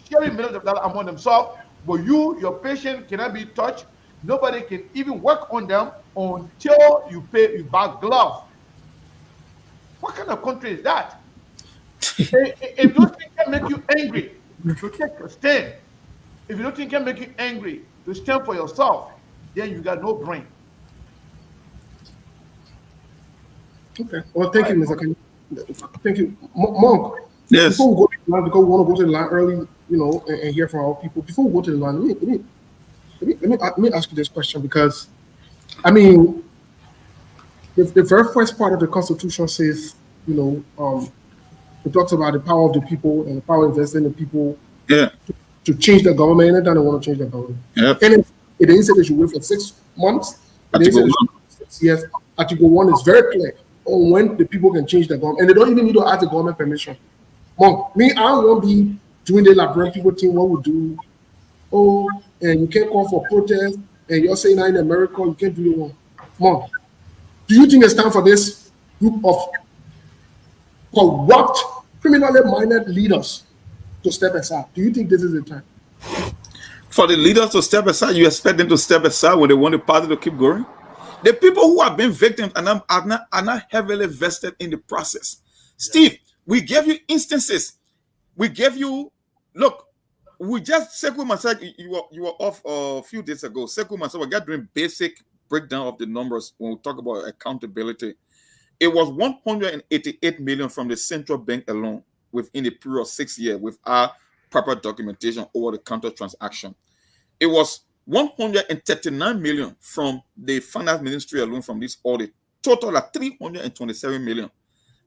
Speaker 3: sharing millions of dollars among themselves, but your patient cannot be touched. Nobody can even work on them until you buy gloves. What kind of country is that? If those things can make you angry, to take a stand. If you don't think can make you angry, to stand for yourself, then you got no brain.
Speaker 8: Okay. Well, thank you, Mr. Kenny. Thank you, Monk.
Speaker 6: Yes.
Speaker 8: Before we go to the line, because we want to go to the line early, and hear from our people. Before we go to the line, let me ask you this question, because, I mean, the very first part of the Constitution says, it talks about the power of the people and the power invested in the people to change the government anytime they want to change the government.
Speaker 6: Yep.
Speaker 8: And it didn't say they should wait for 6 months. It didn't say they should wait for 6 years. Article 1 is very clear on when the people can change the government. And they don't even need to ask the government permission. Monk, me, I won't be doing the Liberian people think what we do. Oh, and you can't call for protest, and you're saying that in America, you can't do it one. Monk, do you think it's time for this group of corrupt, criminally minded leaders to step aside? Do you think this is the time?
Speaker 6: For the leaders to step aside, you expect them to step aside when they want the party to keep going? The people who have been victims are not heavily vested in the process. Steve, we gave you instances. We gave you, look, we just, Sekou Masai, you were off a few days ago. Sekou Masai, we got doing basic breakdown of the numbers when we talk about accountability. It was 188 million from the central bank alone within a period of 6 years with our proper documentation over the counter transaction. It was 139 million from the finance ministry alone from this audit. Total of 327 million.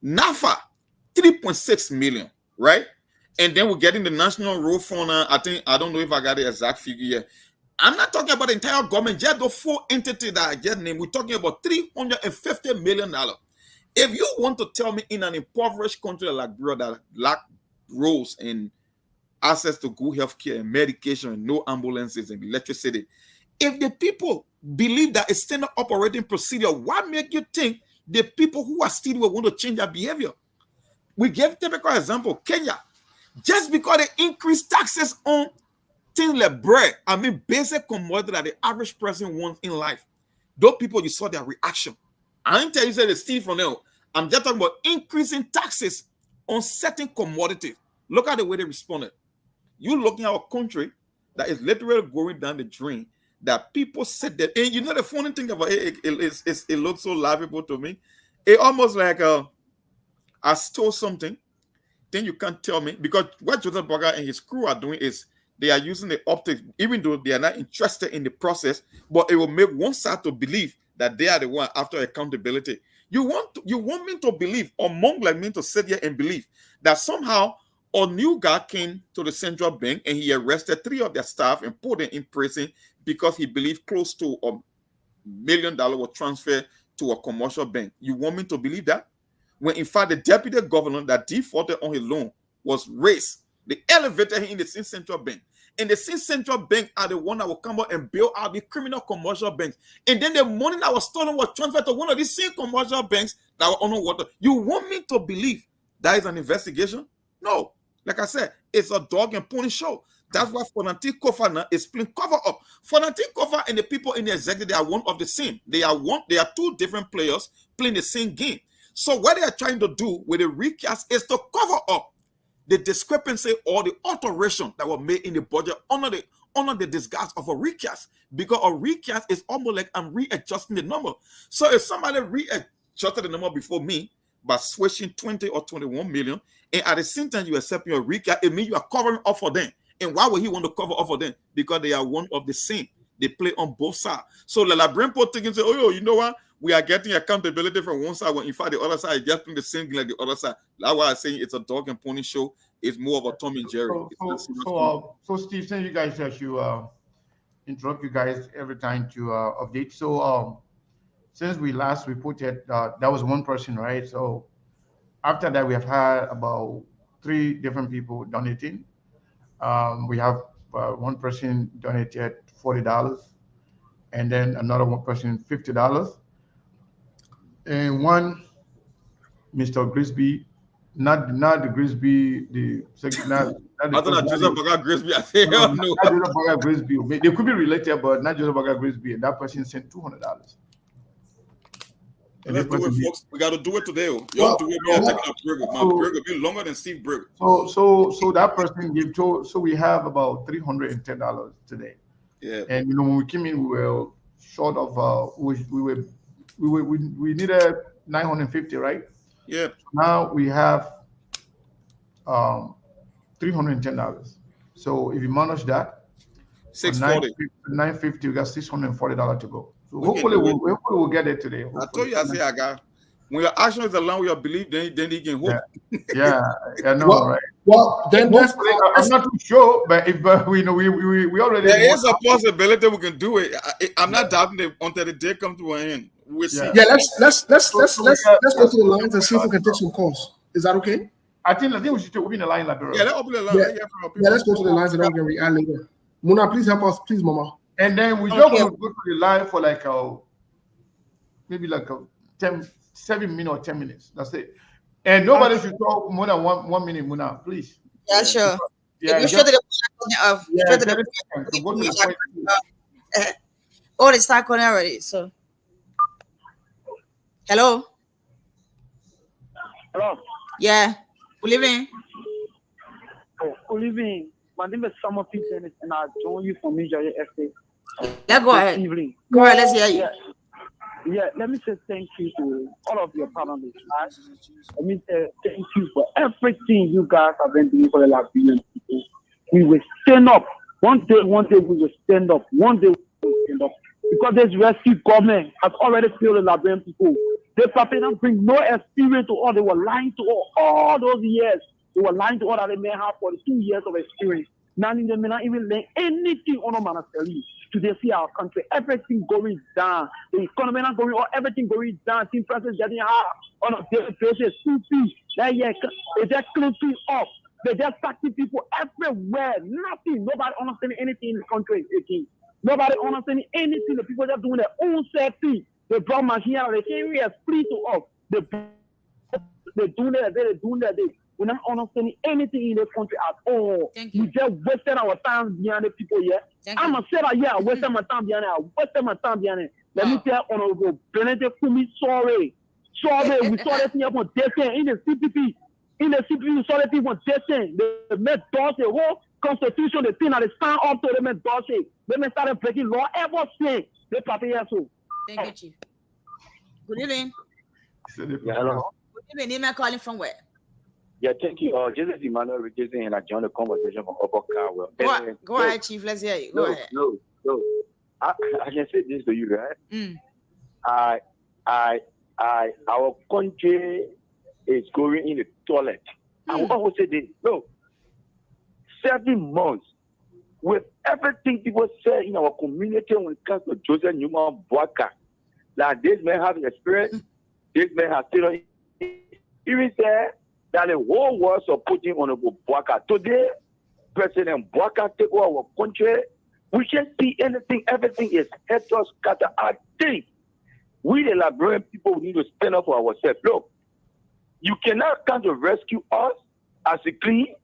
Speaker 6: NAFA, 3.6 million, right? And then we're getting the National Road Fund. I don't know if I got the exact figure yet. I'm not talking about the entire government, just the 4 entities that I just named. We're talking about $350 million. If you want to tell me in an impoverished country like Liberia that lack roads and access to good health care and medication and no ambulances and electricity, if the people believe that it's standard operating procedure, what make you think the people who are still will want to change their behavior? We gave typical example, Kenya. Just because they increase taxes on things like bread, basic commodity that the average person wants in life, those people, you saw their reaction. I didn't tell you that steal from them. I'm just talking about increasing taxes on certain commodities. Look at the way they responded. You looking at our country, that is literally going down the drain, that people sit there. And you know the funny thing about it looks so laughable to me. It almost like I stole something, then you can't tell me, because what Joseph Burger and his crew are doing is they are using the optics, even though they are not interested in the process, but it will make one side to believe that they are the one after accountability. You want me to believe, or monk like me to sit here and believe that somehow a new guy came to the central bank and he arrested 3 of their staff and put them in prison because he believed close to $1 million was transferred to a commercial bank. You want me to believe that? When in fact the deputy governor that defaulted on his loan was raised. They elevated him in the same central bank. And the same central bank are the one that will come out and bail out the criminal commercial banks. And then the money that was stolen was transferred to one of these same commercial banks that were underwater. You want me to believe that is an investigation? No. Like I said, it's a dog and pony show. That's why Fonanti Kofa now is playing cover up. Fonanti Kofa and the people in the executive, they are one of the same. They are 2 different players playing the same game. So what they are trying to do with the recast is to cover up the discrepancy or the alteration that were made in the budget under the disguise of a recast. Because a recast is almost like I'm readjusting the number. So if somebody readjusted the number before me by switching 20 or 21 million, and at the same time you accept your recast, it means you are covering up for them. And why would he want to cover up for them? Because they are one of the same. They play on both sides. So the Labrimpo thinking, say, oh, you know what? We are getting accountability from one side, when in fact the other side is just doing the same thing like the other side. That's why I'm saying it's a dog and pony show. It's more of a Tom and Jerry.
Speaker 3: So Steve, since you guys should interrupt you guys every time to update. So since we last reported, that was one person, right? So after that, we have had about 3 different people donating. We have one person donated $40, and then another one person $50, and one Mr. Grisby, not the Grisby, not
Speaker 6: Joseph Burger Grisby. I say hell no.
Speaker 3: Not Joseph Burger Grisby. They could be related, but not Joseph Burger Grisby. And that person sent $200.
Speaker 6: Let's do it, folks. We got to do it today. You don't do it. We are taking a break. My break will be longer than Steve break.
Speaker 3: So that person gave to. So we have about $310 today.
Speaker 6: Yeah.
Speaker 3: And when we came in, we were short of. We needed 950, right?
Speaker 6: Yeah.
Speaker 3: Now we have $310. So if you manage that,
Speaker 6: 640.
Speaker 3: 950, we got $640 to go. So hopefully we'll get it today.
Speaker 6: I told you, I say, when your action is aligned with your belief, then you can hope.
Speaker 3: Yeah, I know, right?
Speaker 8: Well, then
Speaker 3: I'm not too sure, but if we know we already.
Speaker 6: There is a possibility we can do it. I'm not doubting it until the day comes to an end. We'll see.
Speaker 8: Yeah, let's go to the lines and see if we can take some calls. Is that okay?
Speaker 3: I think we should open the line, like
Speaker 6: let's open the line.
Speaker 8: Yeah, let's go to the lines and then we can react later. Muna, please help us, please, Mama.
Speaker 3: And then we just want to go to the line for like maybe like 7 minutes or 10 minutes. That's it. And nobody should talk more than one minute, Muna, please.
Speaker 5: Yeah, sure.
Speaker 3: Yeah,
Speaker 5: you should it's start calling already. So, hello.
Speaker 10: Hello.
Speaker 5: Yeah. Good evening.
Speaker 10: Oh, good evening. My name is Summer Peterson, and I join you from New Jersey Estate.
Speaker 5: Yeah, go ahead.
Speaker 10: Evening.
Speaker 5: Go ahead. Let's hear you.
Speaker 10: Yeah, let me say thank you to all of your panelists. Right? Let me say thank you for everything you guys have been doing for the Liberian people. We will stand up. One day we will stand up. One day we will stand up. Because this rescue government has already failed the Liberian people. They probably don't bring no experience to all. They were lying to all those years. They were lying to all that they may have 42 years of experience. Now they may not even learn anything on a monastery. Today, see our country, everything going down. The economy not going on, everything going down. Team prices getting high on a daily basis. They just cleaning up. They just taxing people everywhere. Nothing. Nobody understanding anything in the country again. Nobody understanding anything. The people just doing their own safety. They brought machine out. They can't really explain to us. They're doing that. We're not understanding anything in this country at all. We just wasted our time behind the people here. I'm going to say that, I wasted my time behind it. Let me tell Honorable Benedict Kumi, sorry. We saw that thing up on Destin in the CPP. We saw that thing on Destin. They made doors, the whole constitution, the thing that they stand up to them and does it. They started breaking law ever since they party here. So.
Speaker 5: Thank you, Chief. Good evening.
Speaker 11: Yeah, hello.
Speaker 5: Good evening. Name calling from where?
Speaker 11: Yeah, thank you. Joseph Emmanuel Richardson, and I joined the conversation from Upper Carwell.
Speaker 5: Go ahead, Chief. Let's hear you. Go ahead.
Speaker 11: No. I can say this to you, right? Our country is going in the toilet. I always say this. No, 7 months with everything people say in our community when it comes to Joseph Newman Boaka. Like this man have experience, this man has still even said that the whole world supporting Honorable Boaka. Today, President Boaka take over our country. We can't see anything. Everything is head to scatter. I think we, the Liberian people, need to stand up for ourselves. Look, you cannot come to rescue us as a clean,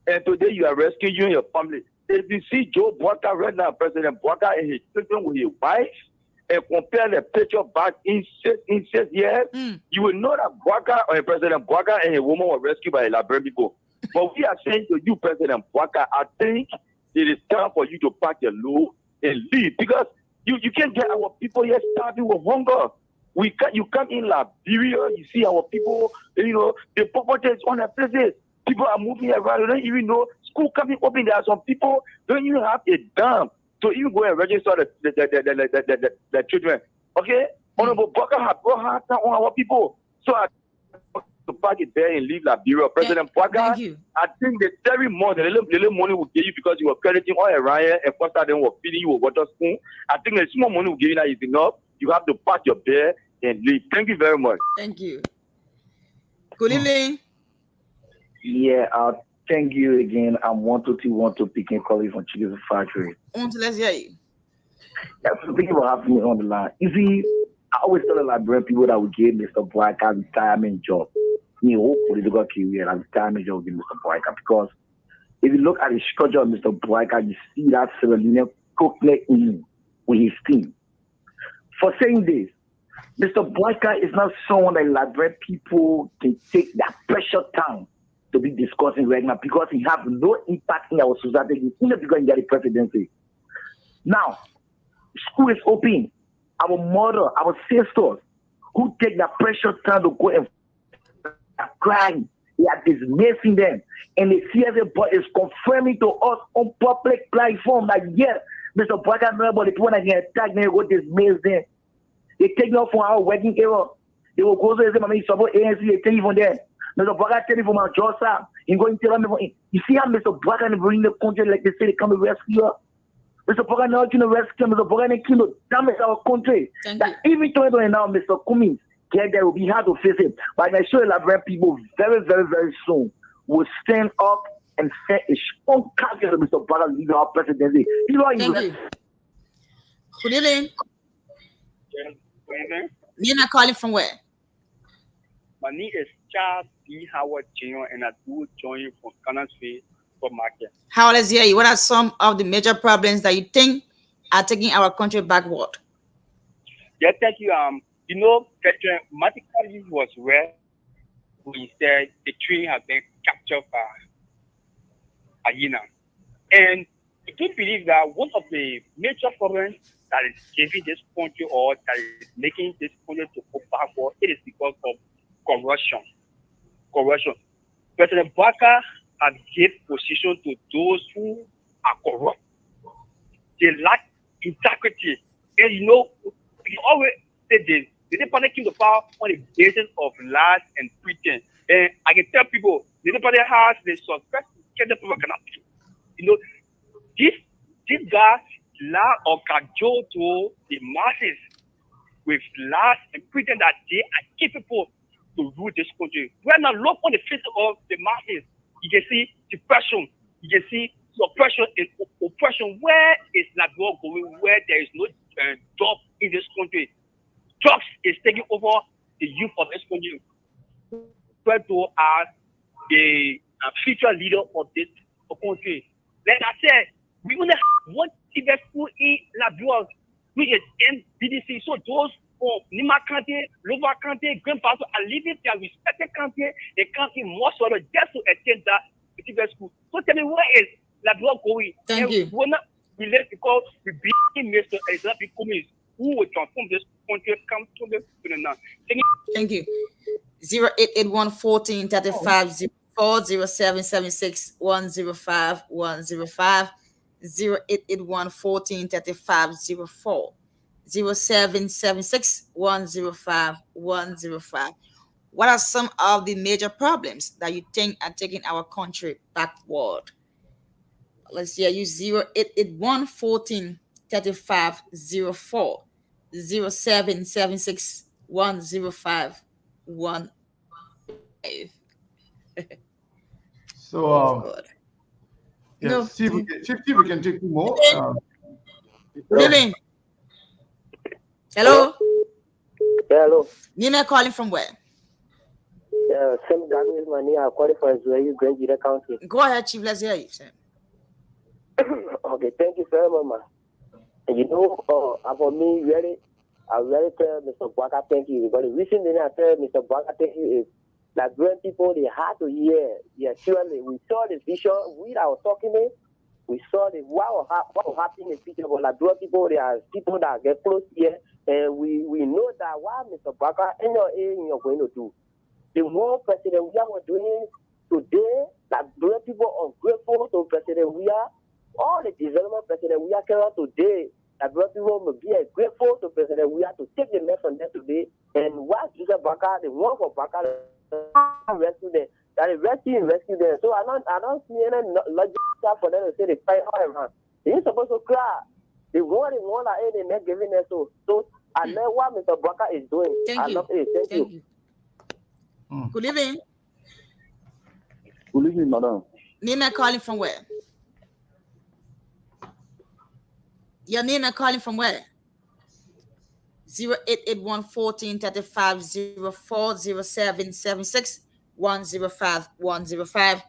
Speaker 11: and today you are rescuing you and your family. If you see Joe Boaka right now, President Boaka and his children with his wife, and compare the picture back in 6 years, you will know that Boaka or President Boaka and his woman were rescued by the Liberian people. But we are saying to you, President Boaka, I think it is time for you to pack your load and leave, because you can't get our people here starving with hunger. You come in Liberia, you see our people, the poverty is on their places. People are moving around. They don't even know school coming open. There are some people don't even have a dime to even go and register the children. Okay? Honorable Boaka has brought hard time on our people. So I to pack it there and leave Liberia. President Boaka, I think the every month, the little money will give you because you were crediting all around and first time were feeding you with water spoon. I think the small money will give you that is enough. You have to pack your bed and leave. Thank you very much.
Speaker 5: Thank you. Good evening.
Speaker 12: Yeah, thank you again. I'm 12212 picking calling from Chicken Factory.
Speaker 5: Let's hear you.
Speaker 12: Yeah, so thinking about having me on the line. You see, I always tell the Liberian people that we gave Mr. Boaka a retirement job. Me, whole political career, a retirement job with Mr. Boaka, because if you look at the structure of Mr. Boaka, you see that Sierra Leone cooked in with his team. For saying this, Mr. Boaka is not someone that Liberian people can take that pressure time to be discussing right now, because he has no impact in our society. He's not because he got the presidency. Now, school is open. Our mother, our sisters, who take the pressure time to go and cry, they are dismissing them. And the CSA is confirming to us on public platform that, yes, Mr. Boaka knows about the people that can attack them, go dismiss them. They take off from our working era. They will go to the same, support ANC, they take it from them. Mr. Boaka tell me from our job, sir. He going to tell me, you see how Mr. Boaka bring the country like they say they come to rescue us? Mr. Boaka now can rescue Mr. Boaka can damage our country. That even now, Mr. Cummings, there will be hard to face it. But I show Liberian people very, very, very soon will stand up and say a strong case of Mr. Boaka leaving our presidency.
Speaker 5: Thank you. Good evening. You're not calling from where?
Speaker 13: My name is Charles B. Howard Jr. and I do join from Canonsville Supermarket.
Speaker 5: How let's hear you. What are some of the major problems that you think are taking our country backward?
Speaker 13: Yeah, thank you. President Matikali was where we said the tree has been captured by hyena. And I do believe that one of the major problems that is giving this country or that is making this country to go backward, it is because of corruption. President Boaka has given position to those who are corrupt. They lack integrity. And we always say this. They didn't keep the power on the basis of lies and pretense. And I can tell people, the party has the suspect the people cannot do. This guy lie or cajole to the masses with lies and pretend that they are capable to rule this country. When I look on the face of the masses, you can see depression, you can see suppression and oppression. Where is Liberia going? Where there is no job in this country? Drugs is taking over the youth of this country. Referred to as the future leader of this country. Like I said, we only have one civic school in Liberia, which is MBDC. So those from Nima County, Lower County, Grand Paso are leaving their respected country, they come in more sort of just to attend that civic school. So tell me, where is la drogue, oui.
Speaker 5: Thank you.
Speaker 13: Because we being Mr. Islamic communists who will transform this country come to the now.
Speaker 5: Thank you. 088 14 35 04 0776 105 105 088 14 35 04 0776 105 105. What are some of the major problems that you think are taking our country backward? Let's hear you. 088 14 35 04 0776 105 1.
Speaker 3: So, yeah,
Speaker 5: No.
Speaker 3: see if we can take two more.
Speaker 5: Good evening. Hello.
Speaker 14: Hello.
Speaker 5: Nina calling from where?
Speaker 14: Sam Gami is my name. I call from Zuayu, Grand Jira County.
Speaker 5: Go ahead, Chief. Let's hear you, Sam.
Speaker 14: Okay, thank you very much, man. And you know, for me, I really tell Mr. Bwaka thank you. But the reason that I tell Mr. Bwaka thank you is that when people, they had to hear. Yeah, surely, we saw the vision. We that was talking it. We saw the what was happening in the future. But like people, there are people that get close here. And we know that what Mr. Bwaka and you're going to do. The more President we are doing today, that black people are grateful to President we are. All the development President we are carrying today, that black people will be grateful to President we are to take the mess from them today. And what Mr. Bwaka, the one for Bwaka, rescue them. That is rescue them. So I don't see any logic for them to say they fight all around. They ain't supposed to cry. They want that they're not giving us so I know what Mr. Bwaka is doing.
Speaker 5: Thank you.
Speaker 14: Love it. Thank you.
Speaker 5: Good evening.
Speaker 15: Good evening, madam.
Speaker 5: Nina calling from where? Your Nina calling from where? 088 14 35 04 0776 105 105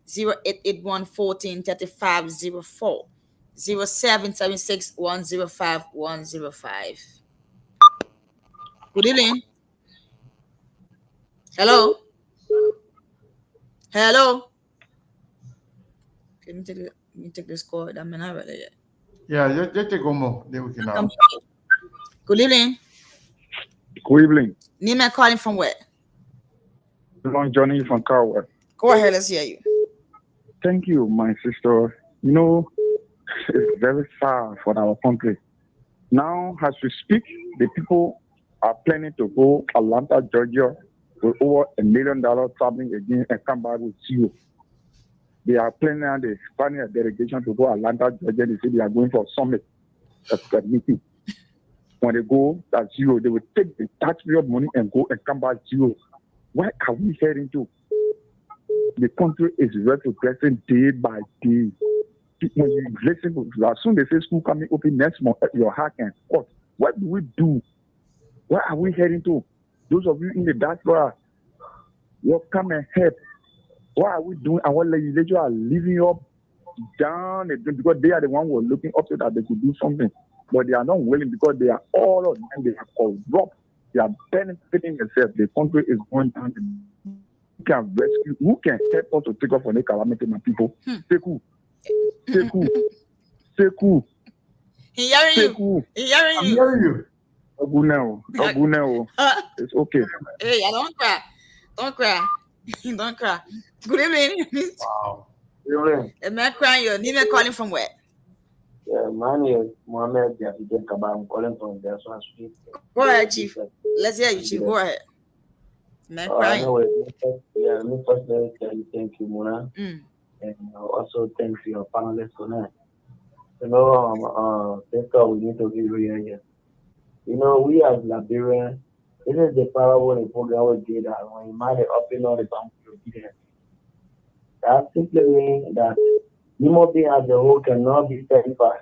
Speaker 5: 088 14 35 04 0776 105 105. Good evening. Hello. Hello. Let me take this call. I'm not ready yet.
Speaker 3: Yeah, just take one more. Then we can.
Speaker 5: Good evening.
Speaker 15: Good evening.
Speaker 5: Nina calling from where?
Speaker 15: Long Johnny from Carwell.
Speaker 5: Go ahead. Let's hear you.
Speaker 15: Thank you, my sister. You know, it's very sad for our country. Now, as we speak, the people are planning to go Atlanta, Georgia, with over $1 million traveling again and come back with zero. They are planning on the Spanish delegation to go Atlanta, Georgia. They say they are going for a summit. That's the meeting. When they go, that's zero. They will take the taxpayer money and go and come back zero. Where are we heading to? The country is retrogressing day by day. When you listen to as soon as they say school coming open next month, your heart can cut. What do we do? Where are we heading to? Those of you in the diaspora, you come and help. What are we doing? Our legislators are leaving up down because they are the ones who are looking up so that they could do something. But they are not willing because they are all of them, they are corrupt. They are benefiting themselves. The country is going down. Who can rescue? Who can help us to take off on the calamity, my people? Seku.
Speaker 5: He hearing you.
Speaker 3: I'm hearing you.
Speaker 15: Oguneo. It's okay.
Speaker 5: Hey, I don't cry. Don't cry. Don't cry. Good evening.
Speaker 15: Wow.
Speaker 5: I'm not crying. You're Nina calling from where?
Speaker 14: Yeah, my name is Mohammed Yafijen Kaba. I'm calling from Deswan Street.
Speaker 5: Go ahead, Chief. Let's hear you, Chief. Go ahead. I'm not crying.
Speaker 14: Let me first tell you thank you, Mona. And also thanks to your panelists tonight. You know, we need to be real here. You know, we as Liberians, this is the parable in the program we did that when you might have up in all the bank to be there. That simply means that human being as a whole cannot be satisfied.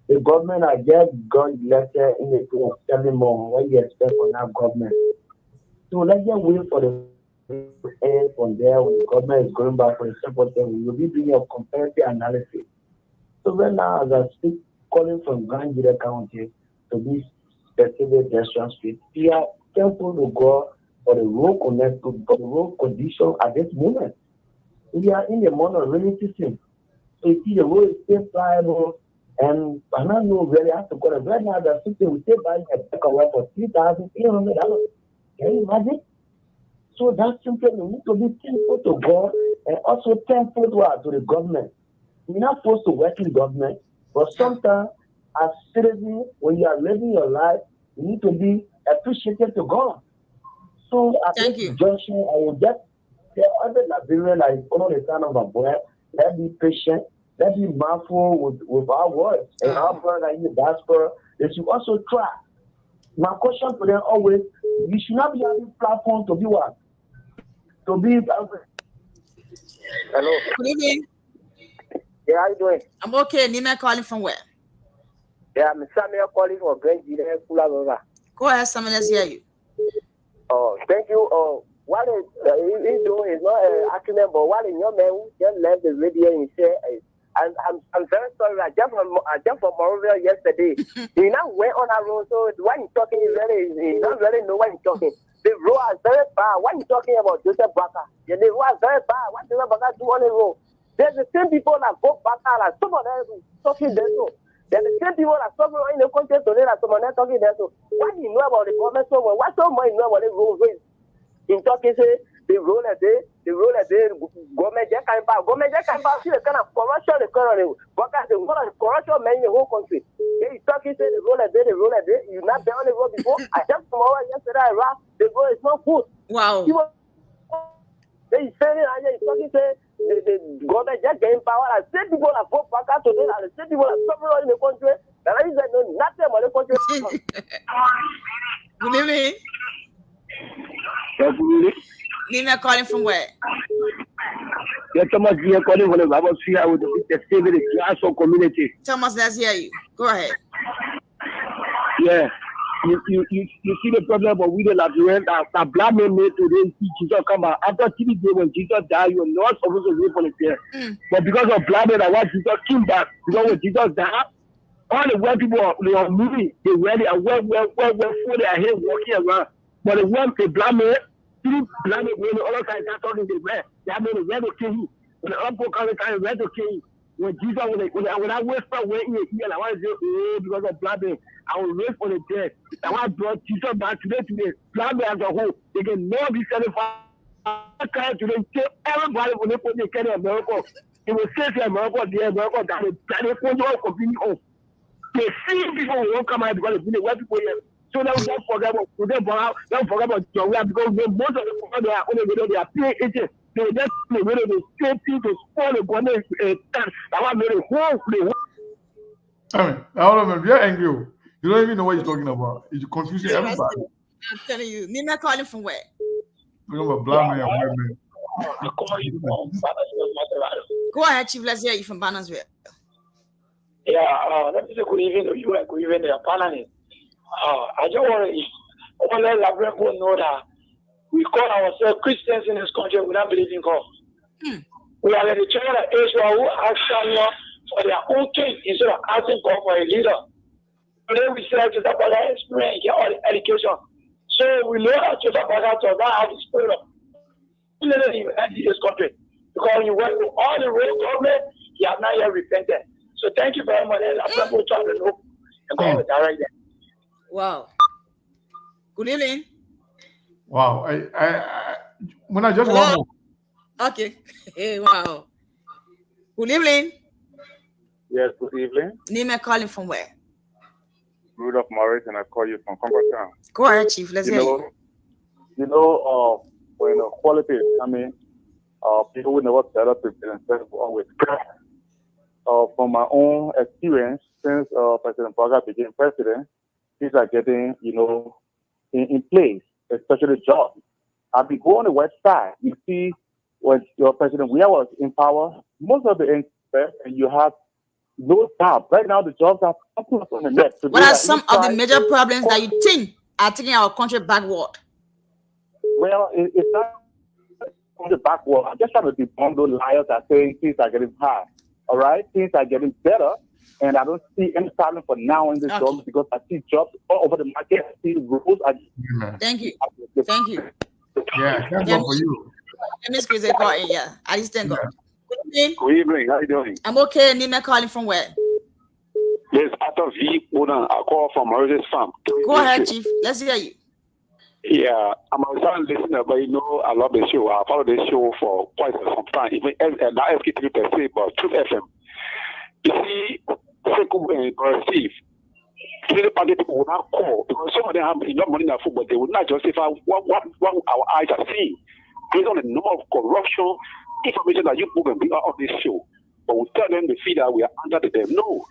Speaker 14: The government has just got elected in the 7 months. What do you expect from that government? So let's just wait for the end from there when the government is going back for the second term. We will be doing a comparative analysis. So right now, as I speak, calling from Grand Jira County to be specific Deswan Street, we are careful to go for the road condition at this moment. We are in the month of rainy season.
Speaker 12: So you see the road is still flyable. And I don't know really I have to go to right now the system we still buying a back away for $3,800. Can you imagine? So that's simply we need to be thankful to God and also thankful to the government. We're not supposed to work in government, but sometimes as citizens, when you are living your life, you need to be appreciative to God. So at this junction, I will just tell other Nigerians like follow the sound of a boy, let's be patient, let's be mindful with our words. And our brother in the diaspora, they should also try. My question to them always, you should not be on this platform to be what? To be
Speaker 5: Hello. Good evening.
Speaker 14: Yeah, how you doing?
Speaker 5: I'm okay. Nina calling from where?
Speaker 14: Yeah, I'm Samuel calling for Grand Gina Kula.
Speaker 5: Go ahead, Samuel, let's hear you.
Speaker 14: Oh, thank you. What is he's doing is not an accident, but what in your man just left the radio and said, I'm very sorry. I jumped from Monrovia yesterday. He now went on a road, so when he's talking, he don't really know what he's talking. The road is very bad. What are you talking about, Joseph Baka? Yeah, the road is very bad. What Joseph Baka do on the road? There's the same people that vote Baka, like some of them talking there so. There's the same people that suffering in the country today, like some of them talking there so. What do you know about the government so much? What so much you know about the road? In talking, say, the road a day, government just can't buy. Government just can't buy. See the kind of corruption the current Baka, the corruption man in the whole country. They talking, say, the road a day, you not been on the road before. I just tomorrow, yesterday, I ran. The road is not good.
Speaker 5: Wow.
Speaker 14: They saying he's talking say the government just getting power. I say people are vote back out today, and the same people are suffering in the country. And I said no, nothing about the country.
Speaker 5: Good evening.
Speaker 14: Good evening.
Speaker 5: Nina calling from where?
Speaker 14: Yeah, Thomas here calling from the Bible Sphere with the civic class or community.
Speaker 5: Thomas, let's hear you. Go ahead.
Speaker 14: Yeah. You see the problem of we the Nigerians that black men made today see Jesus come out. After 3 days when Jesus died, you are not supposed to wait for the prayer. But because of black men, I want Jesus came back. Because when Jesus died, all the white people they are moving, they ready and well for their head walking around. But the one the black men, 3 black men when the other guys are talking they red, they are ready to kill you. When the uncle comes and ready to kill you. When Jesus when I wait for waiting here, I want to say, because of black men, I will wait for the dead. I want to brought Jesus back today. Black men as a whole, they can never be satisfied. Today, tell everybody when they put their care in America, they will say to America, that they put all completely off. They see people who won't come out because they white people here. So they don't forget about John, because most of the people they are only they are paying agents. They just play with the same thing to spoil the government. I want to whole.
Speaker 3: I mean, all of them, you're angry. You don't even know what you're talking about. You're confusing everybody.
Speaker 5: I'm telling you. Nina calling from where?
Speaker 3: We're about black man and white man.
Speaker 5: Go ahead, Chief. Let's hear you from Bannersville.
Speaker 16: Yeah, let me say good evening to you and good evening to your panelists. I just want to let Labrador know that we call ourselves Christians in this country. We don't believe in God. We are the children of Israel who ask Samuel for their own king instead of asking God for a leader. Today we say to the Bala experience, get all the education. So we know that to the Bala to have the spirit of in this country. Because when you went to all the road government, you have not yet repented. So thank you very much. I'm going to try to know and go with direct them.
Speaker 5: Wow. Good evening.
Speaker 3: Wow. When I just want more.
Speaker 5: Okay. Hey, wow. Good evening.
Speaker 15: Yes, good evening.
Speaker 5: Name and calling from where?
Speaker 15: Rudolph Morris, and I call you from Concord Town.
Speaker 5: Go ahead, Chief. Let's hear you.
Speaker 15: When quality is coming, people will never tell us themselves always. From my own experience, since President Baga became president, things are getting, in place, especially jobs. I've been going on the website. You see, when your President Weah was in power, most of the investors, and you have no job. Right now, the jobs are up on the net. So
Speaker 5: what are some of the major problems that you think are taking our country backward?
Speaker 15: Well, it's not the backward. I'm just trying to debunk those liars that say things are getting hard. All right? Things are getting better. And I don't see any problem for now in this jobs because I see jobs all over the market. I see rules.
Speaker 5: Thank you. Thank you.
Speaker 3: Yeah, thank God for you.
Speaker 5: Miss Chris, yeah, I just thank God. Good evening.
Speaker 17: Good evening. How you doing?
Speaker 5: I'm okay. Nima calling from where?
Speaker 17: Yes, Arthur V. Onan. I call from Moses Farm.
Speaker 5: Go ahead, Chief. Let's hear you.
Speaker 17: Yeah, I'm a silent listener, but you know I love the show. I follow this show for quite some time, even not FK3 per se, but Truth FM. You see, Steve, the party people will not call because some of them have enough money in their food, but they would not justify what our eyes are seeing based on the number of corruption information that you put and bring out on this show. But we tell them the fee that we are under the them. No.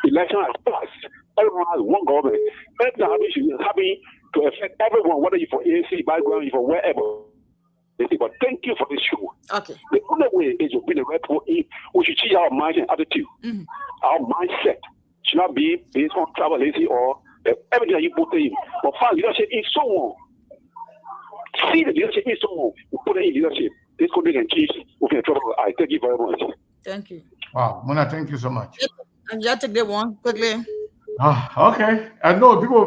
Speaker 17: Election has passed. Everyone has one government. Everything should be happy to affect everyone, whether you're for ANC background, you're for wherever. But thank you for this show.
Speaker 5: Okay.
Speaker 17: The only way is to be the right people. We should change our mind and attitude. Our mindset should not be based on travel lazy or everything that you put in. But find leadership in someone. See the leadership in someone. We put it in leadership. This country can change. We can trouble. I thank you very much.
Speaker 5: Thank you.
Speaker 3: Wow, Mona, thank you so much.
Speaker 5: And just take that one quickly.
Speaker 3: Okay. I know people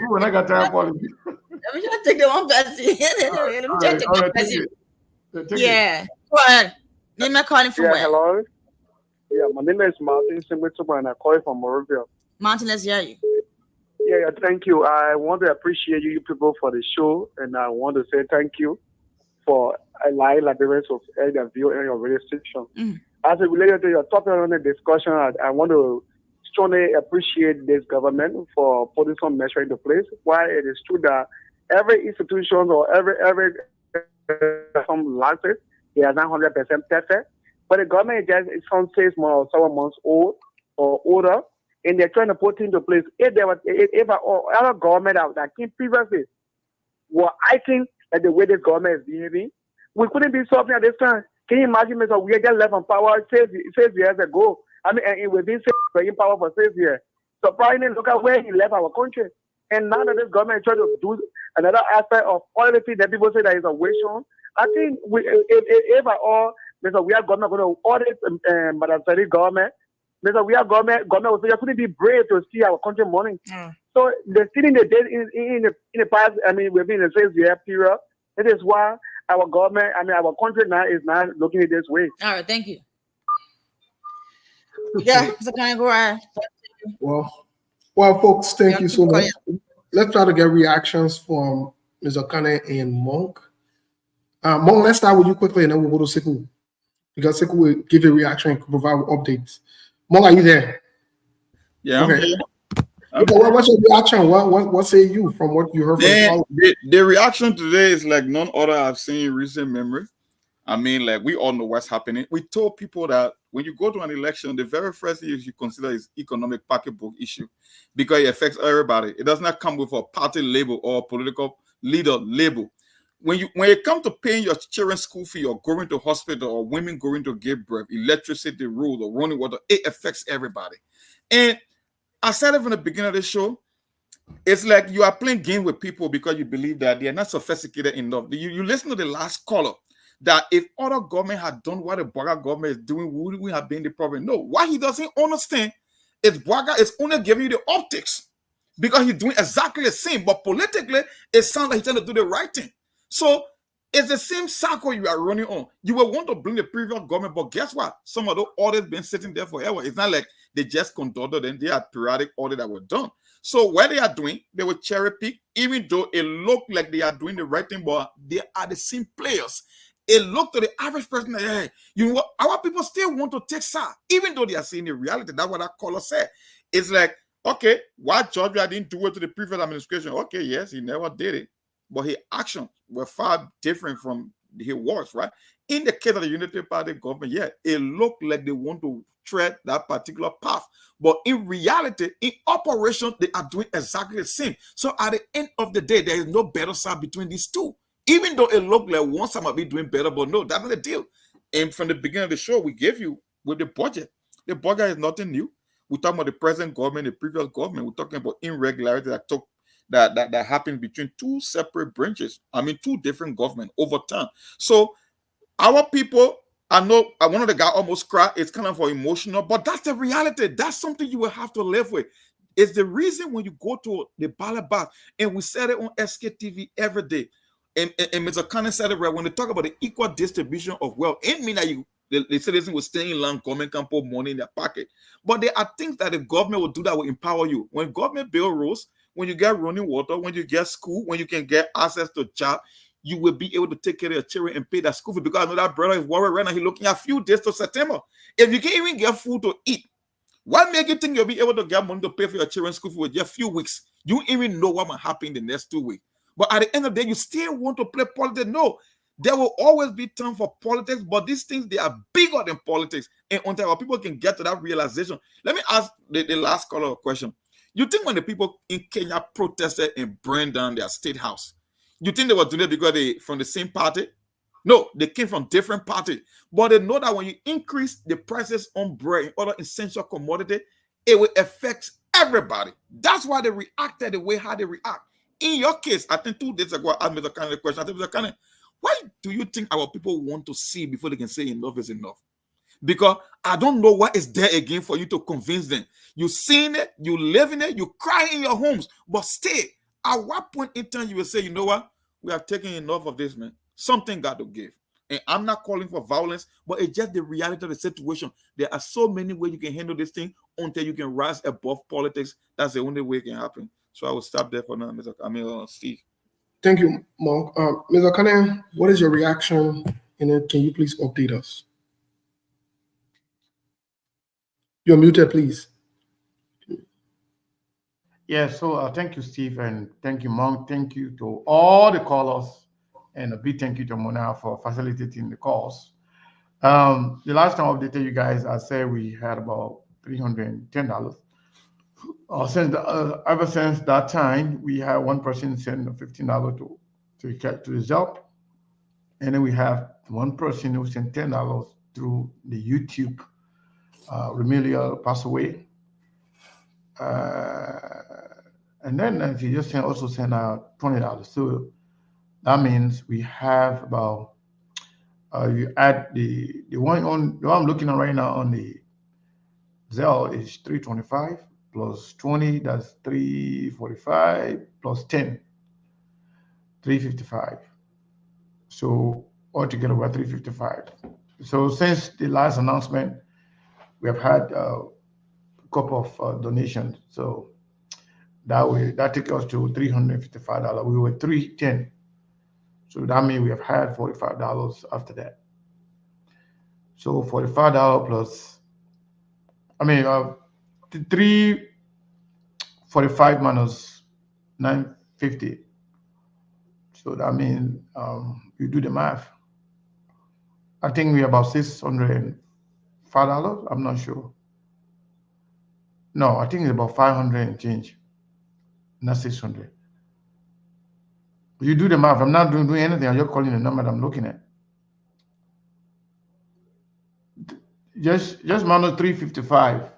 Speaker 3: when I got time for it.
Speaker 5: Let me just take the one person. Let me just take one person. Yeah. Go ahead. Name calling from where?
Speaker 18: Hello. Yeah, my name is Martin Simwituba and I call from Morovia.
Speaker 5: Martin, let's hear you.
Speaker 18: Yeah, thank you. I want to appreciate you people for the show, and I want to say thank you for allowing Liberians of Elder View and your radio station. As it related to your topic on the discussion, I want to strongly appreciate this government for putting some measure into place. While it is true that every institution or every some laxes, it is not 100% perfect, but the government is just some 6 months or 7 months old or older, and they're trying to put into place. If other government that came previously were acting like the way this government is behaving, we couldn't be solving at this time. Can you imagine, Mr. We just left on power 6 years ago? I mean, and we've been in power for 6 years. So probably look at where he left our country. And now that this government is trying to do another aspect of all the things that people say that is a waste on, I think if at all, Mr. We are going to audit Madam Sadiq government. Mr. We are government will say you couldn't be brave to see our country money. So they're still in the days in the past. I mean, we've been in a 6 year period. It is why our government, our country now is not looking at this way.
Speaker 5: All right, thank you. Yeah, so can I go ahead?
Speaker 8: Well, folks, thank you so much. Let's try to get reactions from Mr. Kane and Monk. Monk, let's start with you quickly, and then we'll go to Siku, because Siku will give a reaction and provide updates. Monk, are you there?
Speaker 6: Yeah.
Speaker 8: Okay. What's your reaction? What say you from what you heard from
Speaker 6: the reaction today is like none other I've seen in recent memory. I mean, like we all know what's happening. We told people that when you go to an election, the very first thing you should consider is economic pocketbook issue, because it affects everybody. It does not come with a party label or a political leader label. When it comes to paying your children's school fee or going to hospital or women going to give birth, electricity, rules, or running water, it affects everybody. And I said it from the beginning of the show, it's like you are playing game with people because you believe that they are not sophisticated enough. You listen to the last caller, that if other government had done what the Braga government is doing, would we have been the problem? No. What he doesn't understand is Braga is only giving you the optics because he's doing exactly the same. But politically, it sounds like he's trying to do the right thing. So it's the same cycle you are running on. You will want to blame the previous government, but guess what? Some of those audits been sitting there forever. It's not like they just conducted them. They had periodic audits that were done. So what they are doing, they will cherry pick, even though it looked like they are doing the right thing, but they are the same players. It looked to the average person that, hey, you know what? Our people still want to take side, even though they are seeing the reality. That's what that caller said. It's like, okay, why Georgia didn't do it to the previous administration? Okay, yes, he never did it, but his actions were far different from his words, right? In the case of the Unity Party government, yeah, it looked like they want to tread that particular path. But in reality, in operation, they are doing exactly the same. So at the end of the day, there is no better side between these two. Even though it looked like one side might be doing better, but no, that's not the deal. And from the beginning of the show, we gave you with the budget. The budget is nothing new. We're talking about the present government, the previous government. We're talking about irregularities that happened between two separate branches. I mean, two different governments over time. So our people, I know one of the guys almost cried. It's kind of emotional, but that's the reality. That's something you will have to live with. It's the reason when you go to the ballot box, and we said it on SKTV every day. And Mr. Kane said it right, when they talk about the equal distribution of wealth, it means that you The citizen will stay in line, government can put money in their pocket. But there are things that the government will do that will empower you. When government build roads, when you get running water, when you get school, when you can get access to job, you will be able to take care of your children and pay that school fee. Because I know that brother is worried right now. He's looking at a few days to September. If you can't even get food to eat, what make you think you'll be able to get money to pay for your children's school fee with just a few weeks? You don't even know what will happen in the next 2 weeks. But at the end of the day, you still want to play politics. No, there will always be time for politics, but these things, they are bigger than politics. And until our people can get to that realization, let me ask the last caller a question. You think when the people in Kenya protested and burned down their state house, you think they were doing it because they from the same party? No, they came from different parties. But they know that when you increase the prices on bread and other essential commodity, it will affect everybody. That's why they reacted the way how they react. In your case, I think 2 days ago, I asked Mr. Kanye a question. I said, Mr. Kanye, why do you think our people want to see before they can say enough is enough? Because I don't know what is there again for you to convince them. You seen it, you live in it, you cry in your homes, but stay. At what point in time you will say, you know what? We have taken enough of this, man. Something got to give. And I'm not calling for violence, but it's just the reality of the situation. There are so many ways you can handle this thing until you can rise above politics. That's the only way it can happen. So I will stop there for now, Mr. Steve.
Speaker 8: Thank you, Mark. Mr. Kane, what is your reaction? And then can you please update us? You're muted, please.
Speaker 3: Yeah, so thank you, Steve, and thank you, Monk. Thank you to all the callers, and a big thank you to Mona for facilitating the calls. The last time I updated you guys, I said we had about $310. Ever since that time, we had one person send $15 to the Zelle, and then we have one person who sent $10 through the YouTube. Remelia passed away. And then she just also sent out $20. So that means we have about you add the one I'm looking at right now on the Zelle is $325 plus 20, that's $345 plus 10, $355. So altogether we're $355. So since the last announcement, we have had a couple of donations. So that took us to $355. We were $310. So that means we have had $45 after that. So $45 plus, $345 minus $950. So that means you do the math. I think we're about $605. I'm not sure. No, I think it's about 500 and change, not 600. You do the math. I'm not doing anything. I'm just calling the number that I'm looking at. Just minus 355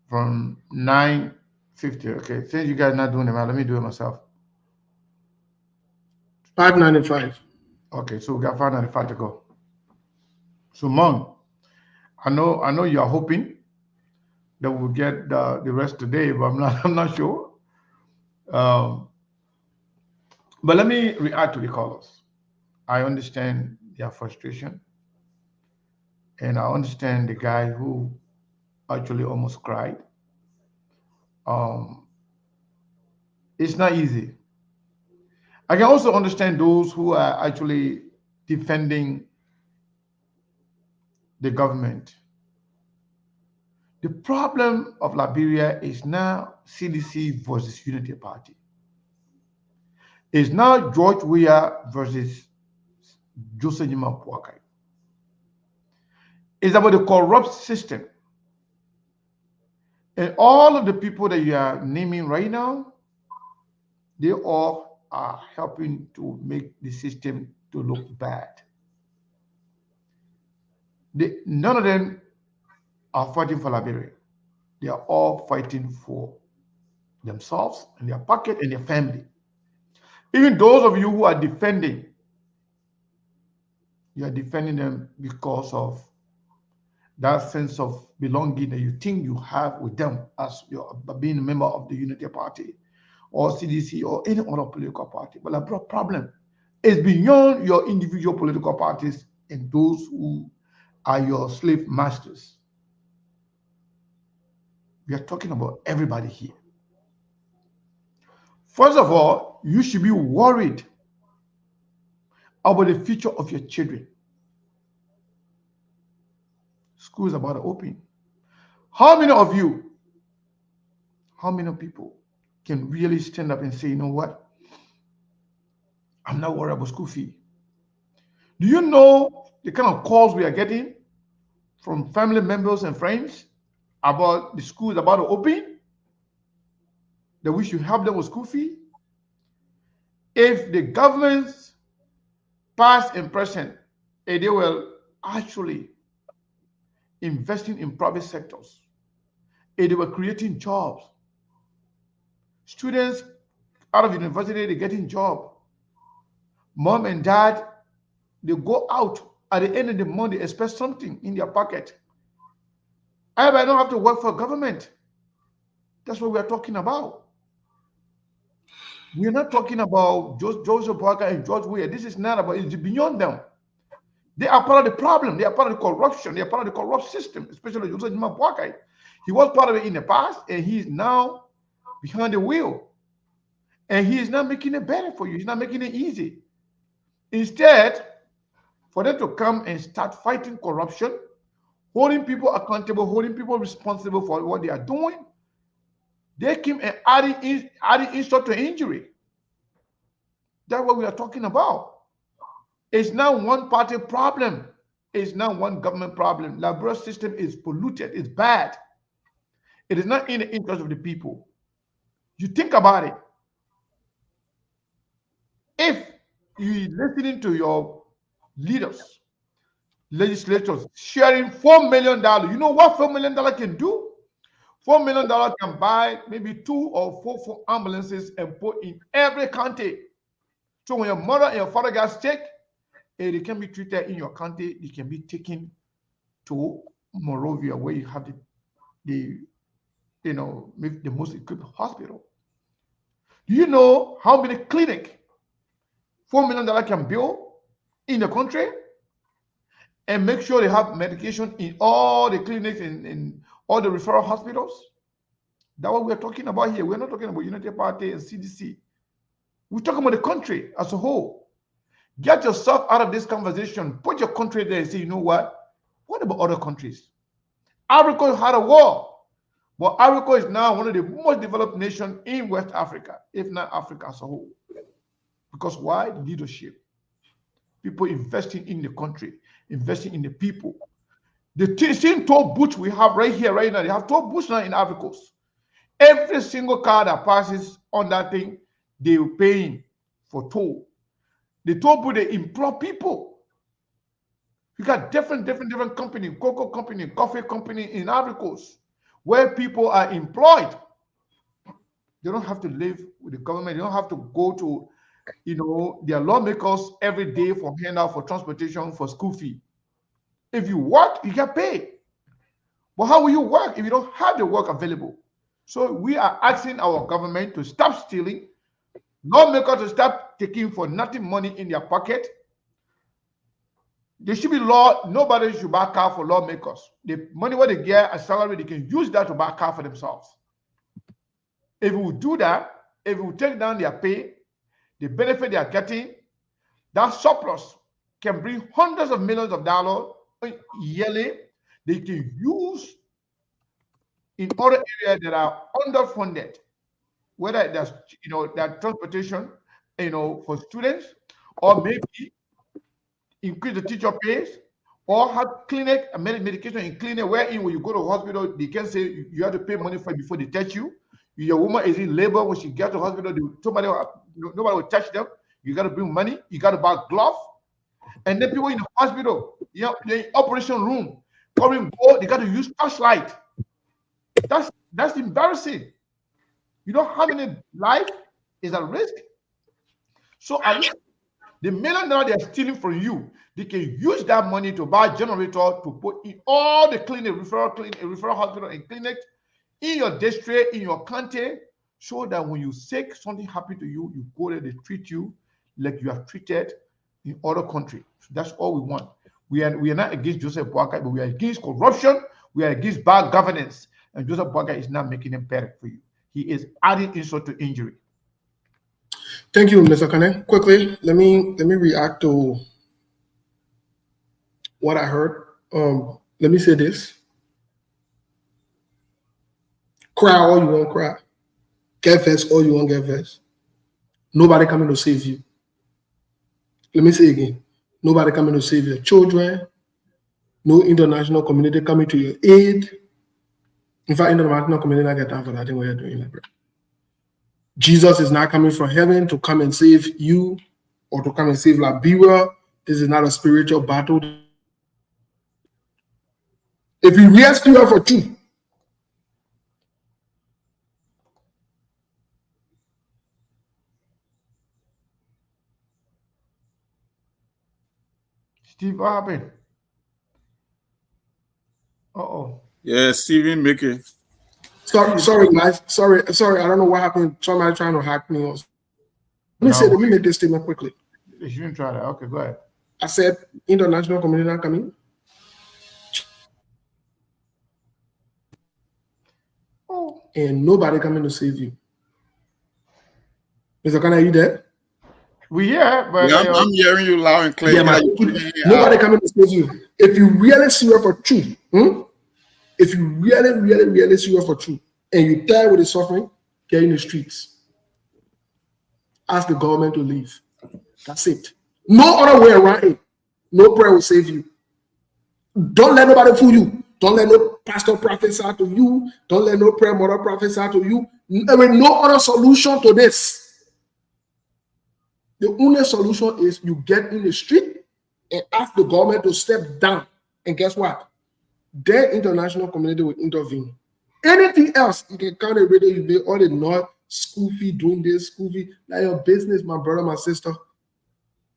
Speaker 3: from 950. Okay, since you guys are not doing the math, let me do it myself.
Speaker 8: 595.
Speaker 3: Okay, so we got 595 to go. So, Mom, I know you are hoping that we'll get the rest today, but I'm not sure. But let me react to the callers. I understand their frustration, and I understand the guy who actually almost cried. It's not easy. I can also understand those who are actually defending the government. The problem of Liberia is now CDC versus Unity Party. It's now George Weah versus Joseph Nima Boakai. It's about the corrupt system. And all of the people that you are naming right now, they all are helping to make the system to look bad. None of them are fighting for Liberia. They are all fighting for themselves and their pocket and their family. Even those of you who are defending, you are defending them because of that sense of belonging that you think you have with them as being a member of the Unity Party or CDC or any other political party. But the problem is beyond your individual political parties and those who are your slave masters. We are talking about everybody here. First of all, you should be worried about the future of your children. School is about to open. How many of you, how many people can really stand up and say, you know what? I'm not worried about school fee. Do you know the kind of calls we are getting from family members and friends about the school is about to open? That we should help them with school fee? If the government's past and present, they will actually investing in private sectors, they were creating jobs. Students out of university, they're getting job. Mom and dad, they go out at the end of the month, they expect something in their pocket. I don't have to work for government. That's what we are talking about. We're not talking about Joseph Parker and George Weah. This is not about, it's beyond them. They are part of the problem. They are part of the corruption. They are part of the corrupt system, especially Joseph Parker. He was part of it in the past, and he is now behind the wheel. And he is not making it better for you. He's not making it easy. Instead, for them to come and start fighting corruption, holding people accountable, holding people responsible for what they are doing, they came and adding insult to injury. That's what we are talking about. It's not one party problem. It's not one government problem. Liberal system is polluted. It's bad. It is not in the interest of the people. You think about it. If you're listening to your leaders, legislators sharing $4 million, you know what $4 million can do? $4 million can buy maybe 2 or 4 ambulances and put in every county. So when your mother and your father got sick, they can be treated in your county. They can be taken to Monrovia, where you have the most equipped hospital. Do you know how many clinics $4 million can build in the country and make sure they have medication in all the clinics in all the referral hospitals? That's what we're talking about here. We're not talking about United Party and CDC. We're talking about the country as a whole. Get yourself out of this conversation. Put your country there and say, you know what? What about other countries? Africa had a war, but Africa is now one of the most developed nations in West Africa, if not Africa as a whole. Because why? Leadership. People investing in the country, investing in the people. The same toll booth we have right here, right now, they have toll booths now in Africa. Every single car that passes on that thing, they're paying for toll. The toll booth, they employ people. You got different companies, cocoa company, coffee company in Africa, where people are employed. They don't have to live with the government. They don't have to go to, their lawmakers every day for handout, for transportation, for school fee. If you work, you get paid. But how will you work if you don't have the work available? So we are asking our government to stop stealing, lawmakers to stop taking for nothing money in their pocket. There should be law. Nobody should buy car for lawmakers. The money what they get as salary, they can use that to buy a car for themselves. If we do that, if we take down their pay, the benefit they are getting, that surplus can bring hundreds of millions of dollars yearly. They can use in other areas that are underfunded, whether that's that transportation, for students, or maybe increase the teacher pays, or have clinic and medication in clinic wherein when you go to hospital, they can say you have to pay money for it before they touch you. Your woman is in labor. When she gets to hospital, nobody will touch them. You got to bring money. You got to buy gloves. And then people in the hospital, the operation room, they got to use flashlight. That's embarrassing. You know how many life is at risk? So at least the $1 million they are stealing from you, they can use that money to buy a generator to put in all the referral hospital and clinics in your district, in your county, so that when you're sick, something happened to you, you go there, they treat you like you are treated in other countries. That's all we want. We are not against Joseph Boakai, but we are against corruption. We are against bad governance. And Joseph Boakai is not making it better for you. He is adding insult to injury.
Speaker 8: Thank you, Mr. Kane. Quickly, let me react to what I heard. Let me say this. Cry all you want, cry. Get vexed all you want, get vexed. Nobody coming to save you. Let me say again. Nobody coming to save your children. No international community coming to your aid. In fact, international community not get time for that thing we're doing. Like, Jesus is not coming from heaven to come and save you or to come and save Liberia. This is not a spiritual battle. If you really spirit for truth,
Speaker 3: Steve, what happened? Uh-oh.
Speaker 6: Yeah, Steven, make it.
Speaker 8: Sorry, guys. Sorry. I don't know what happened. Somebody trying to hack me. Let me make this statement quickly.
Speaker 3: You shouldn't try that. Okay, go ahead.
Speaker 8: I said international community not coming. And nobody coming to save you. Mr. Kana, are you there?
Speaker 3: We here, but
Speaker 6: yeah, I'm hearing you loud and clear.
Speaker 8: Yeah, nobody coming to save you. If you really serious for truth, if you really serious for truth, and you tired with the suffering, get in the streets. Ask the government to leave. That's it. No other way around it. No prayer will save you. Don't let nobody fool you. Don't let no pastor prophesy to you. Don't let no prayer mother prophesy to you. I mean, no other solution to this. The only solution is you get in the street and ask the government to step down. And guess what? Their international community will intervene. Anything else, you can count it radio, you do all the noise, school fee, doing this, school fee, like your business, my brother, my sister.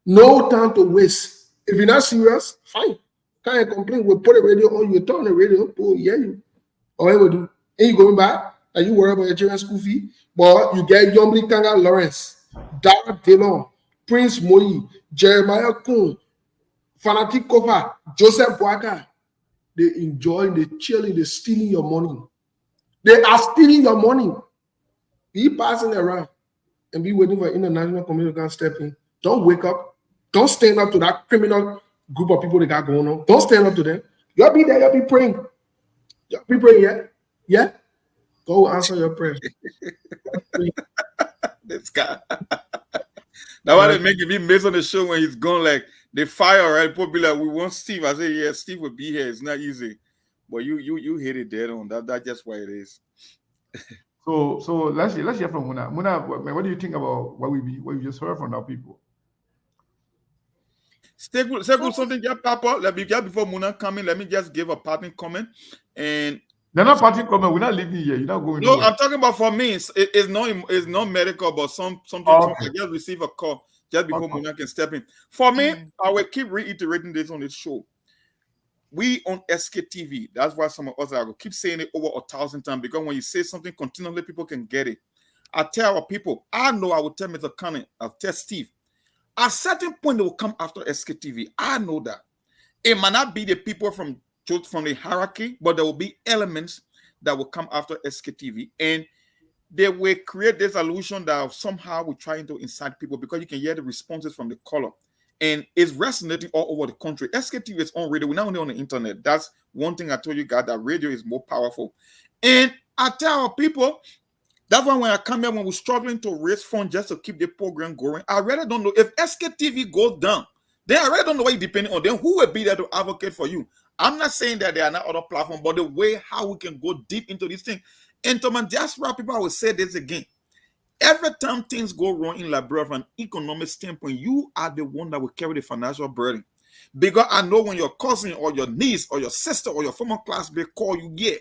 Speaker 8: No time to waste. If you're not serious, fine. Can't complain. We'll put a radio on you, turn the radio, people hear you. Or what you do? And you going back, and you worry about your children's school fee, but you get Yombly Kanga Lawrence, Dara Delon, Prince Moi, Jeremiah Kuhn, Fanatic Kofa, Joseph Boakai. They enjoying, they chilling, they stealing your money. They are stealing your money. Be passing around and be waiting for international community to step in. Don't wake up. Don't stand up to that criminal group of people that got going on. Don't stand up to them. You'll be there. You'll be praying. You'll be praying, yeah? Yeah? Go answer your prayer.
Speaker 6: This guy. That's why they make me miss on the show when he's gone. Like, they fire, right? People be like, we want Steve. I say, yeah, Steve will be here. It's not easy. But you hit it dead on. That's just why it is.
Speaker 3: So let's hear from Muna. Muna, what do you think about what we just heard from our people?
Speaker 6: Say something, yeah, Papa. Before Muna coming, let me just give a parting comment. And
Speaker 3: they're not parting comment. We're not leaving here. You're not going.
Speaker 6: No, nowhere. I'm talking about for me. It's not medical, but something. Okay. I just received a call just before Muna can step in. For me, I will keep reiterating this on this show. We on SKTV. That's why some of us will keep saying it over 1,000 times, because when you say something continually, people can get it. I tell our people, I know I will tell Mr. Cunning, I'll tell Steve. At a certain point, they will come after SKTV. I know that. It might not be the people from the hierarchy, but there will be elements that will come after SKTV. And they will create this illusion that somehow we're trying to incite people, because you can hear the responses from the caller. And it's resonating all over the country. SKTV is on radio. We're not only on the internet. That's one thing I told you guys, that radio is more powerful. And I tell our people, that's why when I come here, when we're struggling to raise funds just to keep the program going, I really don't know. If SKTV goes down, then I really don't know what you're depending on. Then who will be there to advocate for you? I'm not saying that there are not other platforms, but the way how we can go deep into this thing. And to my diaspora people, I will say this again. Every time things go wrong in Liberia from an economic standpoint, you are the one that will carry the financial burden. Because I know when your cousin or your niece or your sister or your former classmate call you, yeah,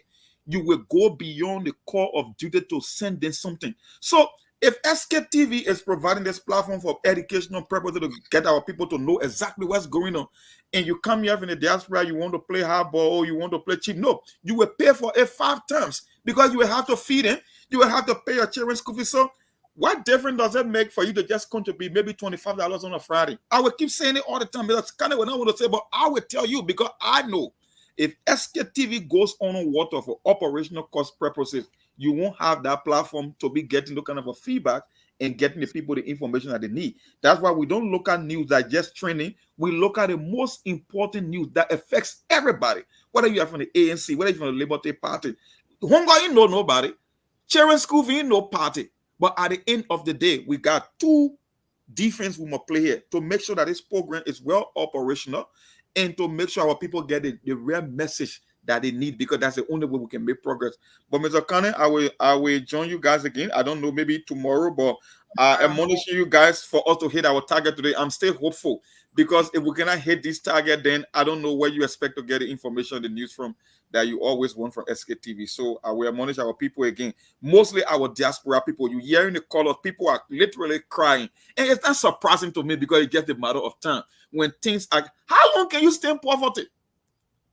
Speaker 6: you will go beyond the call of duty to send them something. So if SKTV is providing this platform for educational purposes to get our people to know exactly what's going on, and you come here in the diaspora, you want to play hardball, you want to play cheap, no, you will pay for it 5 times, because you will have to feed them, you will have to pay your children's school fees. So What difference does it make for you to just contribute maybe $25 on a Friday? I will keep saying it all the time. That's kind of what I want to say, but I will tell you because I know if SKTV goes on water for operational cost purposes, you won't have that platform to be getting the kind of a feedback and getting the people the information that they need. That's why we don't look at news that just training. We look at the most important news that affects everybody, whether you are from the ANC, whether you're from the Liberty Party. Hunger, you know nobody. Children school, you know party. But at the end of the day, we got two defense we must play here to make sure that this program is well operational and to make sure our people get the real message that they need, because that's the only way we can make progress. But Mr. Kane, I will join you guys again. I don't know, maybe tomorrow, but I'm admonishing you guys for us to hit our target today. I'm still hopeful, because if we cannot hit this target, then I don't know where you expect to get the information, the news from that you always want from SKTV. So I will admonish our people again, mostly our diaspora people. You hearing the colors, people are literally crying. And it's not surprising to me, because it's just a matter of time. When things are, how long can you stay in poverty?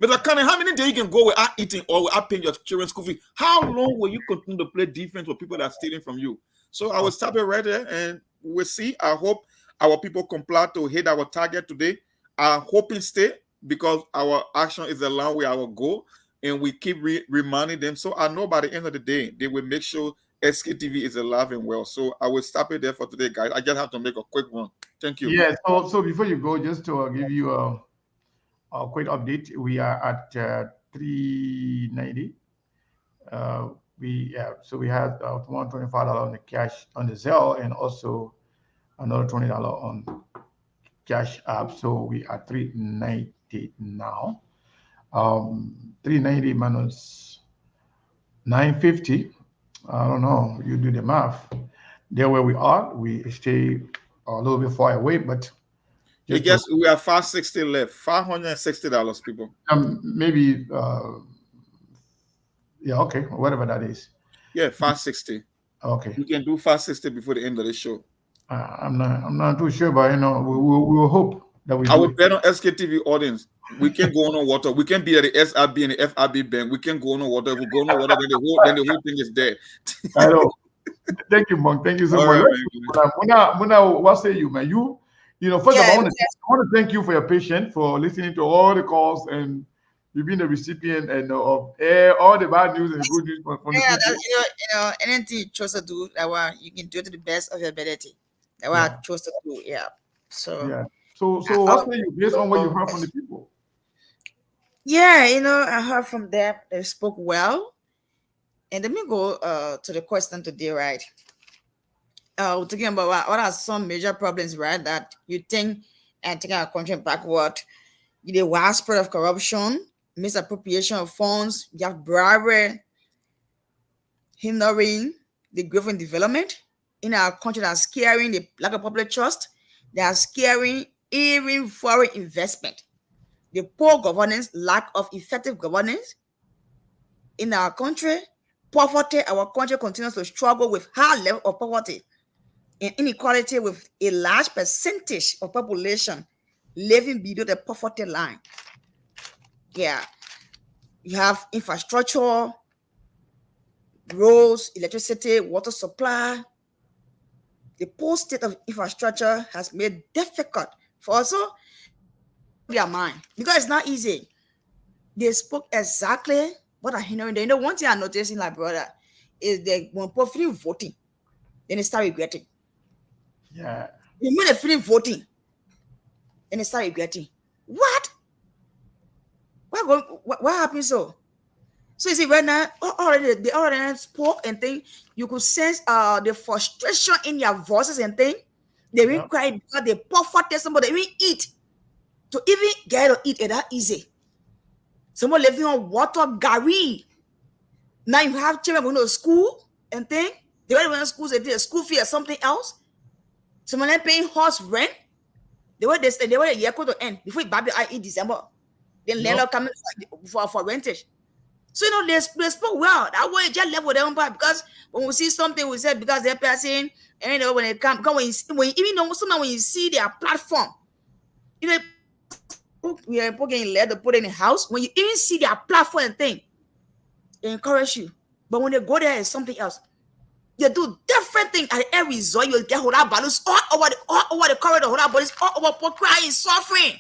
Speaker 6: Mr. Kane, how many days you can go without eating or without paying your children's school fee? How long will you continue to play defense with people that are stealing from you? So I will stop it right there, and we'll see. I hope our people comply to hit our target today. I hope it stay, because our action is the long way our goal, and we keep reminding them. So I know by the end of the day, they will make sure SKTV is alive and well. So I will stop it there for today, guys. I just have to make a quick run. Thank you.
Speaker 3: Yeah. So before you go, just to give you a quick update, we are at 390. So we had $125 on the cash on the Zelle, and also another $20 on Cash App. So we are 390 now. 390 minus 950. I don't know. You do the math. There where we are, we stay a little bit far away, but
Speaker 6: I guess we have $560 left. $560, people.
Speaker 3: Maybe. Yeah. Okay. Whatever that is.
Speaker 6: Yeah, 560.
Speaker 3: Okay.
Speaker 6: We can do 560 before the end of the show.
Speaker 3: I'm not too sure, but we will hope that we.
Speaker 6: I will bet on SKTV audience. We can go on water. We can be at the SRB and the FRB bank. We can go on water. If we go on water, then the whole thing is dead.
Speaker 3: I know. Thank you, Monk. Thank you so much. Muna, what say you, man? First of all, I want to thank you for your patience, for listening to all the calls, and you've been the recipient and of all the bad news and the good news from the people.
Speaker 5: Anything you chose to do, you can do it to the best of your ability. That's what I chose to do. Yeah. So.
Speaker 3: Yeah. So what say you based on what you heard from the people?
Speaker 5: Yeah, I heard from them. They spoke well. And let me go to the question today, right? We're talking about what are some major problems, right, that you think and taking our country backward. The widespread of corruption, misappropriation of funds, you have bribery, hindering the growth and development in our country, that are scaring the lack of public trust, they are scaring even foreign investment, the poor governance, lack of effective governance in our country, poverty. Our country continues to struggle with high level of poverty and inequality, with a large percentage of population living below the poverty line. Yeah, you have infrastructure, roads, electricity, water supply. The poor state of infrastructure has made it difficult for us to their mind, because it's not easy. They spoke exactly what I hearing. One thing I noticed in my brother is that when people finish voting, then they start regretting.
Speaker 3: Yeah.
Speaker 5: When they finish voting, then they start regretting. What happened so? So you see, right now, they already spoke and think you could sense the frustration in their voices and think they will cry because they poverty somebody, they will eat. To even get to eat it that easy. Someone living on water, gari. Now you have children going to school and think they already went to school, they did a school fee or something else. Someone paying house rent. They were a year to end before Baby I in December. Then landlord coming for rentage. So they spoke well. That way just left with them, because when we see something, we said because they're passing, and when they come when you see their platform, we are getting led to put in a house. When you even see their platform and thing, they encourage you. But when they go there, it's something else. They do different things. At every result, you'll get whole balloons all over the corridor, whole bodies all over, poor crying, suffering.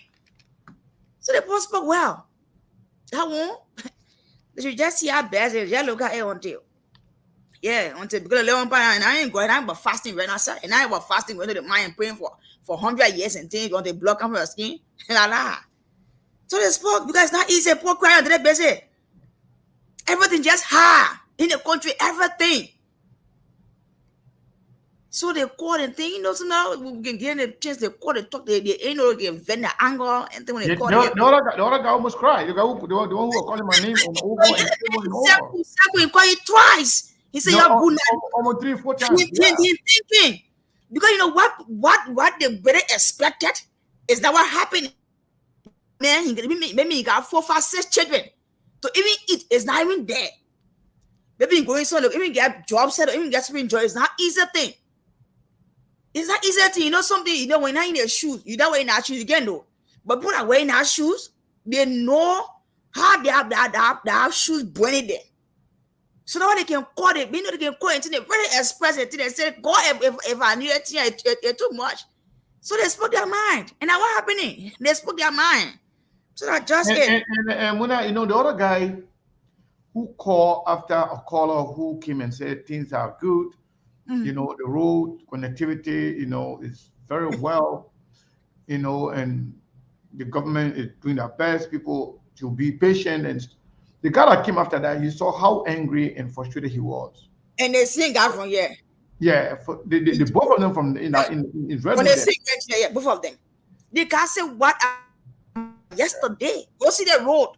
Speaker 5: So the poor spoke well. That won't. They should just see how bad they just look at it until. Yeah, until because and I ain't going. I'm about fasting right now, sir. And I about fasting going to the mind praying for 100 years and things on the block from your skin. La la. So they spoke because it's not easy. Poor crying, they busy. Everything just hard in the country. Everything. So they call and thing, you know, so now we can get a chance. They call and talk. They ain't no get vent the anger and then when they call
Speaker 3: the other guy almost cried. The one who was calling my name and over and over and over.
Speaker 5: Exactly, he called you twice. He said, "You're good."
Speaker 3: Almost 3-4 times.
Speaker 5: Thinking because you know what they better expected is that what happened. Man, maybe he got 4, 5, 6 children. So even it is not even there. Maybe going so look, even get job set, even get something joy. It's not easy thing. It's not easy thing. You know something. You know when you're in their shoes, you don't wear our shoes again though. But people are wearing our shoes. They know how they have shoes burning there. So now they can call it. You know they can call it. They very express it. They say, "God, if I need it, it's too much." So they spoke their mind, and now what happening? They spoke their mind. So that just
Speaker 3: and when you know the other guy who called after a caller who came and said things are good, you know, the road connectivity, you know, is very well, you know, and the government is doing their best. People to be patient, and the guy that came after that, you saw how angry and frustrated he was.
Speaker 5: And they sing out from here.
Speaker 3: Yeah, the both of them from in
Speaker 5: When they sing, yeah, both of them. The guy said, "What?" Yesterday, go see the road.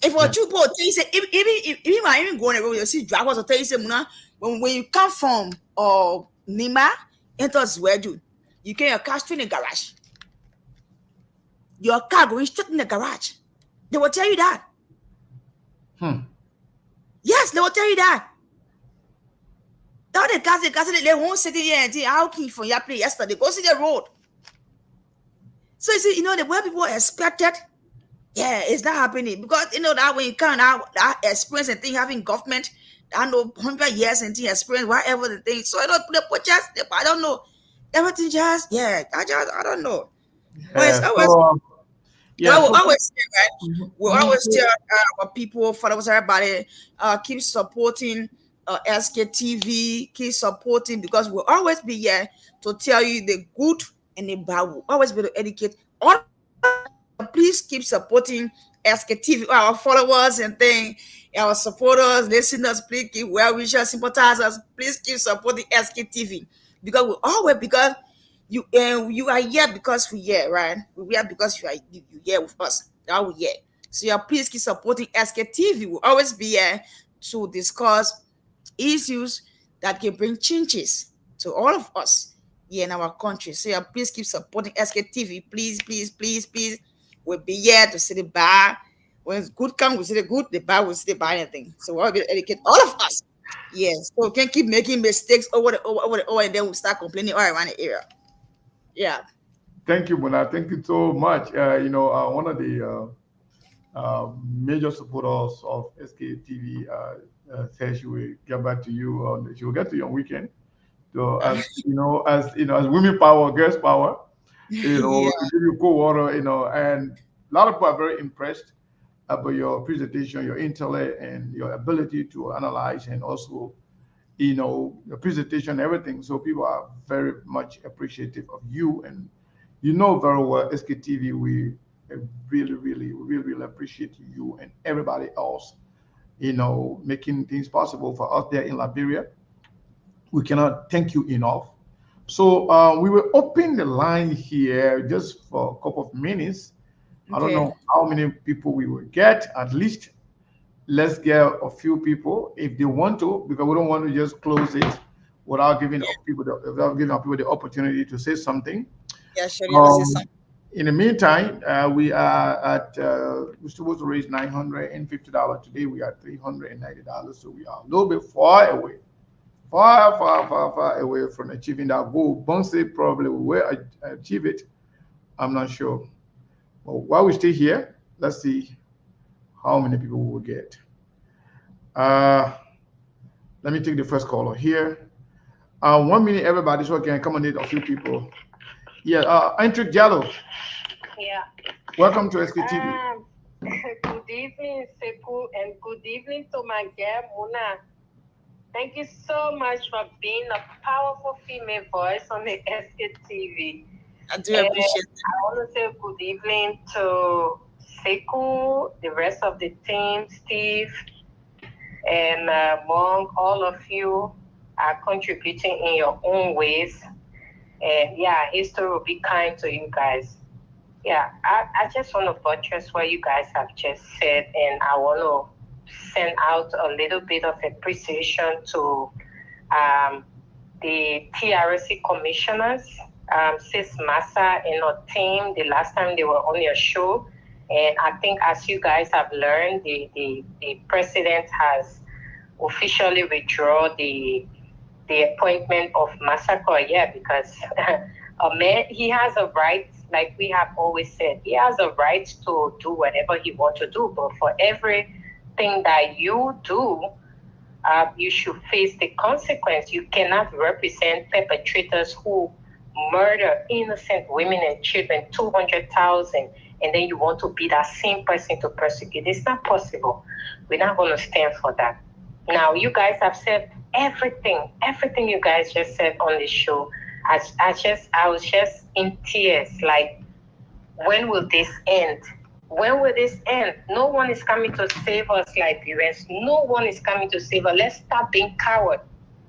Speaker 5: If what you go, they say even go on the road, you see drivers will tell you say, when you come from Nima into Zwedu, you can your car straight in the garage. Your car going straight in the garage. They will tell you that. Yes, they will tell you that. Now the guys they won't sit here and say, "How can you from your place yesterday?" Go see the road. So you see, you know the way people expected. Yeah, it's not happening because you know that when you come out that experience and thing having government, I know 100 years and thing experience, whatever the thing. So I don't put just I don't know. Everything just I don't know. But it's always we always say, right? We always tell our people, followers, everybody, keep supporting SKTV, keep supporting because we'll always be here to tell you the good and the bad. We'll always be to educate all. Please keep supporting SKTV, our followers and thing, our supporters, listeners. Please keep well-wishers, sympathizers. Please keep supporting SKTV because we always because you are here because we here, right? We are because you here with us. Now we here. So yeah, please keep supporting SKTV. We'll always be here to discuss issues that can bring changes to all of us here in our country. So yeah, please keep supporting SKTV. Please, please, please, please. We'll be here to see the bar. When good comes, we see the good, the bad will see the bad anything. So we'll be educate all of us. Yes. So we can't keep making mistakes over, and then we start complaining all around the area. Yeah.
Speaker 3: Thank you, Mona. Thank you so much. You know, one of the major supporters of SKTV said she will get back to you. She will get to you on weekend. So as women power, girls power. You know, give you cold water, you know, and a lot of people are very impressed about your presentation, your intellect, and your ability to analyze, and also, you know, your presentation, everything. So people are very much appreciative of you, and you know very well, SKTV, we really appreciate you and everybody else, you know, making things possible for us there in Liberia. We cannot thank you enough. So we will open the line here just for a couple of minutes. Okay. I don't know how many people we will get. At least let's get a few people if they want to, because we don't want to just close it without giving people the opportunity to say something.
Speaker 5: Yeah, sure.
Speaker 3: In the meantime, we are at we're supposed to raise $950 today. We are $390, so we are a little bit far away. Far away from achieving that goal. Bonse probably will achieve it. I'm not sure. But while we stay here, let's see how many people we will get. Let me take the first caller here. 1 minute, everybody, so I can accommodate a few people. Yeah, Entrik Jallo.
Speaker 19: Yeah.
Speaker 3: Welcome to SKTV.
Speaker 19: Good evening, Sekou, and good evening to my girl, Muna. Thank you so much for being a powerful female voice on the SKTV.
Speaker 5: I do appreciate it.
Speaker 19: I want to say good evening to Sekou, the rest of the team, Steve, and Monk. All of you are contributing in your own ways. And yeah, history will be kind to you guys. Yeah, I just want to buttress what you guys have just said, and I want to send out a little bit of appreciation to the TRC commissioners, Sis Massa and her team, the last time they were on your show. And I think as you guys have learned, the president has officially withdrawn the appointment of Massa Koye, because a man, he has a right, like we have always said, he has a right to do whatever he wants to do. But for everything that you do, you should face the consequence. You cannot represent perpetrators who murder innocent women and children, 200,000, and then you want to be that same person to persecute. It's not possible. We're not going to stand for that. Now, you guys have said everything you guys just said on the show. I was just in tears. Like, when will this end? When will this end? No one is coming to save us, Liberians. No one is coming to save us. Let's stop being coward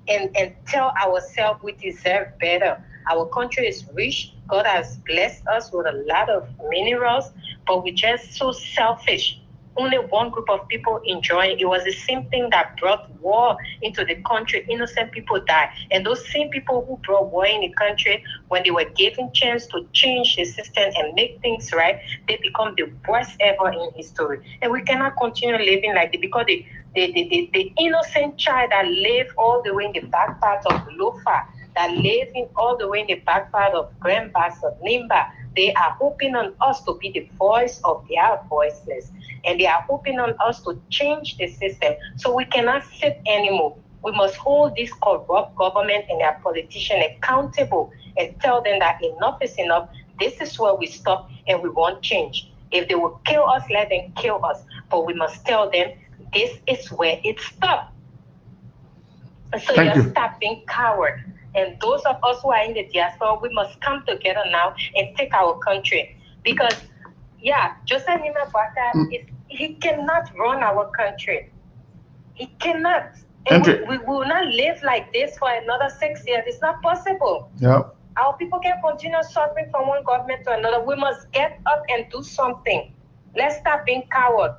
Speaker 19: and tell ourselves we deserve better. Our country is rich. God has blessed us with a lot of minerals, but we're just so selfish. Only one group of people enjoying. It was the same thing that brought war into the country. Innocent people died. And those same people who brought war in the country, when they were given chance to change the system and make things right, they become the worst ever in history. And we cannot continue living like that, because the innocent child that lived all the way in the back part of Lofa, that live in all the way in the back part of Grand Bassa, Nimba, they are hoping on us to be the voice of their voiceless. And they are hoping on us to change the system. So we cannot sit anymore. We must hold this corrupt government and their politicians accountable and tell them that enough is enough. This is where we stop and we want change. If they will kill us, let them kill us. But we must tell them this is where it stops. So just stop being coward. And those of us who are in the diaspora, we must come together now and take our country. Because, yeah, Joseph Nima Bata, he cannot run our country. He cannot. And we will not live like this for another 6 years. It's not possible.
Speaker 3: Yeah.
Speaker 19: Our people can continue suffering from one government to another. We must get up and do something. Let's stop being coward.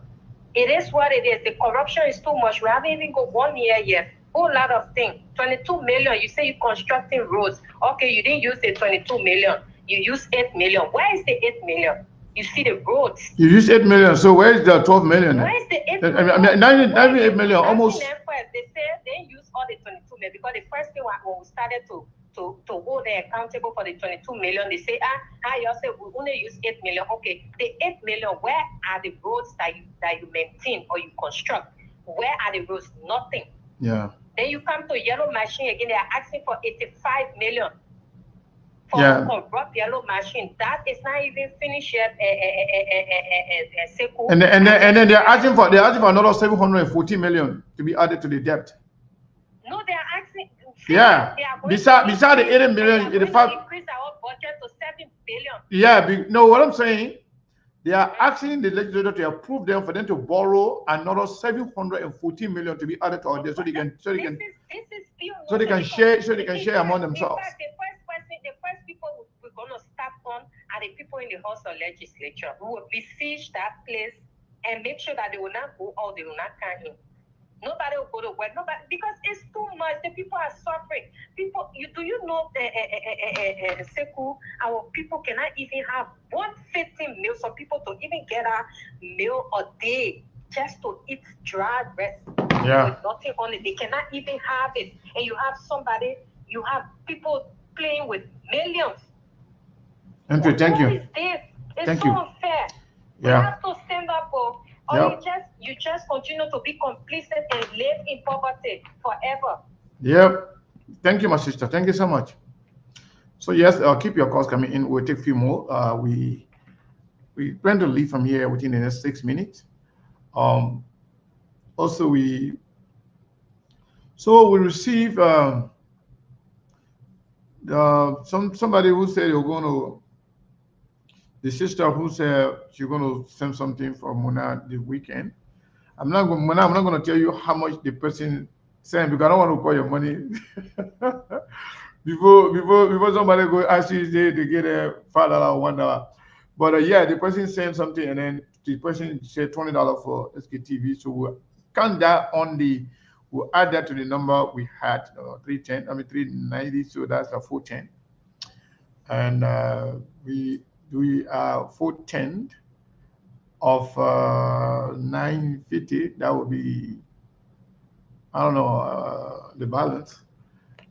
Speaker 19: It is what it is. The corruption is too much. We haven't even got 1 year yet. Whole lot of things. 22 million. You say you're constructing roads. Okay, you didn't use the 22 million. You used 8 million. Where is the 8 million? You see the roads.
Speaker 3: You used 8 million. So where is the 12 million?
Speaker 19: Where is the 8 million?
Speaker 3: 98 million, almost.
Speaker 19: They say they use all the 22 million, because the first thing when we started to hold them accountable for the 22 million, they say, y'all say we only use 8 million. Okay, the 8 million, where are the roads that you maintain or you construct? Where are the roads? Nothing.
Speaker 3: Yeah.
Speaker 19: Then you come to yellow machine again, they are asking for 85 million for corrupt yellow machine. That is not even finished yet.
Speaker 3: And then they're asking for another 740 million to be added to the debt.
Speaker 19: No, they are asking.
Speaker 3: Yeah. Beside the 80 million, 85.
Speaker 19: Increase our budget to 7 billion.
Speaker 3: Yeah. No, what I'm saying, they are asking the legislature to approve them for them to borrow another 740 million to be added to our debt, so they can share among themselves.
Speaker 19: In fact, the first people we're gonna start on are the people in the House of Legislature who will besiege that place and make sure that they will not go out, they will not come in. Nobody will go to work. Nobody, because it's too much. The people are suffering. People, do you know, Sekou, our people cannot even have 150 meals for people to even get a meal a day just to eat dry bread with nothing on it. They cannot even have it. And you have people playing with millions.
Speaker 3: Thank you.
Speaker 19: What is this? It's so unfair. We have to stand up. Or you just continue to be complicit and live in poverty forever.
Speaker 3: Yep. Thank you, my sister. Thank you so much. So yes, keep your calls coming in. We'll take a few more. We plan to leave from here within the next 6 minutes. Also, we receive somebody who said you're going to. The sister who said she's going to send something for Mona this weekend. I'm not going to tell you how much the person sent because I don't want to call your money before somebody go ask you to get a $5 or $1. But yeah, the person sent something and then the person said $20 for SKTV. So we'll count that we'll add that to the number we had, 390. So that's a 410. And we are 410 of 950. That would be, I don't know, the balance.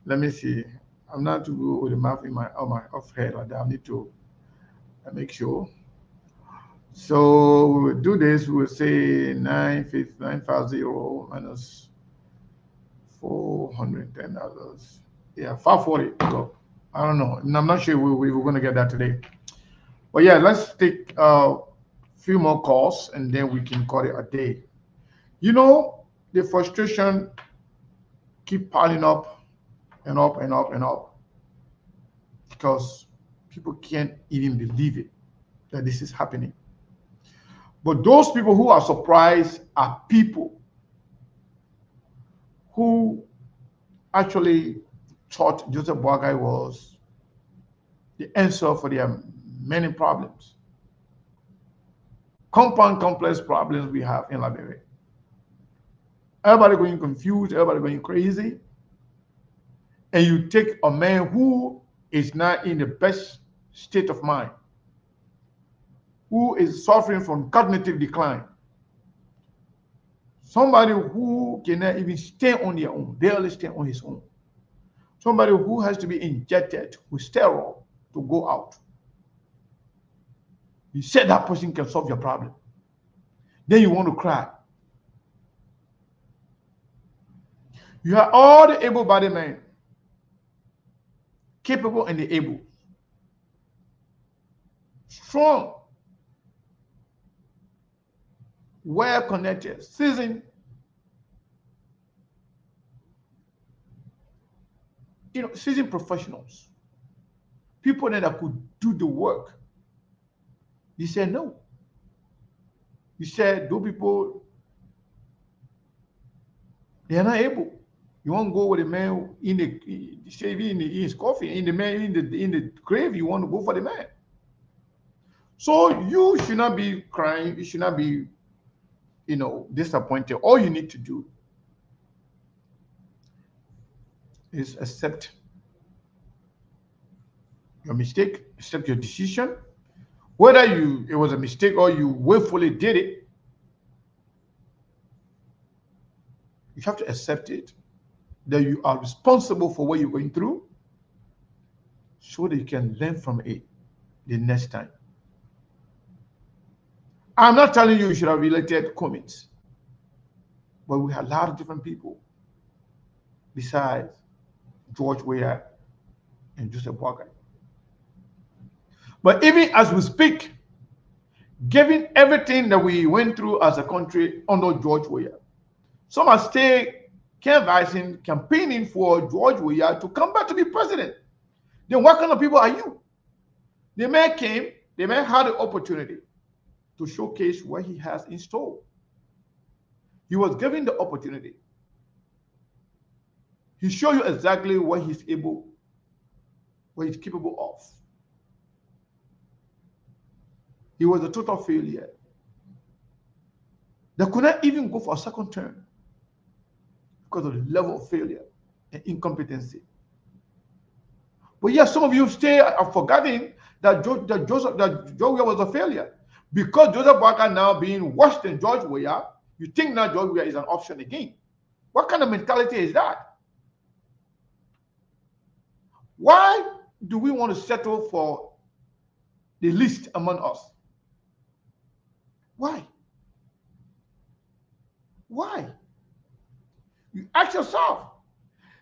Speaker 3: Let me see. I'm not to go with the math in my off head like that. I need to make sure. So we'll do this. We'll say 950 minus $410. Yeah, 540. So I don't know. And I'm not sure we're going to get that today. But yeah, let's take a few more calls and then we can call it a day. You know, the frustration keep piling up and up and up and up because people can't even believe it that this is happening. But those people who are surprised are people who actually thought Joseph Boakai was the answer for their many problems, compound complex problems we have in Liberia. Everybody going confused, everybody going crazy. And you take a man who is not in the best state of mind, who is suffering from cognitive decline, somebody who cannot even stay on their own, barely stay on his own, somebody who has to be injected with steroid to go out. You said that person can solve your problem. Then you want to cry. You have all the able-bodied men, capable and able, strong, well-connected, seasoned, seasoned professionals, people that could do the work. You said no. You said those people, they are not able. You won't go with a man in his coffin, in the grave. You want to go for the man. So you should not be crying. You should not be, disappointed. All you need to do is accept your mistake, accept your decision. Whether it was a mistake or you willfully did it, you have to accept it. That you are responsible for what you're going through so that you can learn from it the next time. I'm not telling you should have elected Cummins, but we have a lot of different people besides George Weah and Joseph Boakai. But even as we speak, given everything that we went through as a country under George Weah, some are still canvassing, campaigning for George Weah to come back to be president. Then what kind of people are you? The man came, the man had the opportunity to showcase what he has in store. He was given the opportunity. He showed you exactly what he's capable of. He was a total failure. They could not even go for a second term because of the level of failure and incompetency. But yes, some of you are forgetting that George Weah was a failure. Because Joseph Boakai now being worse than George Weah, you think now George Weah is an option again. What kind of mentality is that? Why do we want to settle for the least among us? Why? Why? You ask yourself.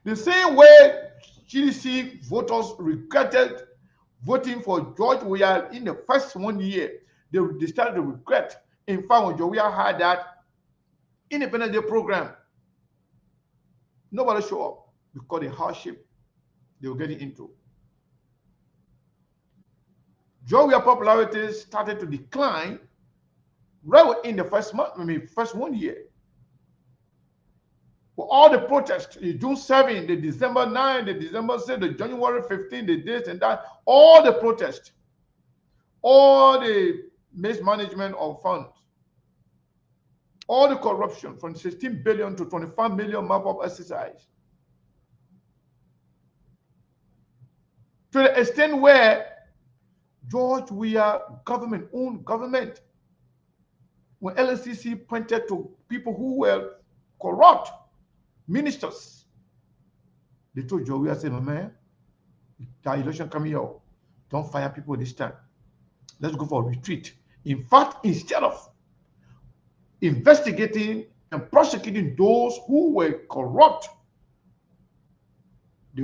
Speaker 3: The same way GDC voters regretted voting for George Weah in the first 1 year, they started to regret. In fact, when George Weah had that Independence Day program, nobody showed up because the hardship they were getting into. George Weah's popularity started to decline right in the first 1 year. For all the protests, the June 7, the December 9, the December 6, the January 15, the this and that, all the protests, all the mismanagement of funds, all the corruption from 16 billion to 25 million map-up exercise. To the extent where George Weah government-owned government, when LSCC pointed to people who were corrupt, ministers, they told George Weah, said, man, the election coming out, don't fire people this time. Let's go for a retreat. In fact, instead of investigating and prosecuting those who were corrupt, they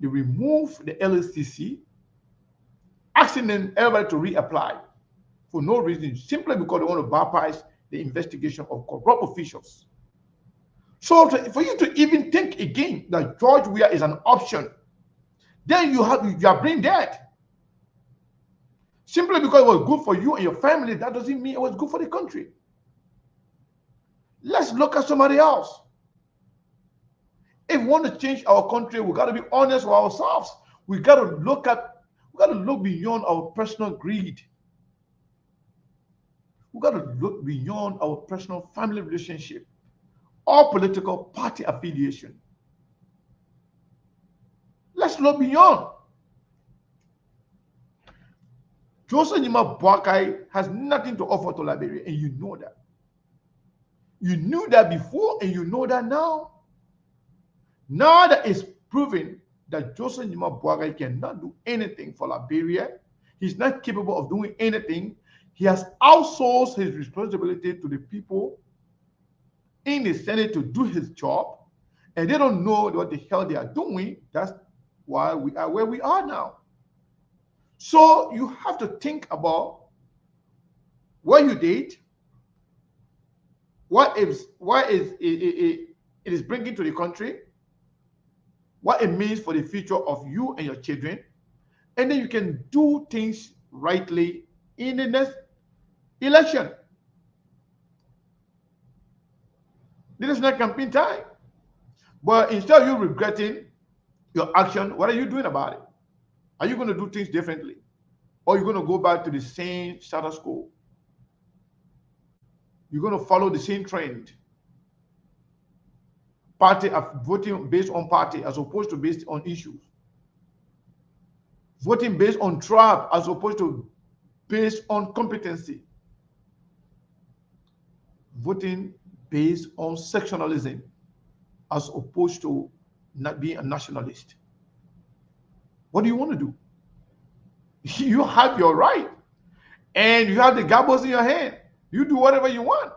Speaker 3: removed the LSCC, asking them everybody to reapply for no reason, simply because they want to bypass the investigation of corrupt officials. So for you to even think again that George Weah is an option, then you are brain dead. Simply because it was good for you and your family, that doesn't mean it was good for the country. Let's look at somebody else. If we want to change our country, we got to be honest with ourselves. We got to look beyond our personal greed. We got to look beyond our personal family relationship or political party affiliation. Let's look beyond. Joseph Nima Boakai has nothing to offer to Liberia, and you know that. You knew that before, and you know that now. Now that it's proven that Joseph Nima Boakai cannot do anything for Liberia, he's not capable of doing anything. He has outsourced his responsibility to the people in the Senate to do his job, and they don't know what the hell they are doing. That's why we are where we are now. So you have to think about what you did, what it is bringing to the country, what it means for the future of you and your children, and then you can do things rightly in the next election. This is not campaign time. But instead of you regretting your action, what are you doing about it? Are you going to do things differently? Or are you going to go back to the same status quo? You're going to follow the same trend. Party of voting based on party as opposed to based on issues. Voting based on tribe as opposed to based on competency. Voting based on sectionalism as opposed to not being a nationalist. What do you want to do? You have your right, and you have the gobbles in your hand. You do whatever you want,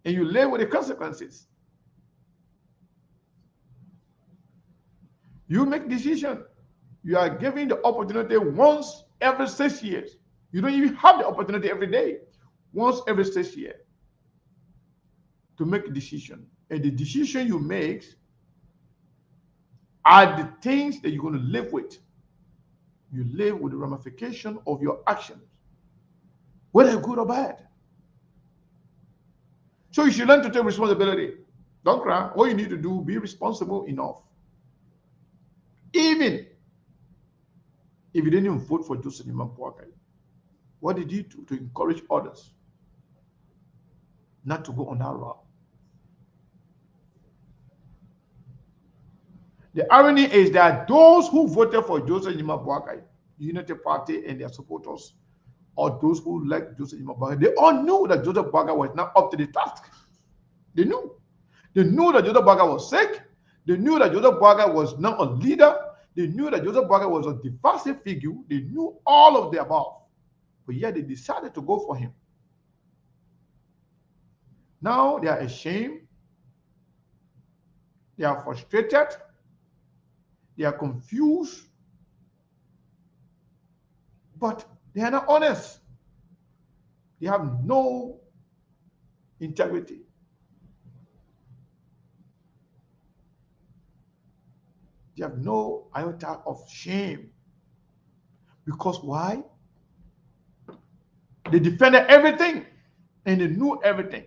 Speaker 3: and you live with the consequences. You make decision. You are given the opportunity once every 6 years. You don't even have the opportunity every day. Once every 6 years to make a decision. And the decision you make are the things that you're going to live with. You live with the ramification of your actions, whether good or bad. So you should learn to take responsibility. Don't cry. All you need to do, be responsible enough. Even if you didn't even vote for Joseph Nima Boakai, what did you do to encourage others not to go on that route? The irony is that those who voted for Joseph Nima Boakai, Unity Party and their supporters, or those who like Joseph Nima Boakai, they all knew that Joseph Boakai was not up to the task. They knew. They knew that Joseph Boakai was sick. They knew that Joseph Boakai was not a leader. They knew that Joseph Boakai was a divisive figure. They knew all of the above. But yet they decided to go for him. Now they are ashamed, they are frustrated, they are confused, but they are not honest. They have no integrity. They have no iota of shame. Because why? They defended everything and they knew everything.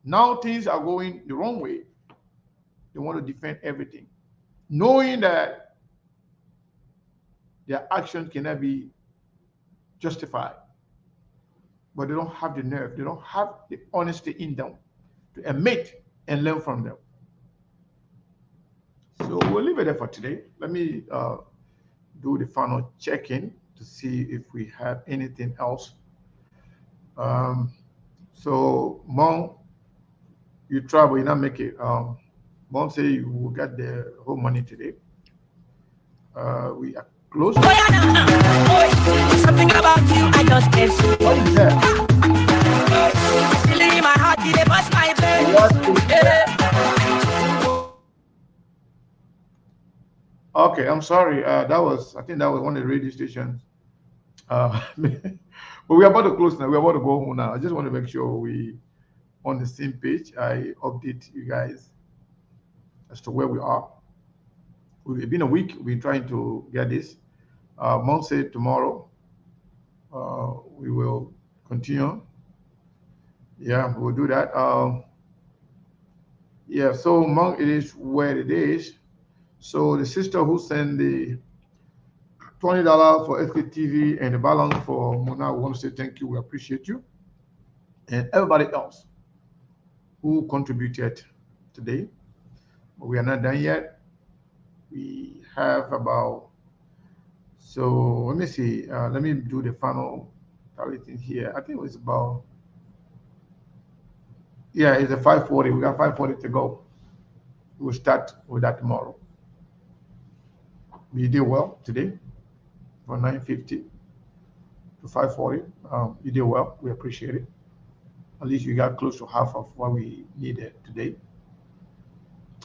Speaker 3: Now things are going the wrong way. They want to defend everything, knowing that their action cannot be justified. But they don't have the nerve, they don't have the honesty in them to admit and learn from them. So we'll leave it there for today. Let me do the final check-in to see if we have anything else. So Mom, you travel, you not make it. Mom say you will get the whole money today. We are close.
Speaker 2: Something about you, I just can't see.
Speaker 3: What is that?
Speaker 2: Feeling in my heart, it bust my brain.
Speaker 3: Okay, I'm sorry. I think that was one of the radio stations. But we're about to close now. We're about to go home now. I just want to make sure we on the same page. I update you guys as to where we are. It's been a week. We're trying to get this. Mom said tomorrow we will continue. Yeah, we'll do that. Yeah, so Mom, it is where it is. So the sister who sent the $20 for SKTV and the balance for Mona, we want to say thank you. We appreciate you. And everybody else who contributed today. But we are not done yet. We have about, so let me see. Let me do the final thing here. I think it was about, yeah, it's a 5:40. We got 5:40 to go. We'll start with that tomorrow. We did well today from 9:50 to 5:40. You did well. We appreciate it. At least you got close to half of what we needed today.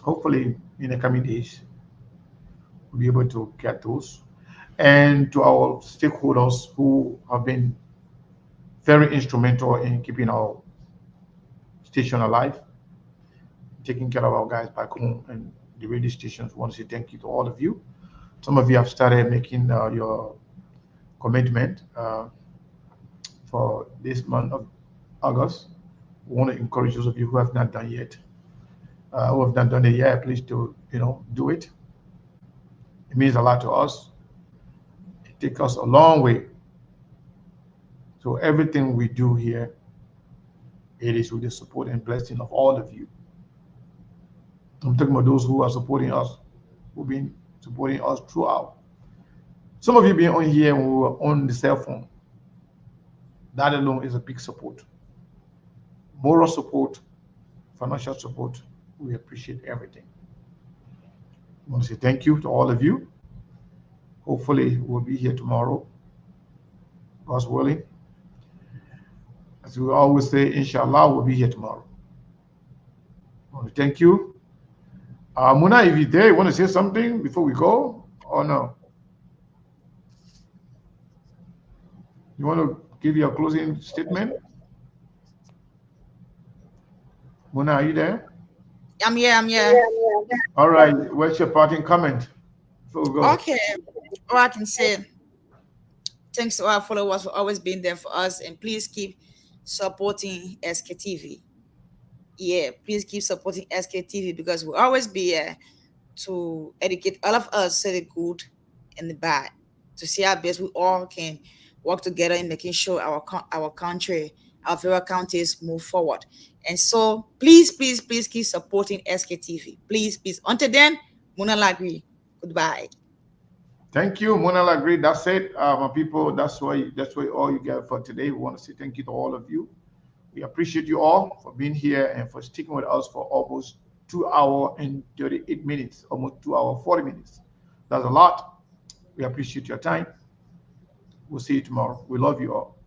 Speaker 3: Hopefully, in the coming days, we'll be able to get those. And to our stakeholders who have been very instrumental in keeping our station alive, taking care of our guys back home and the radio stations, we want to say thank you to all of you. Some of you have started making your commitment for this month of August. We want to encourage those of you who have not done yet, who have not done it yet, please do do it. It means a lot to us. It takes us a long way. So everything we do here, it is with the support and blessing of all of you. I'm talking about those who are supporting us, who've been supporting us throughout. Some of you being on here when we were on the cell phone. That alone is a big support. Moral support, financial support. We appreciate everything. I want to say thank you to all of you. Hopefully, we'll be here tomorrow, God's willing. As we always say, inshallah, we'll be here tomorrow. I want to thank you. Muna, if you're there, you want to say something before we go, or no? You want to give your closing statement? Muna, are you there?
Speaker 5: I'm here.
Speaker 3: All right. What's your parting comment before we go?
Speaker 5: Okay. All I can say, thanks to our followers for always being there for us, and please keep supporting SKTV. Yeah, please keep supporting SKTV because we'll always be here to educate all of us, say the good and the bad, to see how best we all can work together in making sure our country, our various counties move forward. And so please keep supporting SKTV. Please. Until then, Mona Lagri, goodbye.
Speaker 3: Thank you, Mona Lagri. That's it, my people. That's why all you get for today. We want to say thank you to all of you. We appreciate you all for being here and for sticking with us for almost 2 hours and 38 minutes, almost 2 hours, 40 minutes. That's a lot. We appreciate your time. We'll see you tomorrow. We love you all.